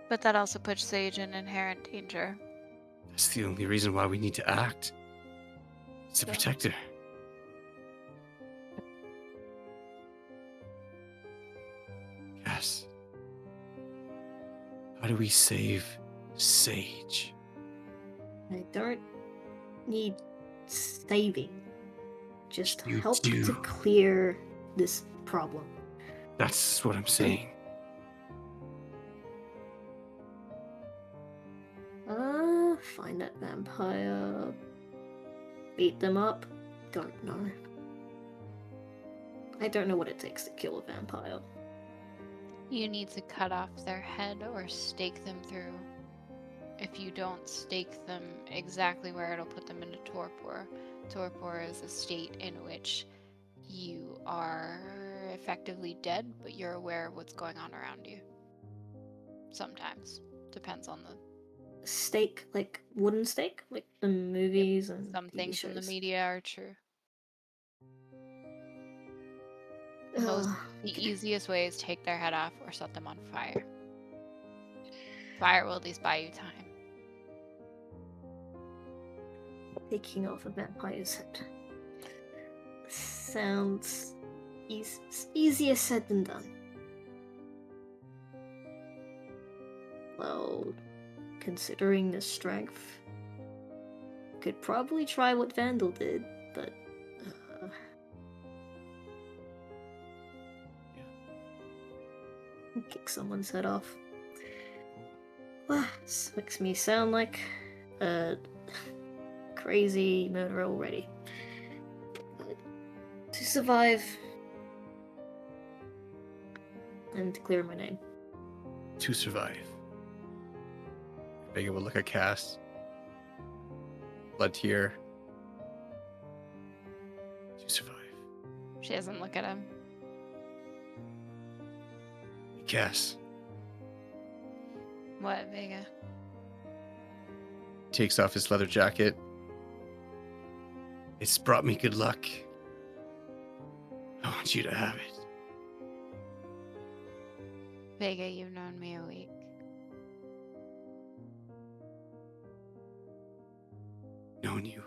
that also puts Sage in inherent danger. That's the only reason why we need to act. It's to Yeah. protect her. Yes. How do we save Sage? I don't need saving. Just You help do. to clear this problem. That's what I'm saying. Find that vampire. Beat them up? Don't know. I don't know what it takes to kill a vampire. You need to cut off their head or stake them through. If you don't stake them exactly where it'll put them into torpor. Torpor is a state in which you are effectively dead, but you're aware of what's going on around you. Sometimes. Depends on the... Stake, like wooden stake? Like the movies and Some TV things in the shows. media are true. The Okay. easiest way is take their head off or set them on fire. Fire will at least buy you time. Taking off a vampire's head. Sounds easier said than done. Well, considering the strength, could probably try what Vandal did, but kick someone's head off. This makes me sound like a crazy murderer already. But to survive and to clear my name. To survive. Vega will look at Cass. Blood tear. To survive. She doesn't look at him. Cass What, Vega? takes off his leather jacket. It's brought me good luck. I want you to have it. Vega, you've known me a week. known you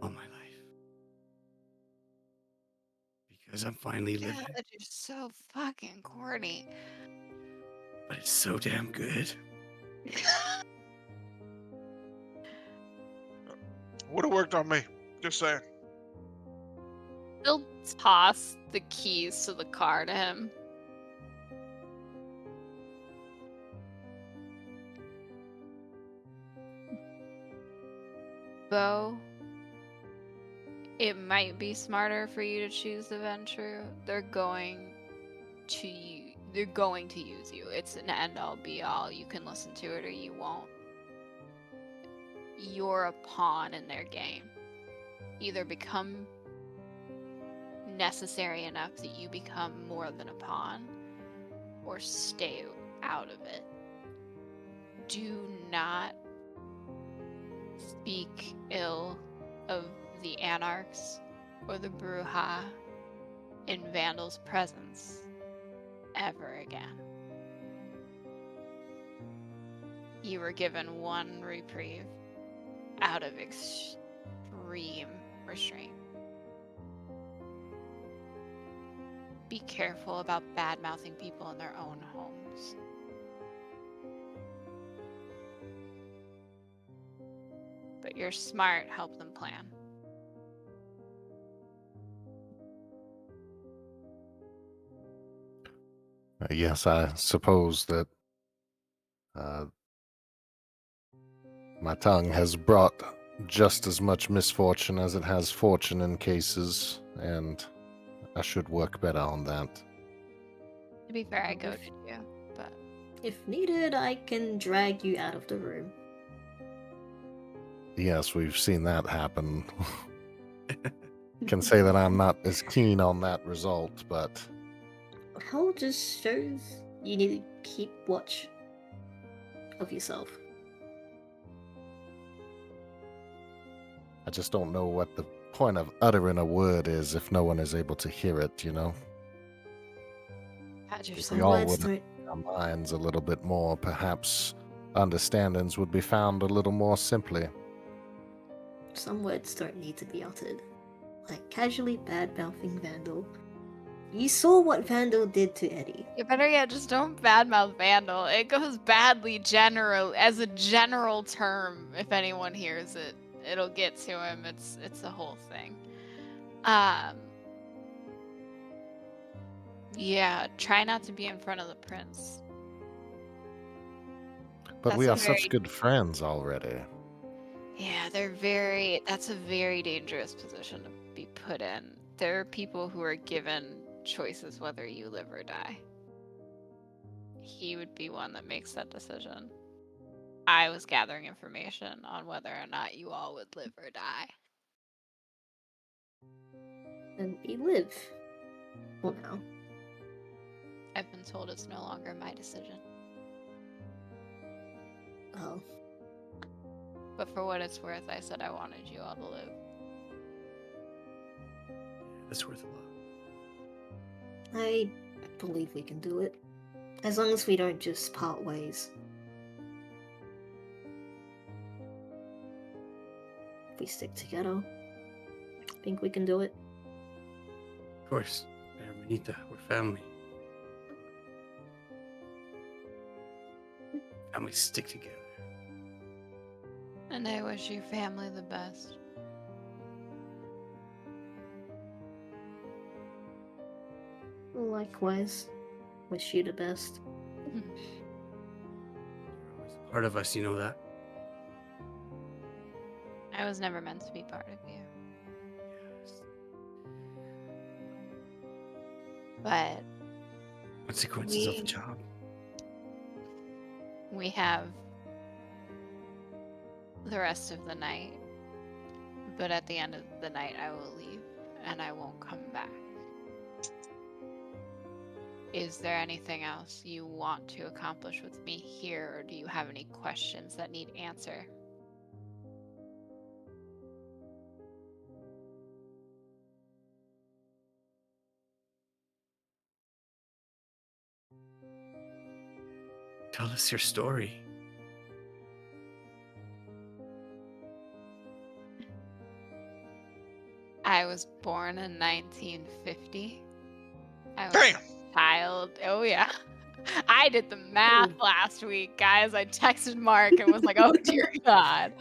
all my life. Because I'm finally living, God, you're so fucking corny. but it's so damn good. Would have worked on me. Just saying. He'll toss the keys to the car to him. Bo, it might be smarter for you to choose the venture. They're going to use you. It's an end all be all. You can listen to it or you won't. You're a pawn in their game. Either become necessary enough that you become more than a pawn, or stay out of it. Do not speak ill of the Anarchs or the Bruja in Vandal's presence ever again. You were given one reprieve out of extreme restraint. Be careful about bad-mouthing people in their own homes. But you're smart, help them plan. Yes, I suppose that my tongue has brought just as much misfortune as it has fortune in cases, and I should work better on that. To be fair, I goaded you, but If needed, I can drag you out of the room. Yes, we've seen that happen. Can say that I'm not as keen on that result, but Hell just shows you need to keep watch of yourself. I just don't know what the point of uttering a word is if no one is able to hear it, you know? had If yourself. we all Words would don't. our minds a little bit more, perhaps understandings would be found a little more simply. Some words don't need to be uttered. Like casually bad-mouthing Vandal. You saw what Vandal did to Eddie. You better yet, just don't badmouth Vandal. It goes badly as a general term. If anyone hears it, it'll get to him. It's a whole thing. Yeah, try not to be in front of the prince. But That's we a are such very- good friends already. Yeah, that's a very dangerous position to be put in. There are people who are given choices whether you live or die. He would be one that makes that decision. I was gathering information on whether or not you all would live or die. And we live. Well, now. I've been told it's no longer my decision. Oh. But for what it's worth, I said I wanted you all to live. That's worth a lot. I believe we can do it. As long as we don't just part ways. If we stick together, I think we can do it. Of course. Hermanita, we're family. Families stick together. And I wish your family the best. Likewise. Wish you the best. You're always a part of us, you know that? I was never meant to be part of you. Yes. But Consequences of the job. we have the rest of the night. But at the end of the night, I will leave and I won't come back. Is there anything else you want to accomplish with me here, or do you have any questions that need answer? Tell us your story. was born in 1950. I was Damn. a child. Oh yeah. I did the math Ooh. last week, guys. I texted Mark and was like, "Oh dear God."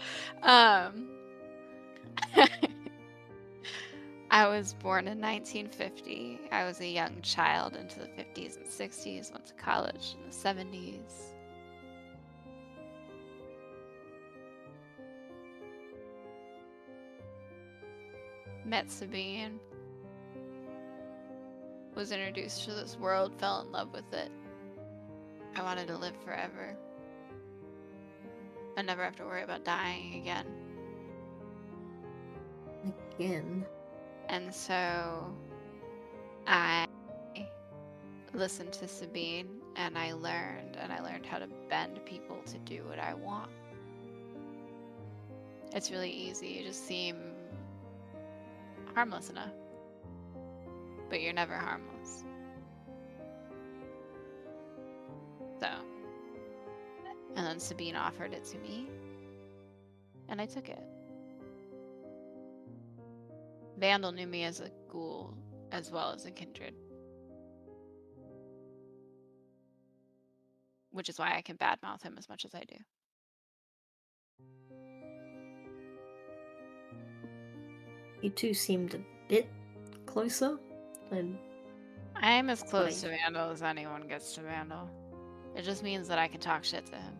I was born in 1950. I was a young child into the 50s and 60s. Went to college in the 70s. Met Sabine. Was introduced to this world, fell in love with it. I wanted to live forever. And never have to worry about dying again. Again. And so I listened to Sabine and I learned how to bend people to do what I want. It's really easy. You just seem harmless enough. But you're never harmless. So, and then Sabine offered it to me, and I took it. Vandal knew me as a ghoul as well as a kindred. Which is why I can badmouth him as much as I do. You two seemed a bit closer. And I am as close to Right. Vandal as anyone gets to Vandal. It just means that I can talk shit to him.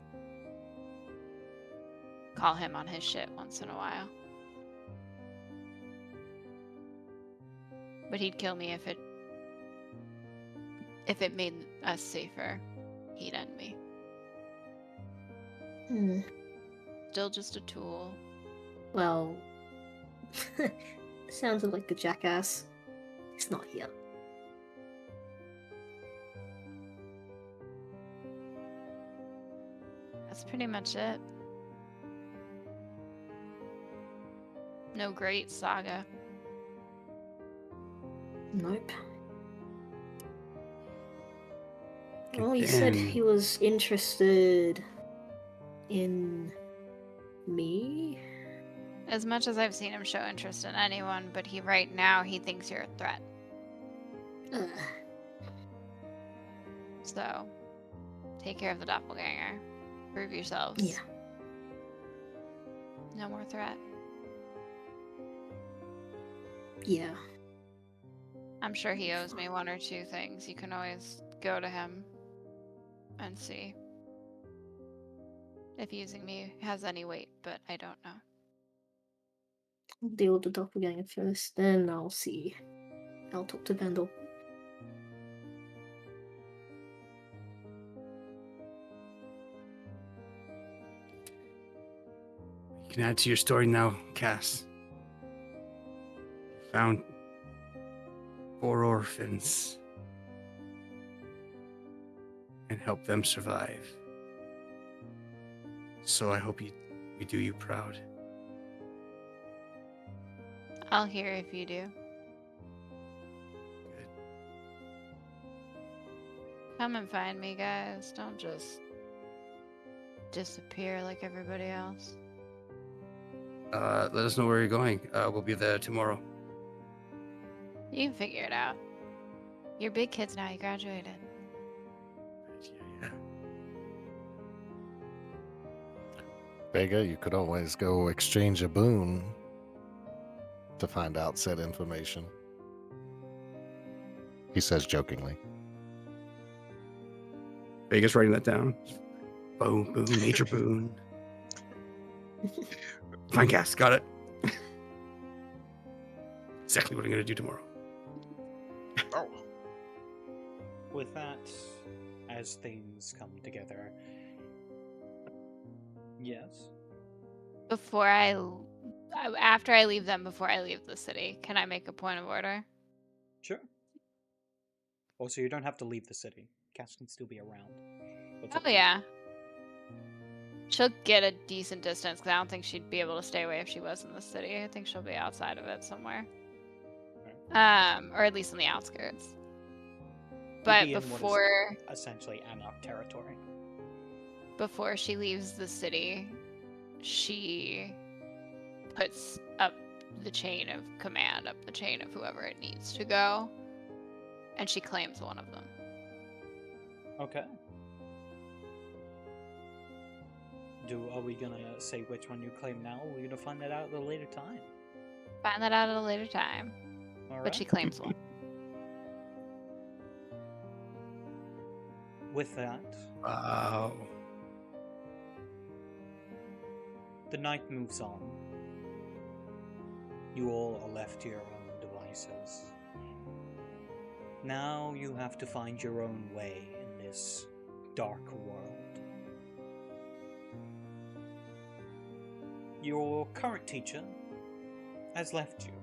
Call him on his shit once in a while. But he'd kill me if it made us safer. He'd end me. Still just a tool. Well, sounded like a jackass. He's not here. That's pretty much it. No great saga. Nope. Well, he said Again. he was interested in me. As much as I've seen him show interest in anyone, but right now he thinks you're a threat. Ugh. So, take care of the doppelganger. Prove yourselves. Yeah. No more threat. Yeah. I'm sure he owes me one or two things. You can always go to him and see if using me has any weight, but I don't know. I'll deal with the doppelganger first, then I'll see. I'll talk to Vandal. You can add to your story now, Cass. Found 4 orphans and helped them survive. So I hope we do you proud. I'll hear if you do. Good. Come and find me, guys. Don't just disappear like everybody else. Let us know where you're going. We'll be there tomorrow. You can figure it out. You're big kids now. You graduated. Yeah. Vega, you could always go exchange a boon to find out said information. He says jokingly. Vegas writing that down. Boom, boom, major boon. Fine, Cass, got it. Exactly what I'm gonna do tomorrow. Oh. With that, as things come together. Yes. After I leave them, before I leave the city, can I make a point of order? Sure. Also, you don't have to leave the city. Cass can still be around. What's up Oh to you? yeah. She'll get a decent distance because I don't think she'd be able to stay away if she was in the city. I think she'll be outside of it somewhere. Or at least on the outskirts. But You'd be in what before is essentially Anarch territory. she leaves the city, she puts up the chain of command, up the chain of whoever it needs to go. And she claims one of them. Okay. Are we gonna say which one you claim now, or are we gonna find that out at a later time? Find that out at a later time. Alright. But she claims one. With that, Wow. the night moves on. You all are left to your own devices. Now you have to find your own way in this dark world. Your current teacher has left you,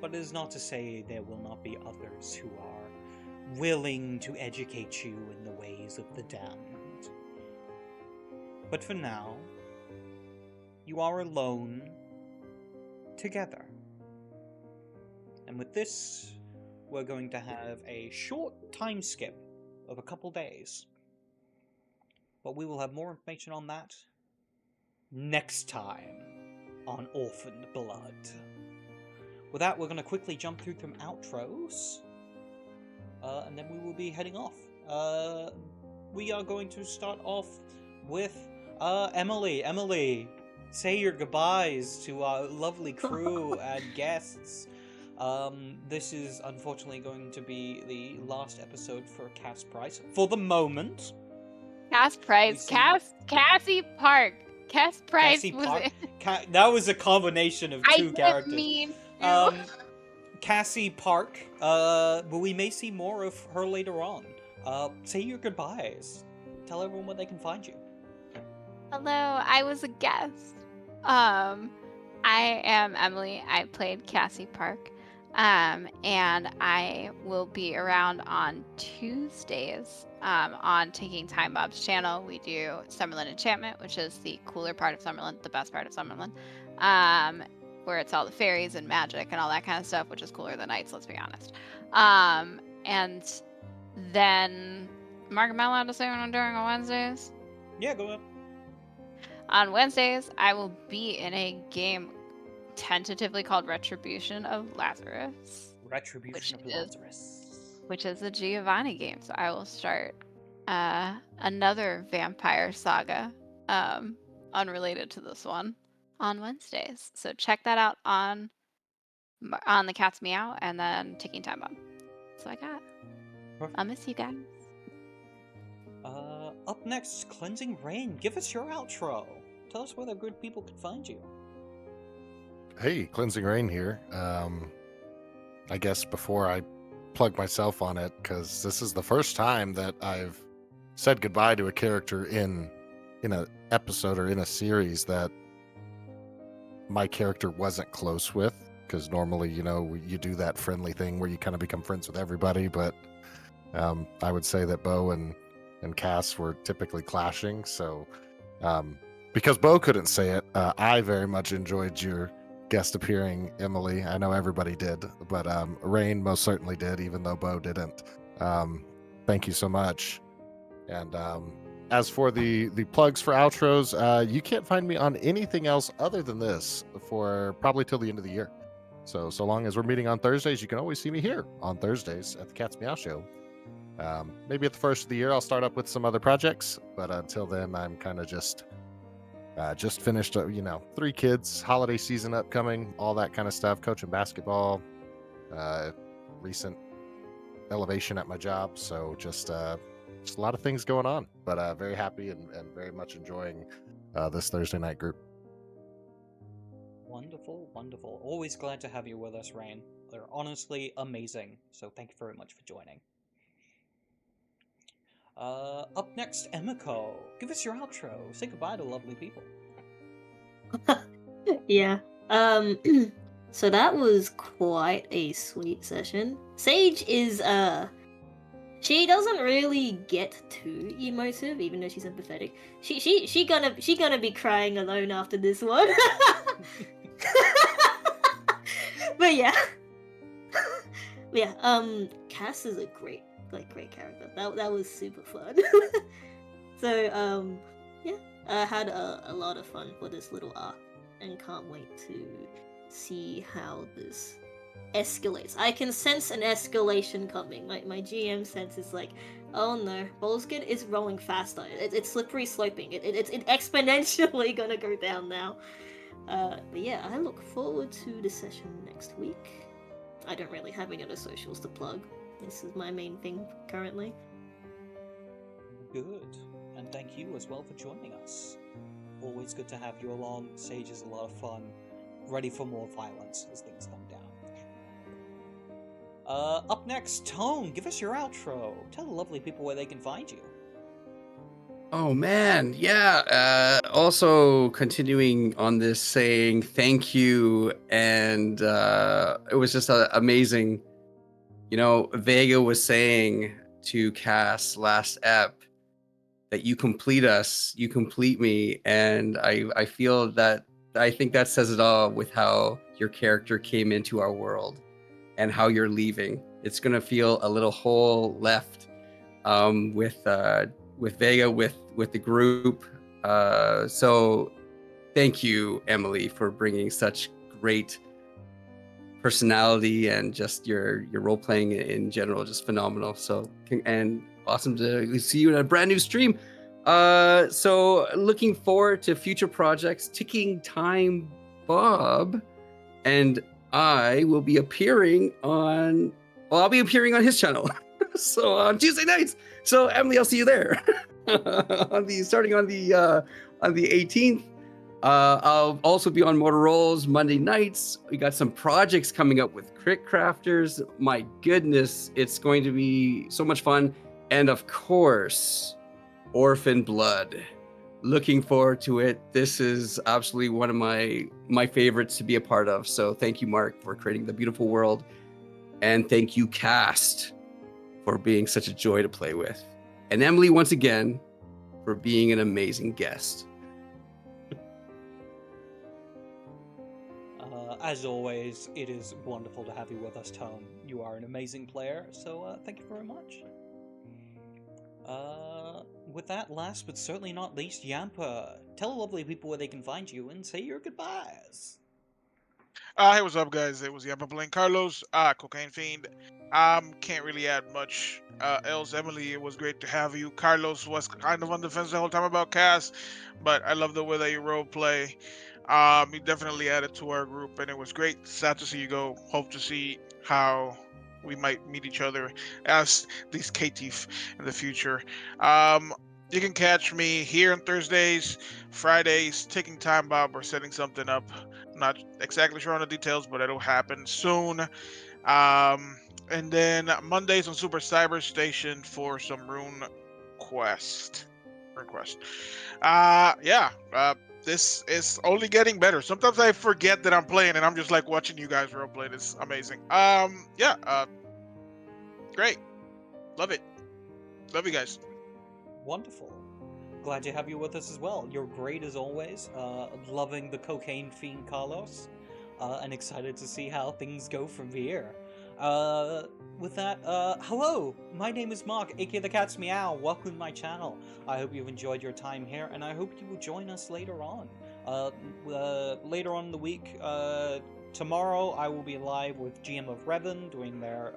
but it is not to say there will not be others who are willing to educate you in the ways of the damned. But for now, you are alone together. And with this, we're going to have a short time skip of a couple days. But we will have more information on that next time on Orphaned Blood. With that, we're going to quickly jump through some outros, and then we will be heading off. We are going to start off with Emily. Emily, say your goodbyes to our lovely crew and guests. This is unfortunately going to be the last episode for Cass Price for the moment. Cass Price. Cassie Park. Cass Price Cassie was Park. it. That was a combination of two characters. I didn't mean to. Cassie Park. But we may see more of her later on. Say your goodbyes. Tell everyone where they can find you. Hello, I was a guest. I am Emily. I played Cassie Park. And I will be around on Tuesdays on Taking Time Bob's channel. We do Summerlin Enchantment, which is the cooler part of Summerlin, the best part of Summerlin, where it's all the fairies and magic and all that kind of stuff, which is cooler than Knights, let's be honest. And then, Mark, am I allowed to say what I'm doing on Wednesdays? Yeah, go ahead. On Wednesdays, I will be in a game tentatively called Retribution of Lazarus. Retribution of Lazarus. Which is a Giovanni game. So I will start another vampire saga, unrelated to this one, on Wednesdays. So check that out on the Cat's Meow and then Ticking Time Bomb. That's what I got. Perfect. I'll miss you guys. Up next, Cleansing Rain. Give us your outro. Tell us where the good people can find you. Hey, Cleansing Rain here. I guess before I plug myself on it, because this is the first time that I've said goodbye to a character in an episode or in a series that my character wasn't close with, because normally, you do that friendly thing where you kind of become friends with everybody, but I would say that Bo and Cass were typically clashing, so because Bo couldn't say it, I very much enjoyed your guest appearing, Emily. I know everybody did, but Rain most certainly did, even though Bo didn't. Thank you so much. And as for the plugs for outros, you can't find me on anything else other than this for probably till the end of the year. So long as we're meeting on Thursdays, you can always see me here on Thursdays at the Cat's Meow Show. Maybe at the first of the year, I'll start up with some other projects, but until then, I'm kind of just finished, 3 kids, holiday season upcoming, all that kind of stuff, coaching basketball, recent elevation at my job. So just a lot of things going on, but very happy and very much enjoying this Thursday night group. Wonderful, wonderful. Always glad to have you with us, Rain. They're honestly amazing, so thank you very much for joining. Up next, Emiko. Give us your outro. Say goodbye to lovely people. Yeah. So that was quite a sweet session. Sage is she doesn't really get too emotive, even though she's empathetic. She gonna be crying alone after this one. But yeah. Cass is a great character. That was super fun. So I had a lot of fun for this little arc and can't wait to see how this escalates. I can sense an escalation coming. My GM sense is like, oh no, Bolskin is rolling faster. It's slippery sloping. It's exponentially gonna go down now. But yeah, I look forward to the session next week. I don't really have any other socials to plug. This is my main thing currently. Good. And thank you as well for joining us. Always good to have you along. Sage is a lot of fun. Ready for more violence as things come down. Up next, Tone, give us your outro. Tell the lovely people where they can find you. Oh man, yeah. Also continuing on this, saying thank you, and it was just amazing. You know, Vega was saying to Cass last ep that you complete us, you complete me, and I feel that I think that says it all with how your character came into our world and how you're leaving. It's gonna feel a little hole left with Vega, with the group. So thank you, Emily, for bringing such great personality, and just your role playing in general, just phenomenal. So, and awesome to see you in a brand new stream. So looking forward to future projects. Ticking Time Bob and I will be appearing on, well, I'll be appearing on his channel. So on Tuesday nights. So Emily, I'll see you there. Starting on the 18th. I'll also be on Motorola's Monday nights. We got some projects coming up with Crit Crafters. My goodness, it's going to be so much fun. And of course, Orphaned Blood. Looking forward to it. This is absolutely one of my favorites to be a part of. So thank you, Mark, for creating the beautiful world. And thank you, Cast, for being such a joy to play with. And Emily, once again, for being an amazing guest. As always, it is wonderful to have you with us, Tone. You are an amazing player, so thank you very much. With that, last but certainly not least, Yampa, tell the lovely people where they can find you and say your goodbyes. Hey, what's up, guys? It was Yapa playing Carlos, Cocaine Fiend. Can't really add much else. Emily, it was great to have you. Carlos was kind of on the fence the whole time about Cass, but I love the way that you role play. You definitely added to our group, and it was great. Sad to see you go. Hope to see how we might meet each other as these K-Teeth in the future. You can catch me here on Thursdays, Fridays, taking time, Bob. We're setting something up. Not exactly sure on the details, but it'll happen soon. And then Mondays on Super Cyber Station for some Rune Quest. Yeah. This is only getting better. Sometimes I forget that I'm playing, and I'm just like watching you guys roleplay. It's amazing. Yeah. Great. Love it. Love you guys. Wonderful. Glad to have you with us as well. You're great as always. Loving the Cocaine Fiend, Carlos. And excited to see how things go from here. With that, hello! My name is Mark, aka TheCatsMeow. Welcome to my channel. I hope you've enjoyed your time here, and I hope you will join us later on. Later on in the week, tomorrow I will be live with GM of Revan doing their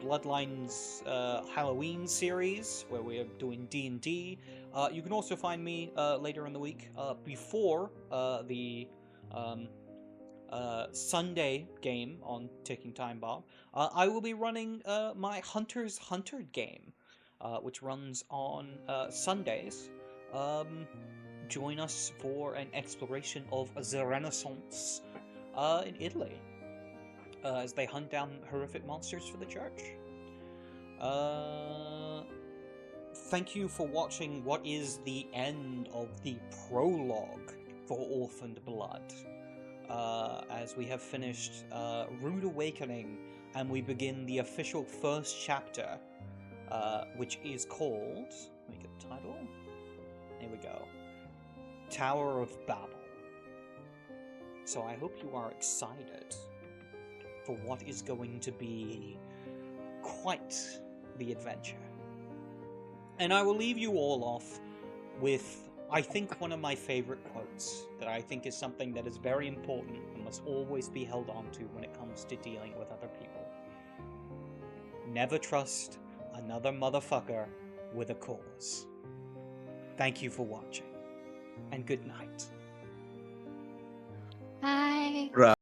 Bloodlines Halloween series, where we are doing D&D. You can also find me later in the week, before the Sunday game on Ticking Time Bomb. I will be running my Hunter's Hunter game, which runs on Sundays. Join us for an exploration of the Renaissance in Italy, as they hunt down horrific monsters for the church. Thank you for watching what is the end of the prologue for Orphaned Blood. As we have finished Rude Awakening, and we begin the official first chapter, which is called, let me get the title, here we go, Tower of Babel. So I hope you are excited for what is going to be quite the adventure. And I will leave you all off with I think one of my favorite quotes that I think is something that is very important and must always be held on to when it comes to dealing with other people. Never trust another motherfucker with a cause. Thank you for watching, and good night. Bye. Right.